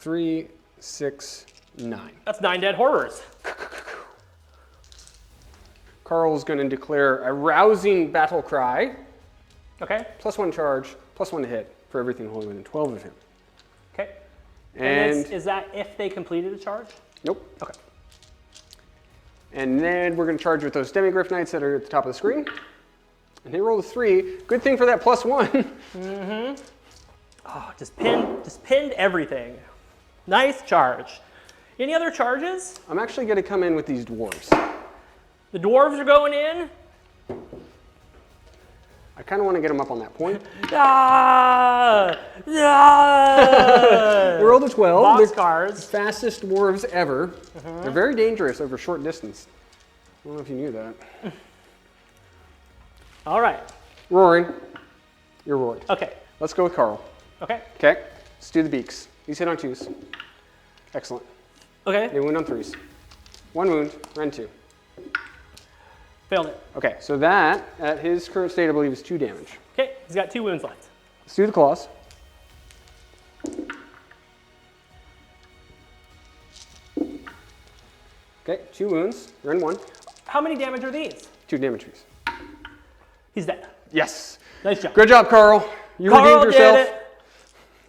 Three, 6, 9. That's 9 dead horrors. Carl's going to declare a rousing battle cry. Okay. +1 charge, +1 to hit for everything holding within 12 of him. Okay. And is that if they completed a charge? Nope. Okay. And then we're going to charge with those demigryph knights that are at the top of the screen. And they roll a 3. Good thing for that +1. Mm-hmm. Oh, just pinned everything. Nice charge. Any other charges? I'm actually going to come in with these dwarves. The dwarves are going in. I kind of want to get them up on that point. Ah! Ah! They rolled a 12. They're Boxcars. fastest dwarves ever. They're very dangerous over short distance. I don't know if you knew that. All right. Roaring. You're roared. Okay. Let's go with Carl. Okay. Okay. Let's do the beaks. These hit on 2s. Excellent. Okay. They wound on 3s. 1 wound, Ren 2. Failed it. Okay, so that, at his current state, I believe is 2 damage. Okay. He's got 2 wounds left. Let's do the claws. Okay, 2 wounds, Ren 1. How many damage are these? 2 damage trees. He's dead. Yes. Nice job. Good job, Carl. You Carl redeemed yourself. did it.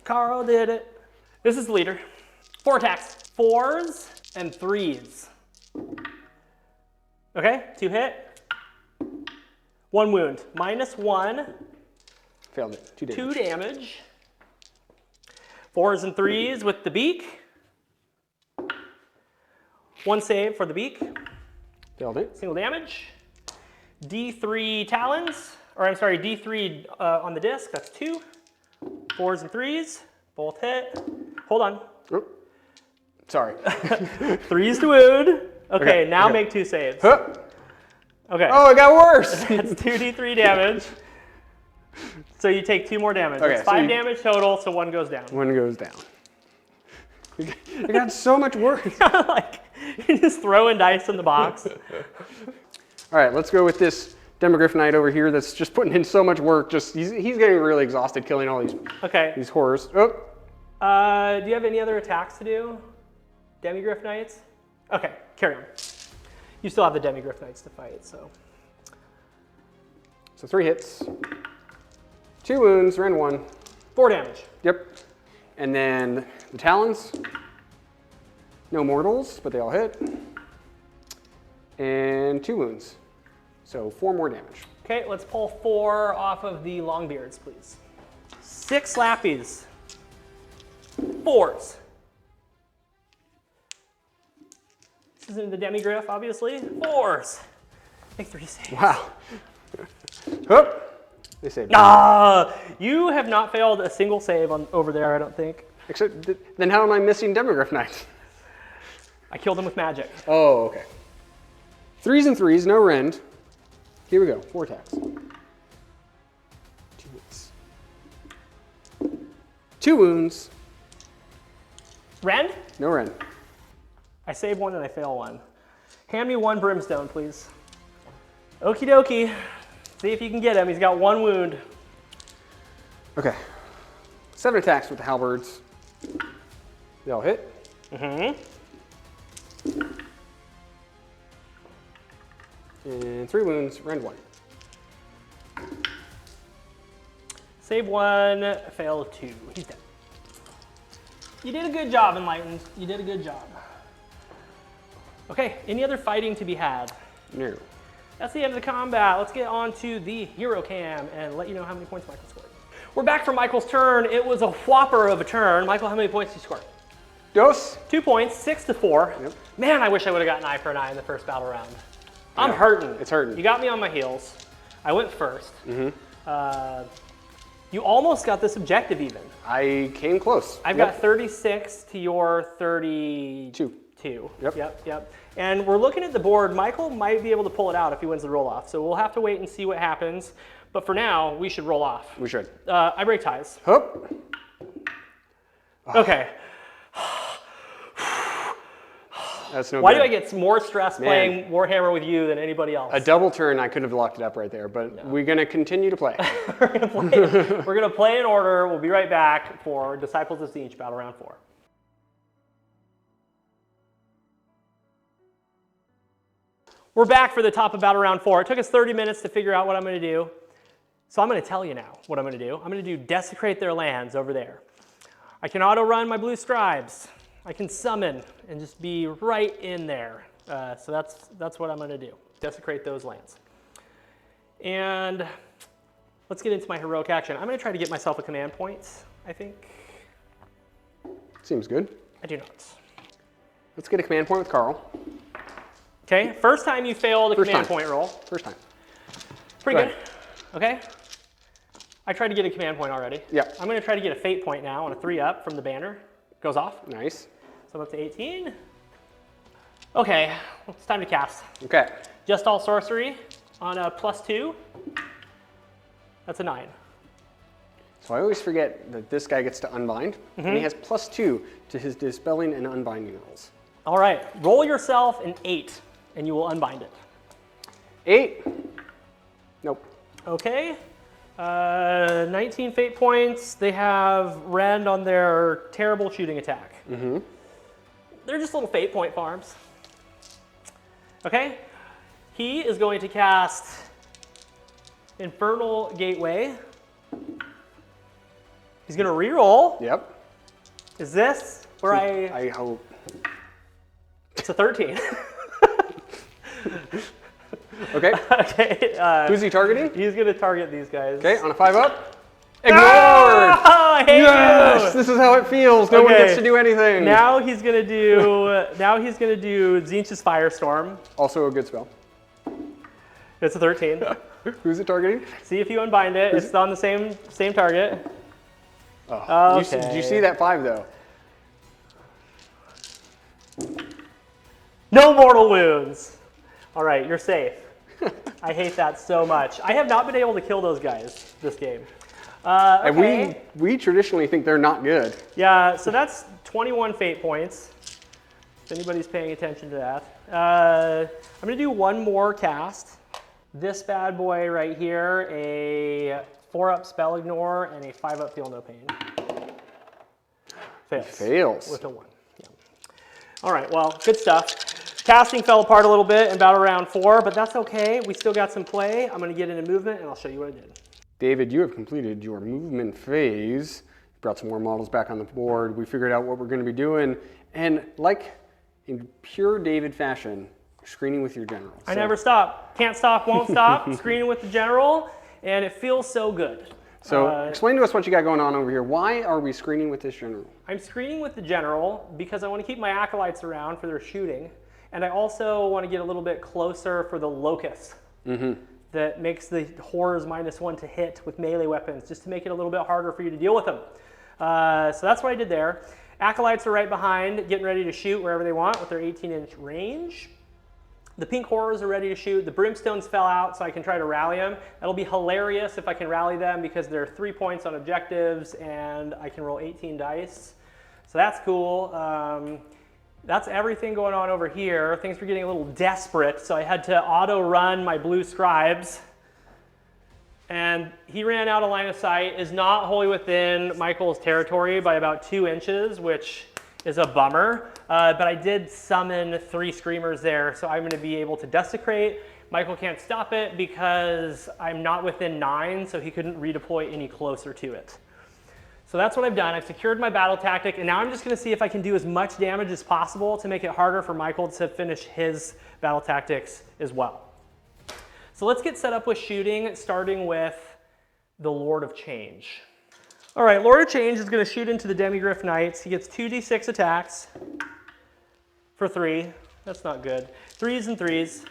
Carl did it. This is the leader. 4 attacks. 4s and 3s. Okay, 2 hit. 1 wound. -1. Failed it. 2 damage. 2 damage. 4s and 3s with the beak. 1 save for the beak. Failed it. Single damage. D3 talons. Or I'm sorry, D3 on the disc. That's 2. 4s and 3s. Both hit. Hold on. Oh. Sorry. 3s to wound. Okay, now okay. make 2 saves. Huh. Okay. Oh, it got worse. That's 2d3 damage. So you take 2 more damage. Okay, That's so 5 damage total, so 1 goes down. 1 goes down. It got so much worse. Like, you're just throwing dice in the box. All right, let's go with this demigryph knight over here that's just putting in so much work. Just he's getting really exhausted killing all Okay. these horrors. Oh. Do you have any other attacks to do? Demigryph knights? Okay, carry on. You still have the Demigryph Knights to fight, so. So 3 hits, 2 wounds, rend 1. 4 damage. Yep. And then the Talons, no mortals, but they all hit. And 2 wounds, so 4 more damage. Okay, let's pull 4 off of the Longbeards, please. 6 Slappies. 4s. This isn't the Demigryph, obviously. 4s. Make 3 saves. Wow. Hup. They saved. Ah, you have not failed a single save over there, I don't think. Except, then how am I missing Demigryph Knights? I killed him with magic. Oh, okay. 3s and 3s, no rend. Here we go, 4 attacks. 2 hits. 2 wounds. Rend? No rend. I save 1 and I fail 1. Hand me 1 brimstone, please. Okie dokie. See if you can get him. He's got 1 wound. Okay. 7 attacks with the halberds. They all hit. Mm-hmm. And 3 wounds, rend 1. Save 1, fail 2. He's dead. You did a good job, Enlightened. You did a good job. Okay, any other fighting to be had? No. That's the end of the combat. Let's get on to the hero cam and let you know how many points Michael scored. We're back for Michael's turn. It was a whopper of a turn. Michael, how many points did you score? Dos. 2 points, 6-4. Yep. Man, I wish I would have gotten eye for an eye in the first battle round. I'm hurting. It's hurting. You got me on my heels. I went first. You almost got this objective even. I came close. I've got 36 to your 32. Yep. And we're looking at the board. Michael might be able to pull it out if he wins the roll-off. So we'll have to wait and see what happens. But for now, we should roll off. We should. I break ties. Hup. Okay. That's no Why good. do I get more stress playing Warhammer with you than anybody else? A double turn, I could have locked it up right there, but we're going to continue to play. We're gonna play in order. We'll be right back for Disciples of Tzeentch Battle Round 4. We're back for the top of Battle Round 4. It took us 30 minutes to figure out what I'm gonna do. So I'm gonna tell you now what I'm gonna do. I'm gonna do Desecrate Their Lands over there. I can auto-run my blue scribes. I can summon and just be right in there. So that's what I'm gonna do. Desecrate those lands. And let's get into my heroic action. I'm gonna try to get myself a command point, I think. Seems good. I do not. Let's get a command point with Carl. Okay, first time you failed a command point roll. First time. Pretty good. Okay. I tried to get a command point already. Yep. I'm gonna try to get a fate point now on a 3-up from the banner. Goes off. Nice. So I'm up to 18. Okay, it's time to cast. Okay. Just all sorcery on a +2. That's a 9. So I always forget that this guy gets to unbind, and he has +2 to his dispelling and unbinding rolls. All right, roll yourself an 8, and you will unbind it. 8. Nope. Okay. 19 fate points. They have rend on their terrible shooting attack. They're just little fate point farms. Okay. He is going to cast Infernal Gateway. He's going to reroll. Yep. Is this where I hope. It's a 13. Okay. Okay. Who's he targeting? He's going to target these guys. Okay, on a 5-up. Ignored! Oh, I hate Yes! you! This is how it feels. No one gets to do anything. Now he's gonna do Tzeentch's Firestorm. Also a good spell. It's a 13. Who's it targeting? See if you unbind it. It's on the same target. Oh. Okay. Did you see that 5 though? No mortal wounds. All right, you're safe. I hate that so much. I have not been able to kill those guys this game. Okay. And we traditionally think they're not good. Yeah, so that's 21 fate points. If anybody's paying attention to that. I'm gonna do one more cast. This bad boy right here, a 4-up spell ignore and a 5-up feel no pain. Fails. Fails. With a 1. Yeah. All right, well, good stuff. Casting fell apart a little bit in about round 4, but that's okay. We still got some play. I'm going to get into movement, and I'll show you what I did. David, you have completed your movement phase. Brought some more models back on the board. We figured out what we're going to be doing. And like in pure David fashion, screening with your general. I never stop. Can't stop, won't stop. Screening with the general, and it feels so good. So explain to us what you got going on over here. Why are we screening with this general? I'm screening with the general because I want to keep my acolytes around for their shooting. And I also want to get a little bit closer for the locust that makes the horrors -1 to hit with melee weapons, just to make it a little bit harder for you to deal with them. So that's what I did there. Acolytes are right behind, getting ready to shoot wherever they want with their 18-inch range. The pink horrors are ready to shoot. The brimstones fell out, so I can try to rally them. That'll be hilarious if I can rally them because they're 3 points on objectives and I can roll 18 dice. So that's cool. That's everything going on over here. Things were getting a little desperate, so I had to auto-run my blue scribes. And he ran out of line of sight, is not wholly within Michael's territory by about 2 inches, which is a bummer. But I did summon 3 screamers there, so I'm going to be able to desecrate. Michael can't stop it because I'm not within 9, so he couldn't redeploy any closer to it. So that's what I've done. I've secured my battle tactic, and now I'm just going to see if I can do as much damage as possible to make it harder for Michael to finish his battle tactics as well. So let's get set up with shooting, starting with the Lord of Change. All right, Lord of Change is going to shoot into the Demigryph Knights. He gets 2d6 attacks for 3. That's not good. 3s and 3s.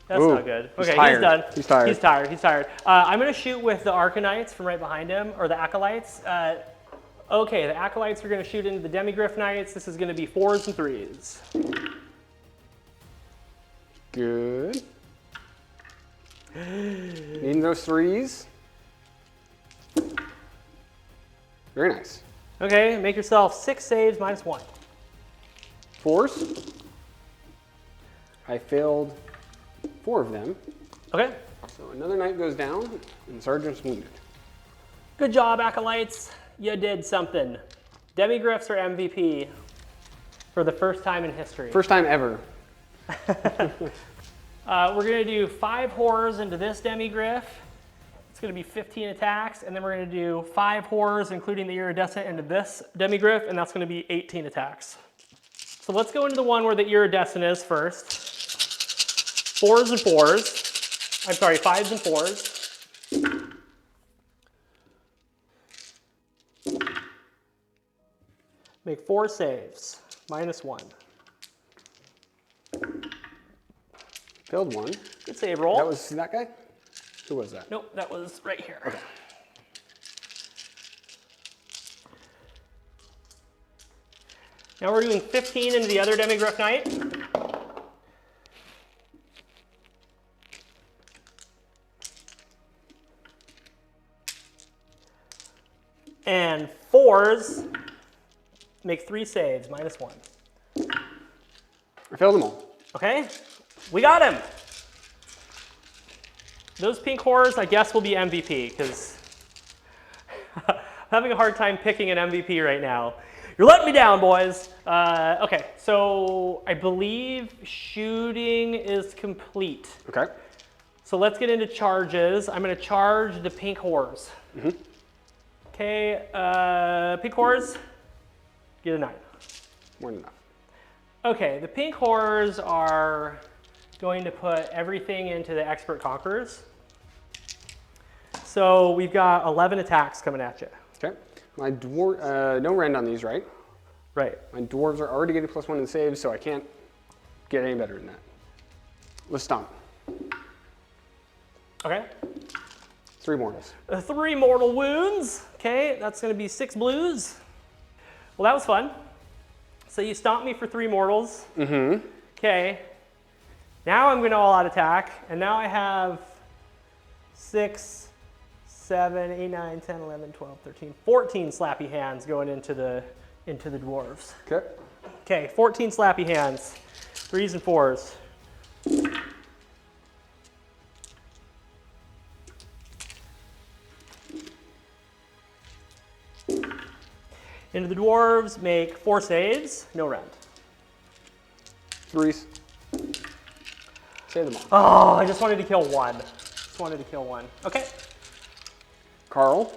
That's not good. Okay, he's done. He's tired. He's tired. He's tired. I'm going to shoot with the Arcanites from right behind him, or the Acolytes. Okay, the Acolytes are going to shoot into the Demigryph Knights. This is going to be 4s and 3s. Good. Needing those 3s. Very nice. Okay, make yourself 6 saves -1. 4s. I failed 4 of them. Okay. So another knight goes down, and the sergeant's wounded. Good job, Acolytes. You did something. Demigryphs are MVP for the first time in history. First time ever. We're going to do 5 horrors into this Demigryph. It's going to be 15 attacks, and then we're going to do 5 horrors, including the iridescent, into this Demigryph, and that's going to be 18 attacks. So let's go into the one where the iridescent is first. 4s and 4s. I'm sorry, 5s and 4s. Make 4 saves, -1. Failed 1. Good save roll. That was that guy? Who was that? Nope, that was right here. Okay. Now we're doing 15 into the other Demigryph Knight. And 4s, make 3 saves, -1. I failed them all. Okay, we got him. Those pink horrors, I guess, will be MVP, because I'm having a hard time picking an MVP right now. You're letting me down, boys. Okay, so I believe shooting is complete. Okay. So let's get into charges. I'm going to charge the pink horrors. Okay, pink horrors, get a 9. More than enough. Okay, the pink horrors are going to put everything into the expert conquerors. So we've got 11 attacks coming at you. Okay. My no rend on these, right? Right. My dwarves are already getting +1 in saves, so I can't get any better than that. Let's stomp. Okay. 3 mortals. 3 mortal wounds. Okay, that's going to be 6 blues. Well, that was fun. So you stomped me for 3 mortals. Okay. Now I'm going to all-out attack, and now I have 6, 7, 8, 9, 10, 11, 12, 13, 14 slappy hands going into the dwarves. Okay. Okay, 14 slappy hands, 3s and 4s. Into the dwarves, make 4 saves, no rend. Threes. Save them all. Oh, I just wanted to kill one. Just wanted to kill one. Okay. Carl.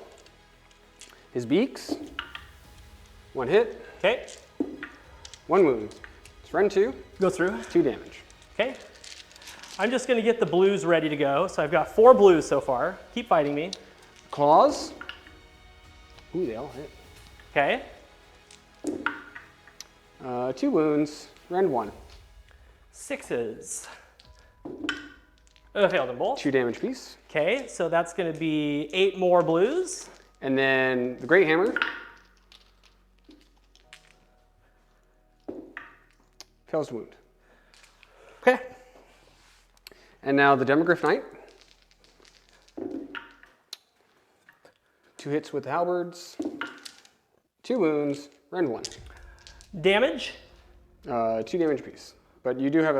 His beaks. 1 hit. Okay. 1 wound. It's run 2. Go through. 2 damage. Okay. I'm just going to get the blues ready to go. So I've got 4 blues so far. Keep fighting me. Claws. Ooh, they all hit. Okay. 2 wounds. Rend 1. 6s. I failed them both. 2 damage piece. Okay, so that's going to be 8 more blues. And then the Great Hammer. Fails wound. Okay. And now the Demogryph Knight. 2 hits with the halberds. 2 wounds. Rend 1. Damage. 2 damage piece. But you do have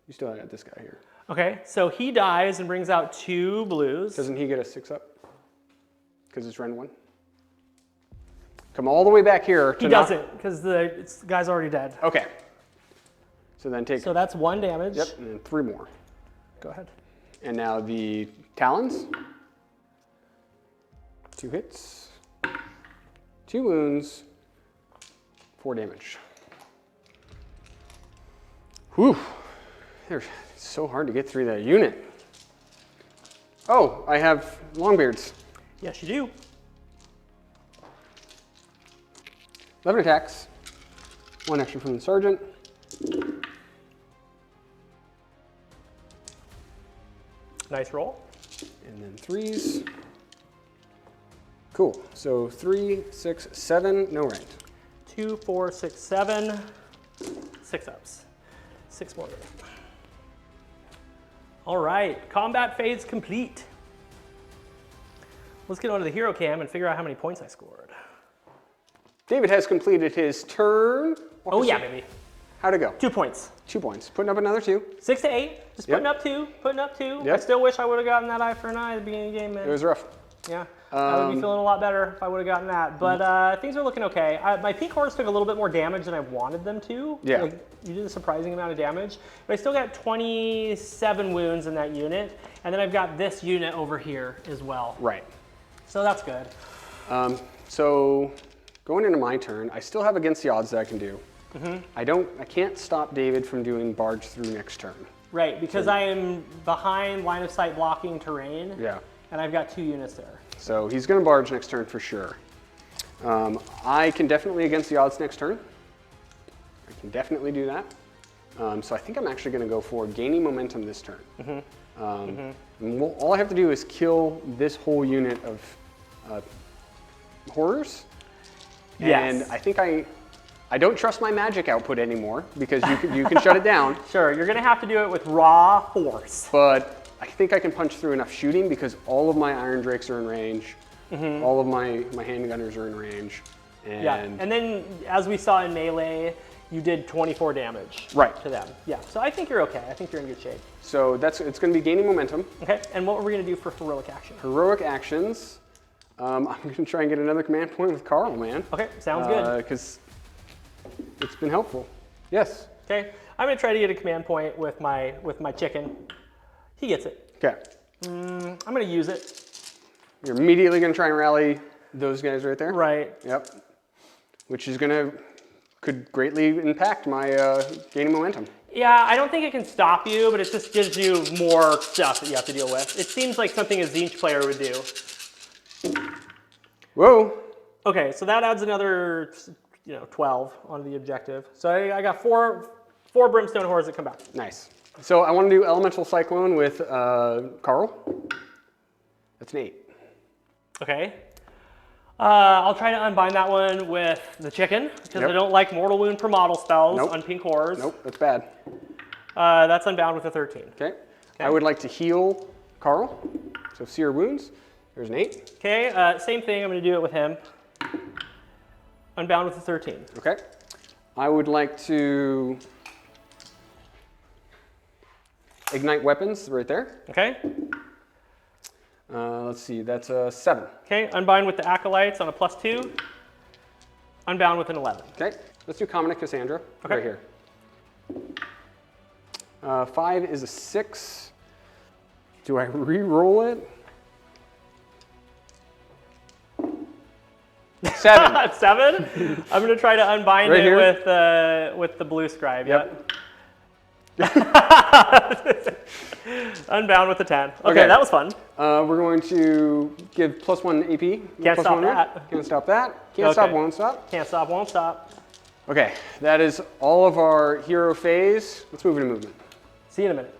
you still got this guy here. Okay, so he dies and brings out 2 blues. Doesn't he get a 6-up? Because it's Rend 1. Come all the way back here. He doesn't, because the guy's already dead. Okay. So then take. So that's 1 damage. Yep, and then 3 more. Go ahead. And now the Talons. 2 hits. 2 wounds. 4 damage. Whew. It's so hard to get through that unit. Oh, I have Longbeards. Yes, you do. 11 attacks. 1 extra from the Sergeant. Nice roll. And then 3s. Cool. So 3, 6, 7, no ranked. 2, 4, 6, 7. 6 ups. 6 more. All right, combat phase complete. Let's get onto the hero cam and figure out how many points I scored. David has completed his turn. Oh yeah, baby. How'd it go? 2 points. 2 points. Putting up another 2. 6 to 8. Just putting up 2. Putting up 2. Yep. I still wish I would have gotten that eye for an eye at the beginning of the game, man. It was rough. Yeah. I would be feeling a lot better if I would have gotten that. But things are looking okay. My pink horse took a little bit more damage than I wanted them to. Yeah. Like, you did a surprising amount of damage. But I still got 27 wounds in that unit. And then I've got this unit over here as well. Right. So that's good. So going into my turn, I still have against the odds that I can do. I can't stop David from doing barge through next turn. Right, because I am behind line of sight blocking terrain. Yeah. And I've got 2 units there. So he's going to barge next turn for sure. I can definitely against the odds next turn. I can definitely do that. So I think I'm actually going to go for gaining momentum this turn. And all I have to do is kill this whole unit of horrors. Yes. And I think I don't trust my magic output anymore because you can shut it down. Sure, you're going to have to do it with raw force. But I think I can punch through enough shooting because all of my Iron Drakes are in range. All of my handgunners are in range. And Yeah, and then as we saw in melee, you did 24 damage to them. Yeah, so I think you're okay. I think you're in good shape. so it's going to be gaining momentum. Okay, and what were we going to do for heroic action? Heroic actions. I'm going to try and get another command point with Carl, man. Okay, sounds good. Because it's been helpful. Yes. Okay, I'm going to try to get a command point with my chicken. He gets it. Okay. I'm going to use it. You're immediately going to try and rally those guys right there. Right. Yep. Which is could greatly impact my gaining momentum. Yeah, I don't think it can stop you, but it just gives you more stuff that you have to deal with. It seems like something a Tzeentch player would do. Whoa. Okay, so that adds another 12 onto the objective. So I got four brimstone hordes that come back. Nice. So I want to do Elemental Cyclone with Carl. That's an 8. Okay. I'll try to unbind that one with the chicken, because I don't like mortal wound per model spells on pink horrors. Nope, that's bad. That's unbound with a 13. Okay. I would like to heal Carl. So Seer Wounds. There's an 8. Okay, same thing. I'm going to do it with him. Unbound with a 13. Okay. I would like to ignite weapons right there. Okay. Let's see, that's a 7. Okay, unbind with the acolytes on a +2. Unbound with an 11. Okay, let's do Common Cassandra right here. 5 is a 6. Do I re-roll it? 7. 7? I'm going to try to unbind Right it here? with the blue scribe. Yep. Unbound with the 10. Okay, that was fun. We're going to give +1 AP. Can't plus stop 1 that. Can't stop that. Can't stop, won't stop. Can't stop, won't stop. Okay, that is all of our hero phase. Let's move into movement. See you in a minute.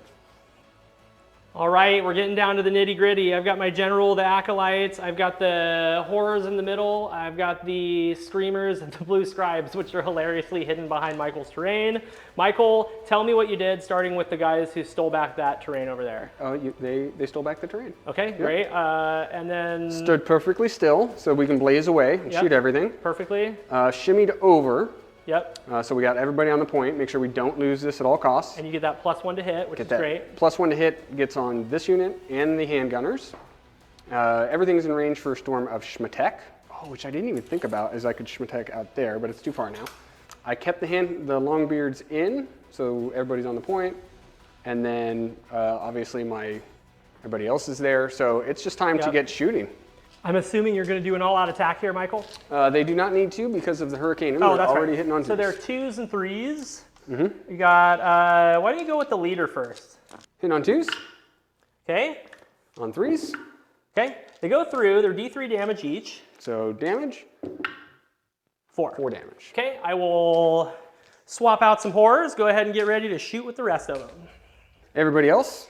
All right, we're getting down to the nitty gritty. I've got my general, the acolytes. I've got the horrors in the middle. I've got the screamers and the blue scribes, which are hilariously hidden behind Michael's terrain. Michael, tell me what you did, starting with the guys who stole back that terrain over there. Oh, they stole back the terrain. Okay, great. And then... Stood perfectly still, so we can blaze away and shoot everything. Perfectly. Shimmied over. Yep. So we got everybody on the point. Make sure we don't lose this at all costs. And you get that +1 to hit, which is great. +1 to hit gets on this unit and the handgunners. Everything's in range for Storm of Schmatek. Oh, which I didn't even think about, as I could Schmatek out there, but it's too far now. I kept the Longbeards in, so everybody's on the point. And then obviously everybody else is there. So it's just time to get shooting. I'm assuming you're going to do an all-out attack here, Michael? They do not need to because of the hurricane. Oh, that's already hitting on 2s. So they're 2s and 3s. You got, why don't you go with the leader first? Hitting on 2s. Okay. On 3s. Okay. They go through. They're D3 damage each. So damage. 4. 4 damage. Okay. I will swap out some horrors. Go ahead and get ready to shoot with the rest of them. Everybody else?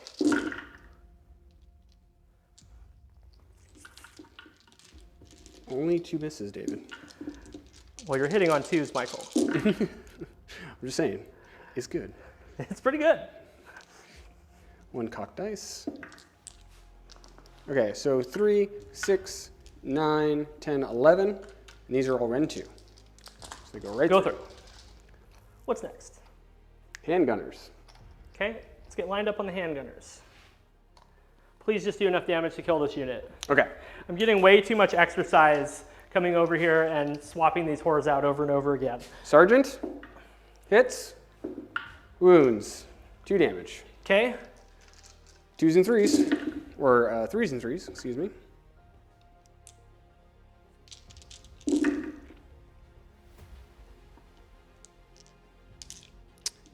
Only 2 misses, David. Well, you're hitting on 2s, Michael. I'm just saying, it's good. It's pretty good. 1 cocked dice. Okay, so 3, 6, 9, 10, 11. And these are all Ren 2. So they go right through. What's next? Handgunners. Okay, let's get lined up on the handgunners. Please just do enough damage to kill this unit. Okay. I'm getting way too much exercise coming over here and swapping these horrors out over and over again. Sergeant. Hits. Wounds. 2 damage. Okay. 2s and 3s. Or 3s and 3s, excuse me.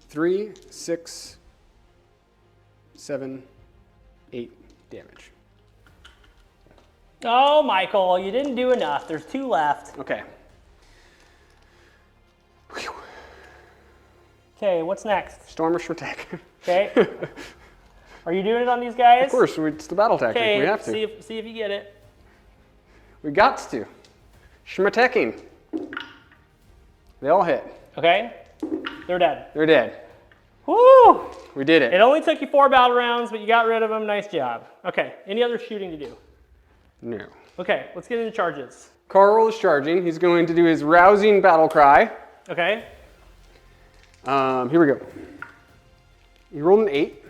Three, 6, 7, 8 damage. Oh, Michael, you didn't do enough. There's 2 left. Okay. Okay, what's next? Storm of Schmatek. Okay. Are you doing it on these guys? Of course, it's the battle tactic. Okay, we have to. see if you get it. We got to. Schmateking. They all hit. Okay. They're dead. They're dead. Woo! We did it. It only took you 4 battle rounds, but you got rid of them. Nice job. Okay, any other shooting to do? No. Okay, let's get into charges. Carl is charging. He's going to do his rousing battle cry. Okay. Here we go. He rolled an 8.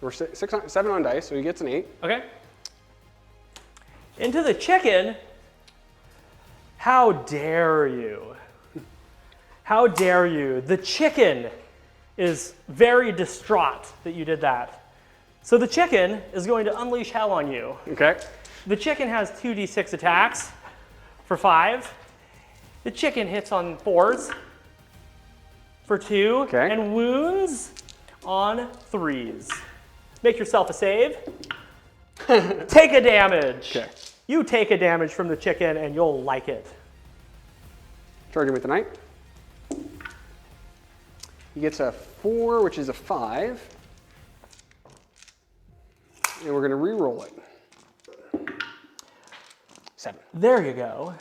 Or 7 on dice, so he gets an 8. Okay. Into the chicken. How dare you? How dare you? The chicken is very distraught that you did that. So the chicken is going to unleash hell on you. Okay. The chicken has 2d6 attacks for 5. The chicken hits on 4s for 2. Okay. And wounds on 3s. Make yourself a save. Take a damage. Okay. You take a damage from the chicken and you'll like it. Charging with the knight. He gets a 4, which is a 5. And we're going to re-roll it. 7. There you go.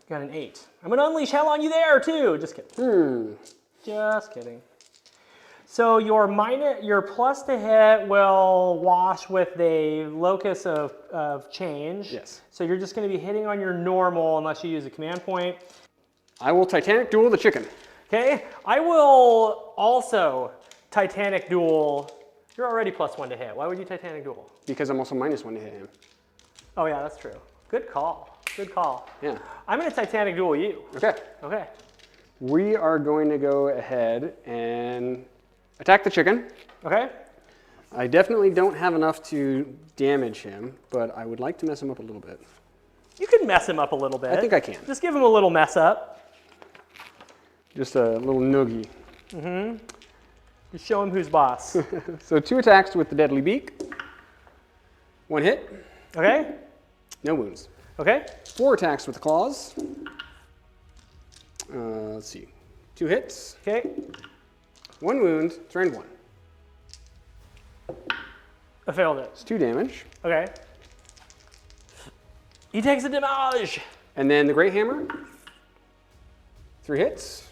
Got an 8. I'm going to unleash hell on you there too. Just kidding. Just kidding. So your plus to hit will wash with a locus of change. Yes. So you're just going to be hitting on your normal unless you use a command point. I will Titanic duel the chicken. Okay. I will also Titanic duel. You're already +1 to hit. Why would you Titanic duel? Because I'm also -1 to hit him. Oh yeah, that's true. Good call. Good call. Yeah. I'm going to Titanic duel you. Okay. Okay. We are going to go ahead and Attack the chicken. Okay. I definitely don't have enough to damage him, but I would like to mess him up a little bit. You can mess him up a little bit. I think I can. Just give him a little mess up. Just a little noogie. Mm-hmm. Just show him who's boss. So 2 attacks with the deadly beak. 1 hit. Okay. No wounds. Okay. 4 attacks with the claws. Let's see. 2 hits. Okay. 1 wound. It's round 1. I failed it. It's 2 damage. Okay. He takes a damage. And then the Great Hammer. 3 hits.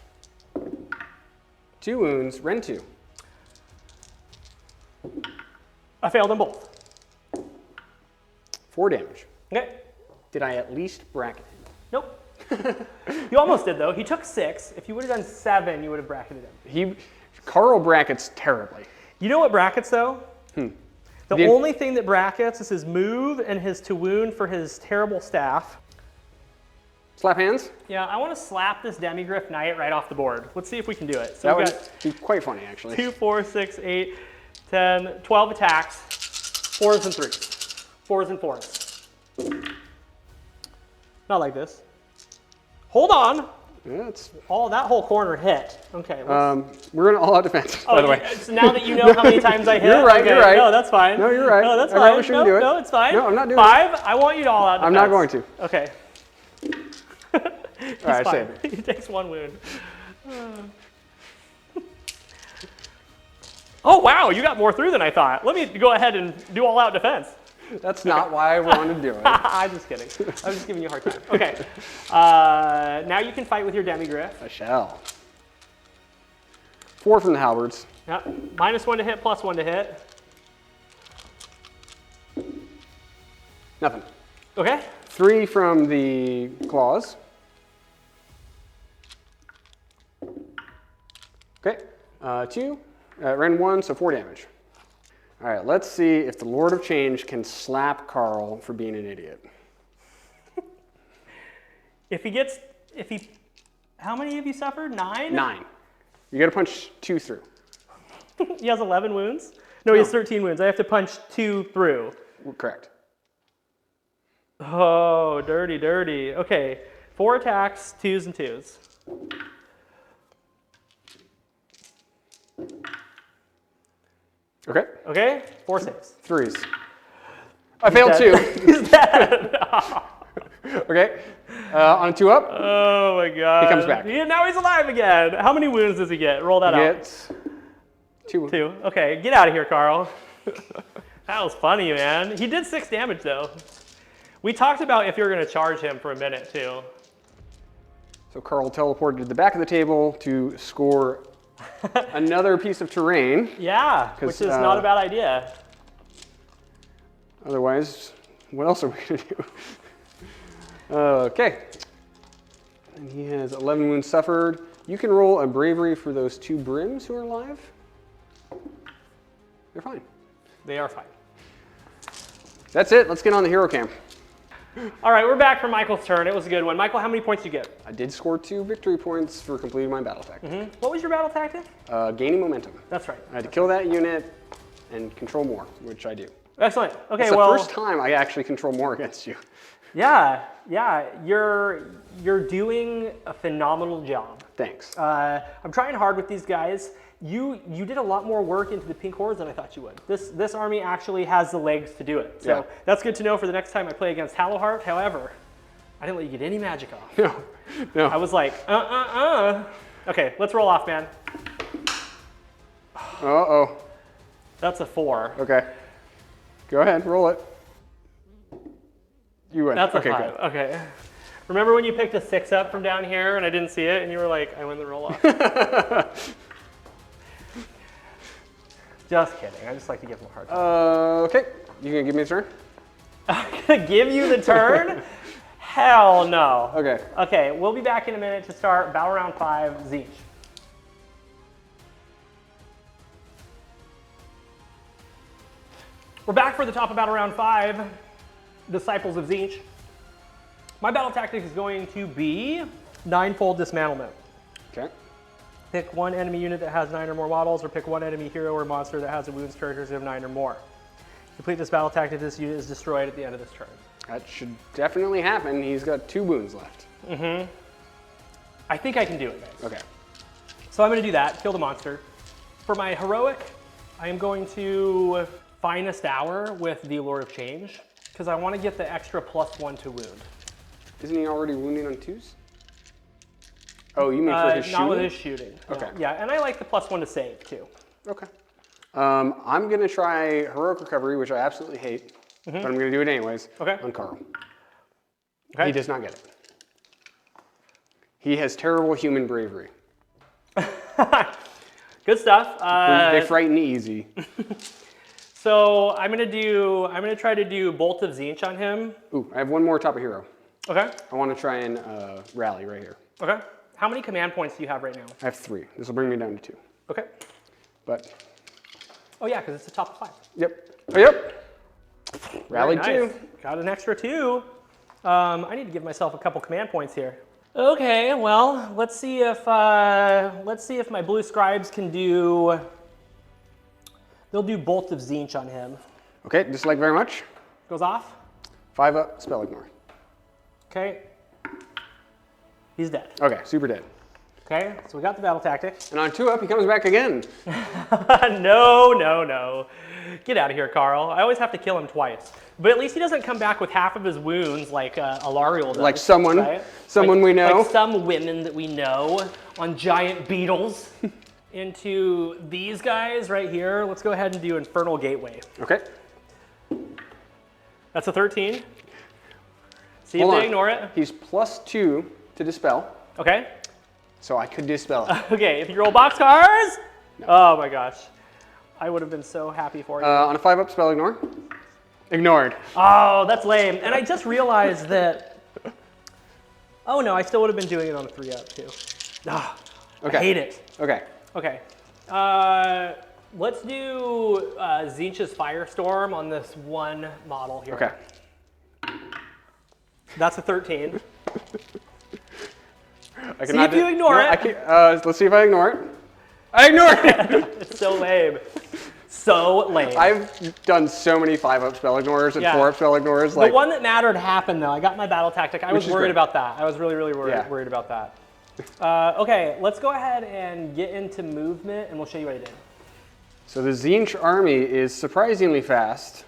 2 wounds. Rend 2. I failed them both. 4 damage. Okay. Did I at least bracket him? Nope. You almost did though. He took 6. If you would have done 7, you would have bracketed him. Carl brackets terribly. You know what brackets though? The only thing that brackets is his move and his to wound for his terrible staff. Slap hands? Yeah, I want to slap this Demigryph Knight right off the board. Let's see if we can do it. So That we've would got be quite funny, actually. 2, 4, 6, 8, 10, 12 attacks, 4s and 3s, 4s and 4s. Not like this. Hold on. Yeah, it's, That whole corner hit. Okay. we're in all-out defense, by the way. So now that you know how many times I hit, You're right, okay, you're right. No, that's fine. No, you're right. No, that's I fine. probably shouldn't do it. No, it's fine. No, I'm not doing 5, I want you to all out defense. I'm not going to. Okay. He's All right, fine. save it. He takes 1 wound. Oh, wow, you got more through than I thought. Let me go ahead and do all-out defense. That's not why I wanted to do it. I'm just kidding. I'm just giving you a hard time. Okay. Now you can fight with your Demigryph. I shall. 4 from the halberds. Yep. -1 to hit, +1 to hit. Nothing. Okay. 3 from the claws. Okay. 2. Rend 1, so 4 damage. All right, let's see if the Lord of Change can slap Carl for being an idiot. How many have you suffered? 9? 9. You got to punch 2 through. He has 11 wounds? No, he has 13 wounds. I have to punch 2 through. Correct. Oh, dirty, dirty. Okay, 4 attacks, 2s and 2s. Okay. Okay, 4 saves. 3s. I failed 2. He's dead. Okay. On a 2 up. Oh my god. He comes back. Now he's alive again. How many wounds does he get? Roll that out. Gets 2. 2. Okay, get out of here, Carl. That was funny, man. He did 6 damage though. We talked about if you were going to charge him for a minute too. So Carl teleported to the back of the table to score another piece of terrain. Yeah, which is not a bad idea. Otherwise, what else are we going to do? Okay. And he has 11 wounds suffered. You can roll a bravery for those 2 brims who are alive. They're fine. They are fine. That's it. Let's get on the hero cam. All right, we're back for Michael's turn. It was a good one. Michael, how many points did you get? I did score 2 victory points for completing my battle tactic. What was your battle tactic? Gaining momentum. That's right. I had to kill that unit and control more, which I do. Excellent. Okay, It's the well, first time I actually control more against you. yeah, you're doing a phenomenal job. Thanks. I'm trying hard with these guys. You did a lot more work into the pink hordes than I thought you would. This army actually has the legs to do it. So that's good to know for the next time I play against Hallowheart. However, I didn't let you get any magic off. No. I was like, Okay, let's roll off, man. Uh-oh. That's a 4. Okay. Go ahead, roll it. You win. That's a okay, 5. good. Okay. Remember when you picked a 6 up from down here and I didn't see it and you were like, I win the roll off? Just kidding. I just like to give them a hard time. Okay. You gonna give me a turn? I'm gonna give you the turn? Hell no. Okay. Okay, we'll be back in a minute to start Battle Round 5, Tzeentch. We're back for the top of Battle Round 5, Disciples of Tzeentch. My battle tactic is going to be 9-fold dismantlement. Okay. Pick one enemy unit that has 9 or more models, or pick one enemy hero or monster that has a wounds characteristic of 9 or more. Complete this battle tactic. This unit is destroyed at the end of this turn. That should definitely happen. He's got 2 wounds left. Mm-hmm. I think I can do it, guys. Okay. So I'm going to do that, kill the monster. For my heroic, I am going to Finest Hour with the Lord of Change, because I want to get the extra +1 to wound. Isn't he already wounding on 2s? Oh, you mean for his shooting? Not with his shooting. Okay. Yeah, and I like the +1 to save, too. Okay. I'm going to try Heroic Recovery, which I absolutely hate, but I'm going to do it anyways on Carl. Okay. He does not get it. He has terrible human bravery. Good stuff. They frighten easy. So I'm gonna try to do Bolt of Tzeentch on him. Ooh, I have one more top of hero. Okay. I want to try and rally right here. Okay. How many command points do you have right now? I have 3. This will bring me down to 2. Okay. But. Oh yeah, because it's a top of 5. Yep. Oh, yep. Rallied Nice. 2. Got an extra 2. I need to give myself a couple command points here. Okay, well, let's see if my blue scribes can do. They'll do Bolt of Tzeentch on him. Okay, dislike very much. Goes off. 5 up, spell ignore. Okay. He's dead. Okay, super dead. Okay, so we got the battle tactic. And on 2 up, he comes back again. No. Get out of here, Carl. I always have to kill him twice. But at least he doesn't come back with half of his wounds like Alariel does. Like someone Right? we know. Like some women that we know on giant beetles. Into these guys right here. Let's go ahead and do Infernal Gateway. Okay. That's a 13. See Hold if on. they ignore it. He's +2 to dispel. Okay. So I could dispel it. Okay, if you roll boxcars. No. Oh my gosh. I would have been so happy for you. On a 5 up, spell ignore. Ignored. Oh, that's lame. And I just realized that. Oh no, I still would have been doing it on a 3 up too. Ah, Okay. I hate it. Okay. Okay. Let's do Tzeentch's Firestorm on this one model here. Okay. That's a 13. I See if you ignore it. I can't, let's see if I ignore it. I ignored it. It's so lame. So lame. I've done so many 5 up spell ignores and 4 up spell ignores. The one that mattered happened though. I got my battle tactic. I was worried about that. I was really worried about that. Okay, let's go ahead and get into movement and we'll show you what I did. So the Tzeentch army is surprisingly fast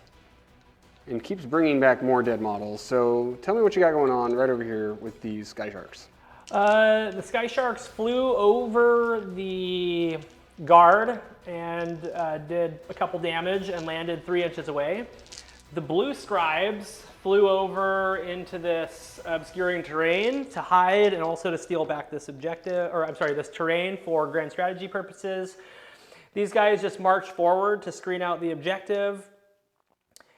and keeps bringing back more dead models. So tell me what you got going on right over here with these Sky Sharks. The Sky Sharks flew over the guard and did a couple damage and landed 3 inches away. The blue scribes flew over into this obscuring terrain to hide and also to steal back this this terrain for grand strategy purposes. These guys just marched forward to screen out the objective.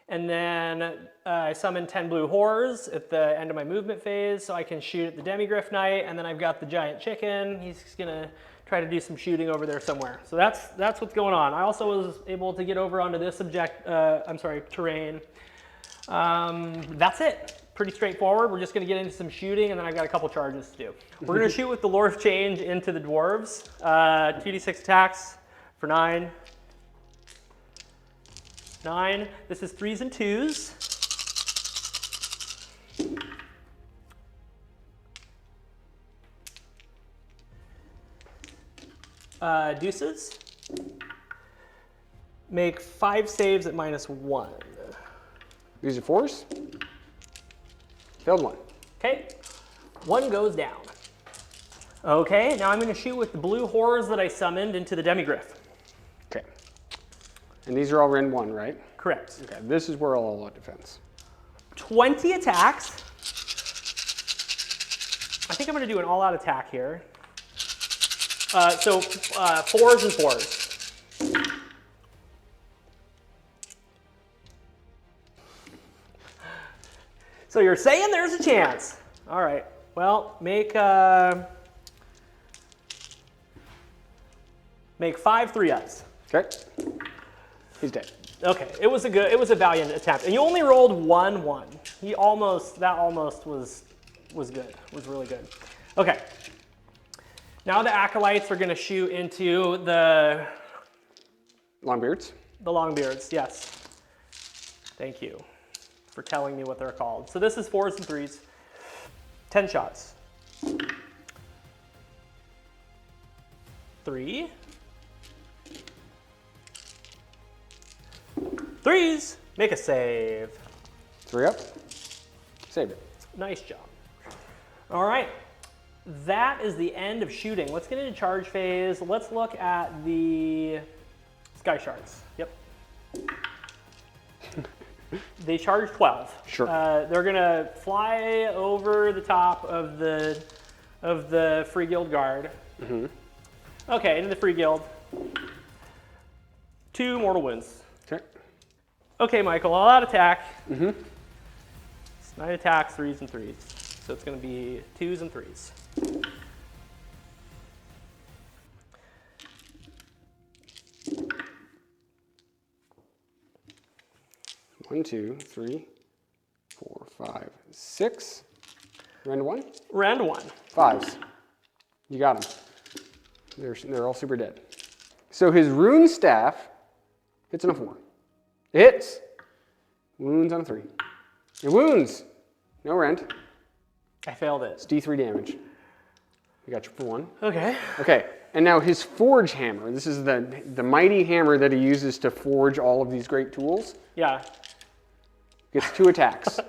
And then I summoned 10 blue horrors at the end of my movement phase so I can shoot at the Demigryph Knight, and then I've got the giant chicken. He's gonna try to do some shooting over there somewhere. So that's what's going on. I also was able to get over onto this terrain. That's it. Pretty straightforward. We're just gonna get into some shooting, and then I've got a couple charges to do. We're gonna shoot with the Lord of Change into the dwarves. 2d6 attacks for 9. 9. This is 3s and 2s. Deuces. Make 5 saves at -1. These are 4s. Failed 1. Okay. 1 goes down. Okay, now I'm going to shoot with the blue horrors that I summoned into the Demigryph. Okay. And these are all Ren 1, right? Correct. Okay, this is where I'll let defense. 20 attacks. I think I'm going to do an all-out attack here. So 4s and 4s. So you're saying there's a chance. All right. Well, make 5 3-ups. Okay. He's dead. Okay. It was a valiant attempt, and you only rolled 1-1. That almost was good. Was really good. Okay. Now the acolytes are going to shoot into the Longbeards. longbeards. Yes. Thank you for telling me what they're called. So this is 4s and 3s. 10 shots. 3. 3s. Make a save. 3 up. Saved it. Nice job. All right. That is the end of shooting. Let's get into charge phase. Let's look at the sky shards. Yep. They charge 12. Sure. They're gonna fly over the top of the Free Guild guard. Mm-hmm. Okay, into the Free Guild. 2 mortal wounds. Okay. Okay, Michael, all out attack. Mm-hmm. It's 9 attacks, 3s and 3s. So it's gonna be 2s and 3s. 1, 2, 3, 4, 5, 6. Round 1? Round 1. 5s. You got them. They're all super dead. So his rune staff hits on a 4. It hits. Wounds on a 3. It wounds. No rend. I failed it. It's D3 damage. You got you for 1. Okay. Okay. And now his forge hammer. This is the mighty hammer that he uses to forge all of these great tools. Yeah. Gets 2 attacks.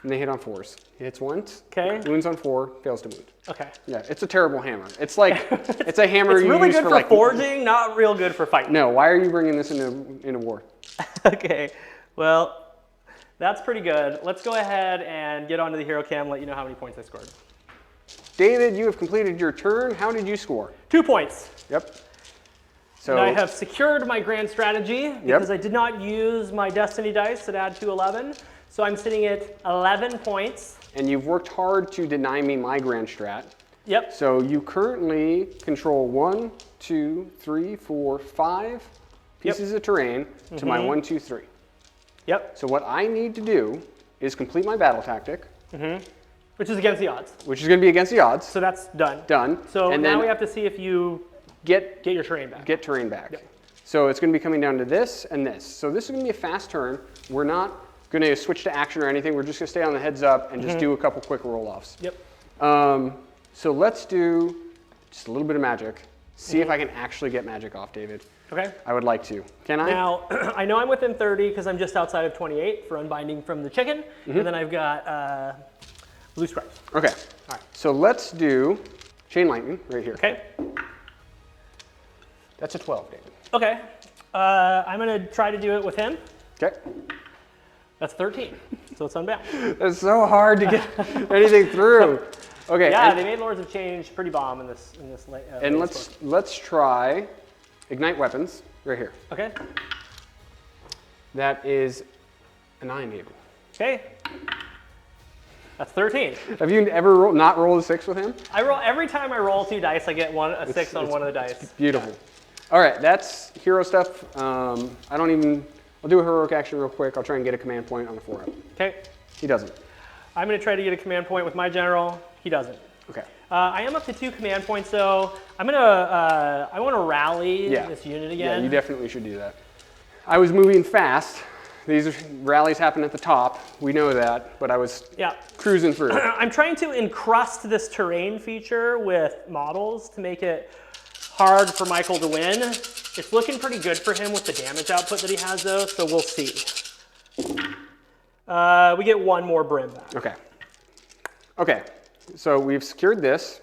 And they hit on 4s. He hits once. Okay. Wounds on 4. Fails to wound. Okay. Yeah, it's a terrible hammer. It's like, it's a hammer It's you really use good for for like forging, not real good for fighting. No, why are you bringing this into war? Okay. Well, that's pretty good. Let's go ahead and get onto the hero cam, let you know how many points I scored. David, you have completed your turn. How did you score? 2 points. Yep. So And I have secured my grand strategy because I did not use my destiny dice that add to 11. So I'm sitting at 11 points. And you've worked hard to deny me my grand strat. Yep. So you currently control 1, 2, 3, 4, 5 pieces of terrain to my 1, 2, 3. Yep. So what I need to do is complete my battle tactic. Which is against the odds. Which is going to be against the odds. So that's done. Done. So and now then we have to see if you get your terrain back. Get terrain back. Yep. So it's going to be coming down to this and this. So this is going to be a fast turn. We're not going to switch to action or anything. We're just going to stay on the heads up and just do a couple quick roll-offs. Yep. So let's do just a little bit of magic. See if I can actually get magic off, David. Okay. I would like to. Can I? Now, I know I'm within 30 because I'm just outside of 28 for unbinding from the chicken. And then I've got blue stripes. Okay. All right. So let's do chain lightning right here. Okay. That's a 12, David. Okay. I'm going to try to do it with him. Okay. That's 13. So it's unbound. It's so hard to get anything through. Okay. Yeah, they made Lords of Change pretty bomb in this And latest let's try ignite weapons right here. book. Okay. That is a 9, David. Okay. That's 13. Have you ever not rolled a 6 with him? I roll every time I roll 2 dice, I get a 6 on one of the dice. Beautiful. All right, that's hero stuff. I'll do a heroic action real quick. I'll try and get a command point on the 4-up. Okay. He doesn't. I'm going to try to get a command point with my general. He doesn't. Okay. I am up to 2 command points, though. I want to rally this unit again. Yeah, you definitely should do that. I was moving fast. These rallies happen at the top. We know that, but I was cruising through. I'm trying to encrust this terrain feature with models to make it hard for Michael to win. It's looking pretty good for him with the damage output that he has, though, so we'll see. We get 1 more brim back. Okay. Okay, so we've secured this.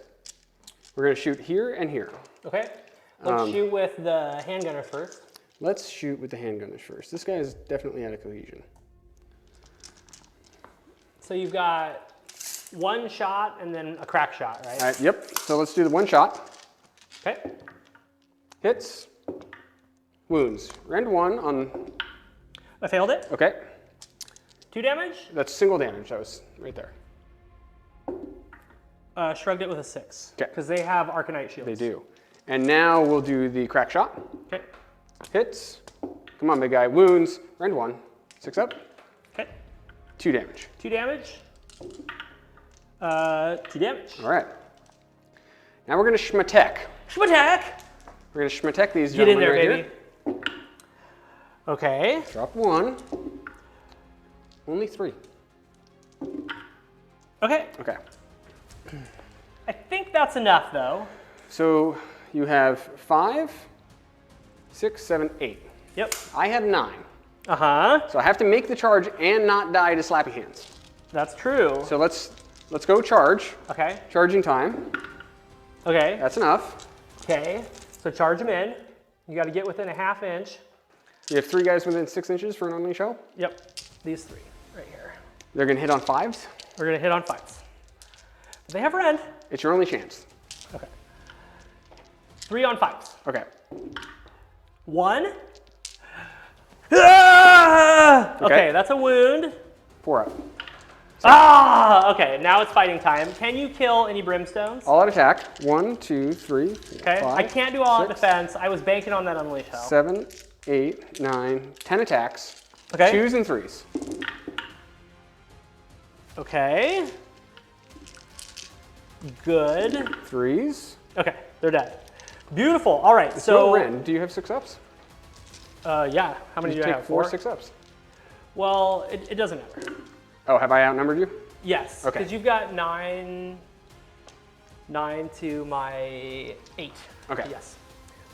We're going to shoot here and here. Okay. Let's shoot with the handgunners first. Let's shoot with the handgunners first. This guy is definitely out of cohesion. So you've got 1 shot and then a crack shot, right? All right, yep. So let's do the 1 shot. Okay. Hits. Wounds. Rend 1 on... I failed it. Okay. 2 damage. That's single damage. That was right there. Shrugged it with a 6. Okay. Because they have Arcanite shields. They do. And now we'll do the crack shot. Okay. Hits. Come on, big guy. Wounds. Rend 1. 6 up. Okay. 2 damage. 2 damage. 2 damage. All right. Now we're going to schmatek. Schmatek! We're going to schmatek these Get in gentlemen there, right baby. Okay. Drop 1. Only 3. Okay. Okay. I think that's enough, though. So you have 5, 6, 7, 8. Yep. I have 9. Uh-huh. So I have to make the charge and not die to slappy hands. That's true. So let's go charge. Okay. Charging time. Okay. That's enough. Okay. So charge them in. You got to get within a ½ inch. You have 3 guys within 6 inches for an unleash shell. Yep. These 3 right here. They're going to hit on 5s. We're going to hit on 5s. They have rend. It's your only chance. Okay. 3 on 5s. Okay. 1. Ah! Okay. Okay, that's a wound. 4 up. Ah! Okay, now it's fighting time. Can you kill any brimstones? All out attack. 1, 2, 3, 4, Okay, 5, I can't do all out 6, defense. I was banking on that unleash hell. 7, 8, 9, 10 attacks. Okay. 2s and 3s. Okay. Good. 3s. Okay, they're dead. Beautiful. All right, No so Ren, do you have 6 ups? yeah. How many do I Take have? 4 6 ups. Well, it doesn't matter. Oh, have I outnumbered you? Yes, Okay. because you've got 9 to my 8. Okay. Yes.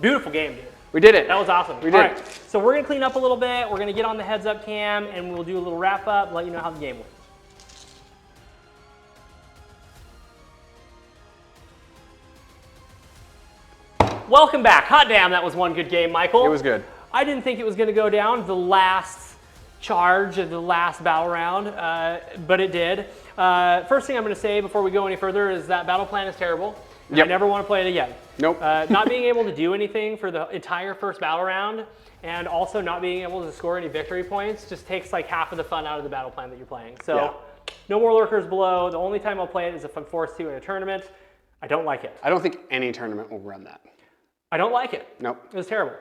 Beautiful game, dude. We did it. That was awesome. We did. All right, so we're gonna clean up a little bit. We're gonna get on the heads up cam and we'll do a little wrap up, let you know how the game went. Welcome back. Hot damn, that was one good game, Michael. It was good. I didn't think it was going to go down the last charge of the last battle round, but it did. First thing I'm going to say before we go any further is that battle plan is terrible. Yep. I never want to play it again. Nope. Not being able to do anything for the entire first battle round and also not being able to score any victory points just takes like half of the fun out of the battle plan that you're playing. So Yeah. no more lurkers below. The only time I'll play it is if I'm forced to in a tournament. I don't like it. I don't think any tournament will run that. I don't like it. Nope. It was terrible.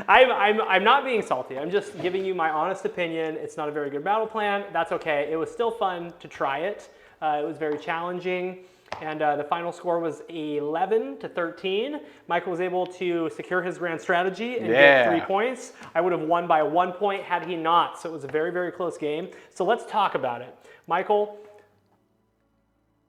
I'm not being salty. I'm just giving you my honest opinion. It's not a very good battle plan. That's okay. It was still fun to try it. It was very challenging. And the final score was 11-13. Michael was able to secure his grand strategy and get 3 points. I would have won by 1 point had he not. So it was a very, very close game. So let's talk about it. Michael,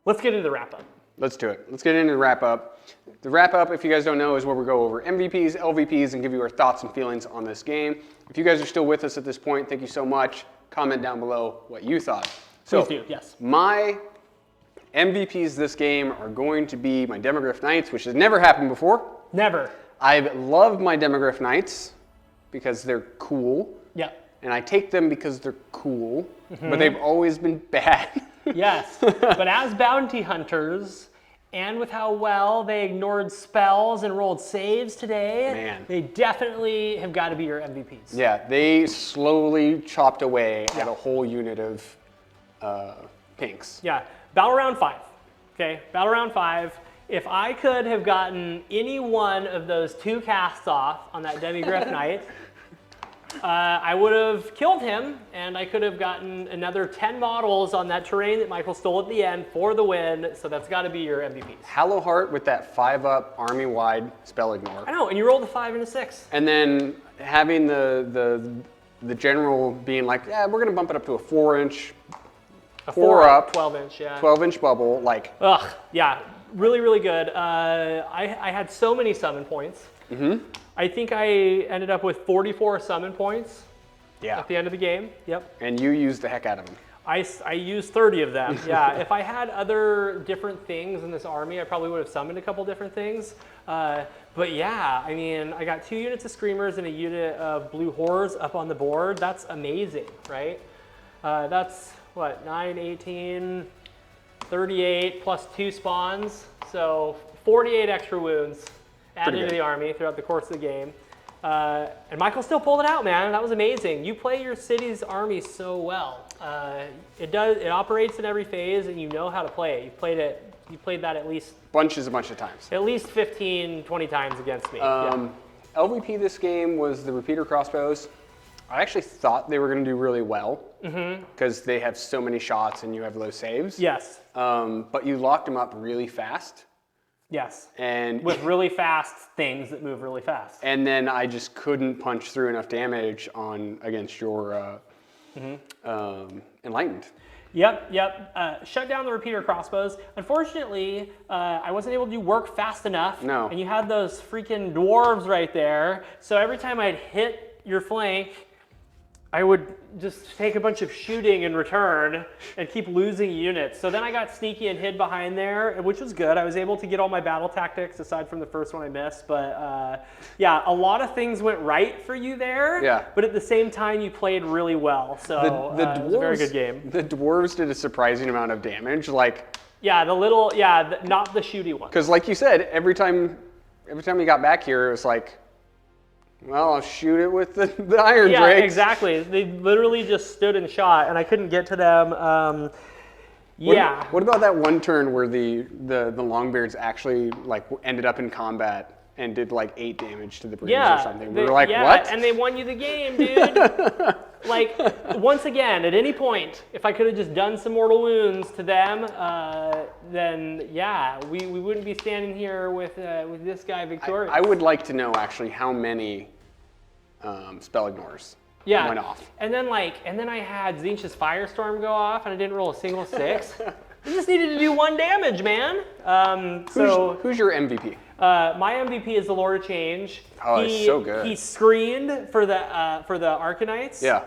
let's get into the wrap up. Let's do it. Let's get into the wrap up. The wrap up, if you guys don't know, is where we go over MVPs, LVPs, and give you our thoughts and feelings on this game. If you guys are still with us at this point, thank you so much. Comment down below what you thought. So, Please do, yes. My MVPs this game are going to be my Demogryph Knights, which has never happened before. Never. I love my Demogryph Knights because they're cool. Yeah. And I take them because they're cool, but they've always been bad. Yes, but as bounty hunters, and with how well they ignored spells and rolled saves today, Man. they definitely have got to be your MVPs. Yeah, they slowly chopped away at a whole unit of pinks. Yeah, Battle Round 5, okay? Battle Round 5, if I could have gotten any one of those 2 casts off on that Demogryph Knight, I would have killed him, and I could have gotten another 10 models on that terrain that Michael stole at the end for the win, so that's got to be your MVPs. Hallowheart with that 5-up army-wide spell ignore. I know, and you rolled a 5 and a 6. And then having the general being like, yeah, we're going to bump it up to a 4-inch, A 4-up, 12-inch, yeah. 12-inch bubble, like. Ugh, yeah, really, really good. I had so many summon points. I think I ended up with 44 summon points at the end of the game. Yep. And you used the heck out of them. I used 30 of them, yeah. If I had other different things in this army, I probably would have summoned a couple different things. But yeah, I mean, I got 2 units of Screamers and a unit of Blue Horrors up on the board. That's amazing, right? That's, what, 9, 18, 38 plus 2 spawns. So 48 extra wounds added to the army throughout the course of the game. And Michael still pulled it out, man. That was amazing. You play your city's army so well. It operates in every phase, and you know how to play it. You played that at least a bunch of times. At least 15, 20 times against me. LVP this game was the repeater crossbows. I actually thought they were going to do really well because they have so many shots and you have low saves. Yes. But you locked them up really fast. Yes. And with really fast things that move really fast. And then I just couldn't punch through enough damage against your Enlightened. Yep. Shut down the repeater crossbows. Unfortunately, I wasn't able to do work fast enough. No. And you had those freaking dwarves right there. So every time I'd hit your flank, I would just take a bunch of shooting in return and keep losing units. So then I got sneaky and hid behind there, which was good. I was able to get all my battle tactics aside from the first one I missed. But yeah, a lot of things went right for you there. Yeah. But at the same time, you played really well. So the dwarves, it was a very good game. The dwarves did a surprising amount of damage. Yeah, not the shooty one. Because like you said, every time we got back here, it was like, well, I'll shoot it with the iron drakes. Yeah, exactly. They literally just stood and shot, and I couldn't get to them. What about that one turn where the Longbeards actually ended up in combat and did 8 damage to the British or something? We were like, what? And they won you the game, dude. Once again, at any point, if I could have just done some mortal wounds to them, then yeah, we wouldn't be standing here with this guy victorious. I would like to know actually how many spell ignores went off. And then I had Tzeentch's Firestorm go off, and I didn't roll a single 6. I just needed to do 1 damage, man. Who's your MVP? My MVP is the Lord of Change. Oh, it's so good. He screened for the Arcanites. Yeah.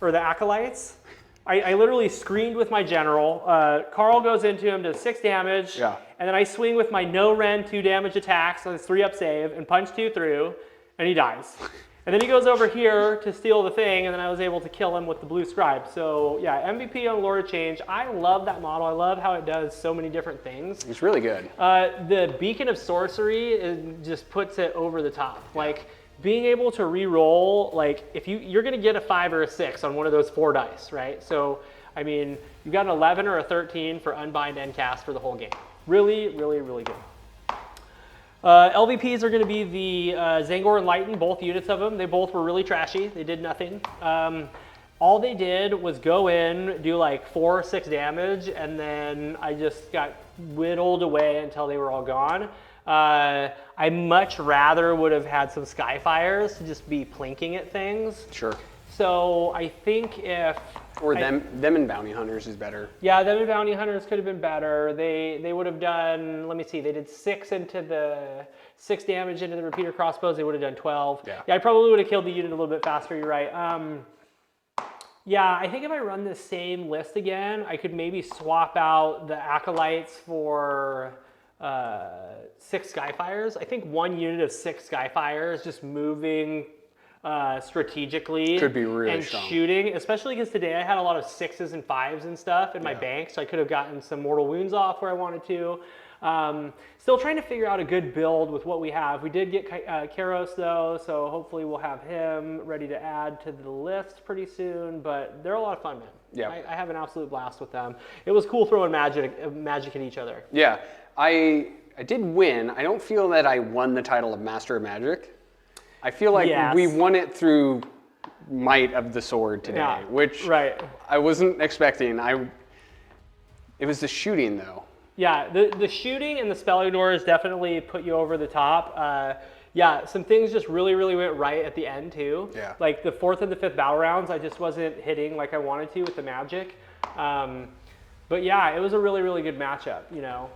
Or the Acolytes. I literally screened with my general. Carl goes into him, does 6 damage. Yeah. And then I swing with my no Ren 2 damage attack, so it's 3 up save, and punch 2 through, and he dies. And then he goes over here to steal the thing, and then I was able to kill him with the blue scribe. So yeah, MVP on Lord of Change. I love that model. I love how it does so many different things. It's really good. The Beacon of Sorcery just puts it over the top. Being able to re-roll, if you're going to get a 5 or a 6 on one of those 4 dice, right? So, I mean, you've got an 11 or a 13 for Unbind and Cast for the whole game. Really, really, really good. LVPs are going to be the Zangor and Lighten, both units of them. They both were really trashy. They did nothing. All they did was go in, do 4 or 6 damage, and then I just got whittled away until they were all gone. I much rather would have had some Skyfires to just be plinking at things. Sure. So I think if... Or them and Bounty Hunters is better. Yeah, them and Bounty Hunters could have been better. They would have done, let me see, they did 6 damage into the repeater crossbows. They would have done 12. Yeah, I probably would have killed the unit a little bit faster, you're right. Yeah, I think if I run the same list again, I could maybe swap out the Acolytes for 6 Skyfires. I think 1 unit of 6 Skyfires just moving strategically could be really and strong. Shooting, especially because today I had a lot of 6s and 5s and stuff in my bank, so I could have gotten some mortal wounds off where I wanted to. Still trying to figure out a good build with what we have. We did get Karos though, so hopefully we'll have him ready to add to the list pretty soon, but they're a lot of fun, man. Yeah. I have an absolute blast with them. It was cool throwing magic at each other. Yeah, I did win. I don't feel that I won the title of Master of Magic. I feel like we won it through might of the sword today, which I wasn't expecting. It was the shooting though. Yeah, the shooting and the spell ignores definitely put you over the top. Yeah, some things just really, really went right at the end too. Yeah. Like the 4th and the 5th battle rounds, I just wasn't hitting like I wanted to with the magic. But yeah, it was a really, really good matchup, you know.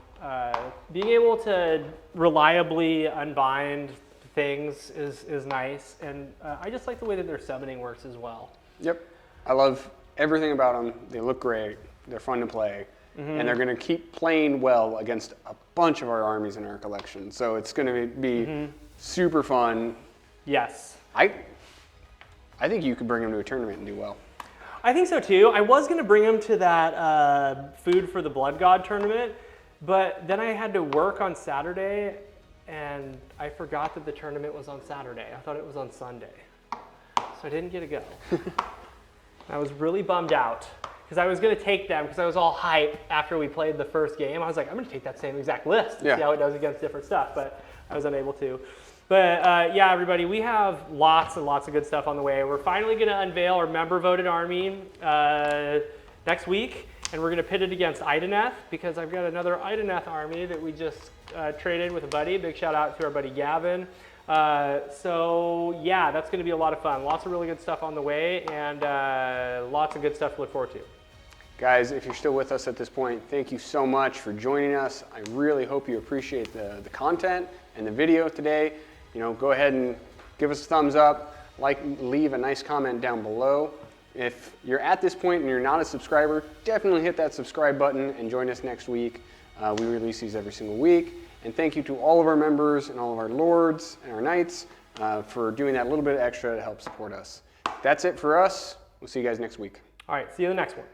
Being able to reliably unbind things is nice, and I just like the way that their summoning works as well. Yep, I love everything about them. They look great, they're fun to play, and they're going to keep playing well against a bunch of our armies in our collection, so it's going to be super fun. Yes. I think you could bring them to a tournament and do well. I think so too. I was going to bring them to that Food for the Blood God tournament, but then I had to work on Saturday, and I forgot that the tournament was on Saturday. I thought it was on Sunday. So I didn't get to go. I was really bummed out because I was going to take them because I was all hyped after we played the first game. I was like, I'm going to take that same exact list and see how it does against different stuff, but I was unable to. But yeah, everybody, we have lots and lots of good stuff on the way. We're finally going to unveil our member-voted army next week, and we're going to pit it against Ideneth, because I've got another Ideneth army that we just traded with a buddy. Big shout out to our buddy Gavin. So yeah, that's going to be a lot of fun. Lots of really good stuff on the way, and lots of good stuff to look forward to. Guys, if you're still with us at this point, thank you so much for joining us. I really hope you appreciate the content and the video today. You know, go ahead and give us a thumbs up, leave a nice comment down below. If you're at this point and you're not a subscriber, definitely hit that subscribe button and join us next week. We release these every single week. And thank you to all of our members and all of our lords and our knights for doing that little bit extra to help support us. That's it for us. We'll see you guys next week. All right, see you in the next one.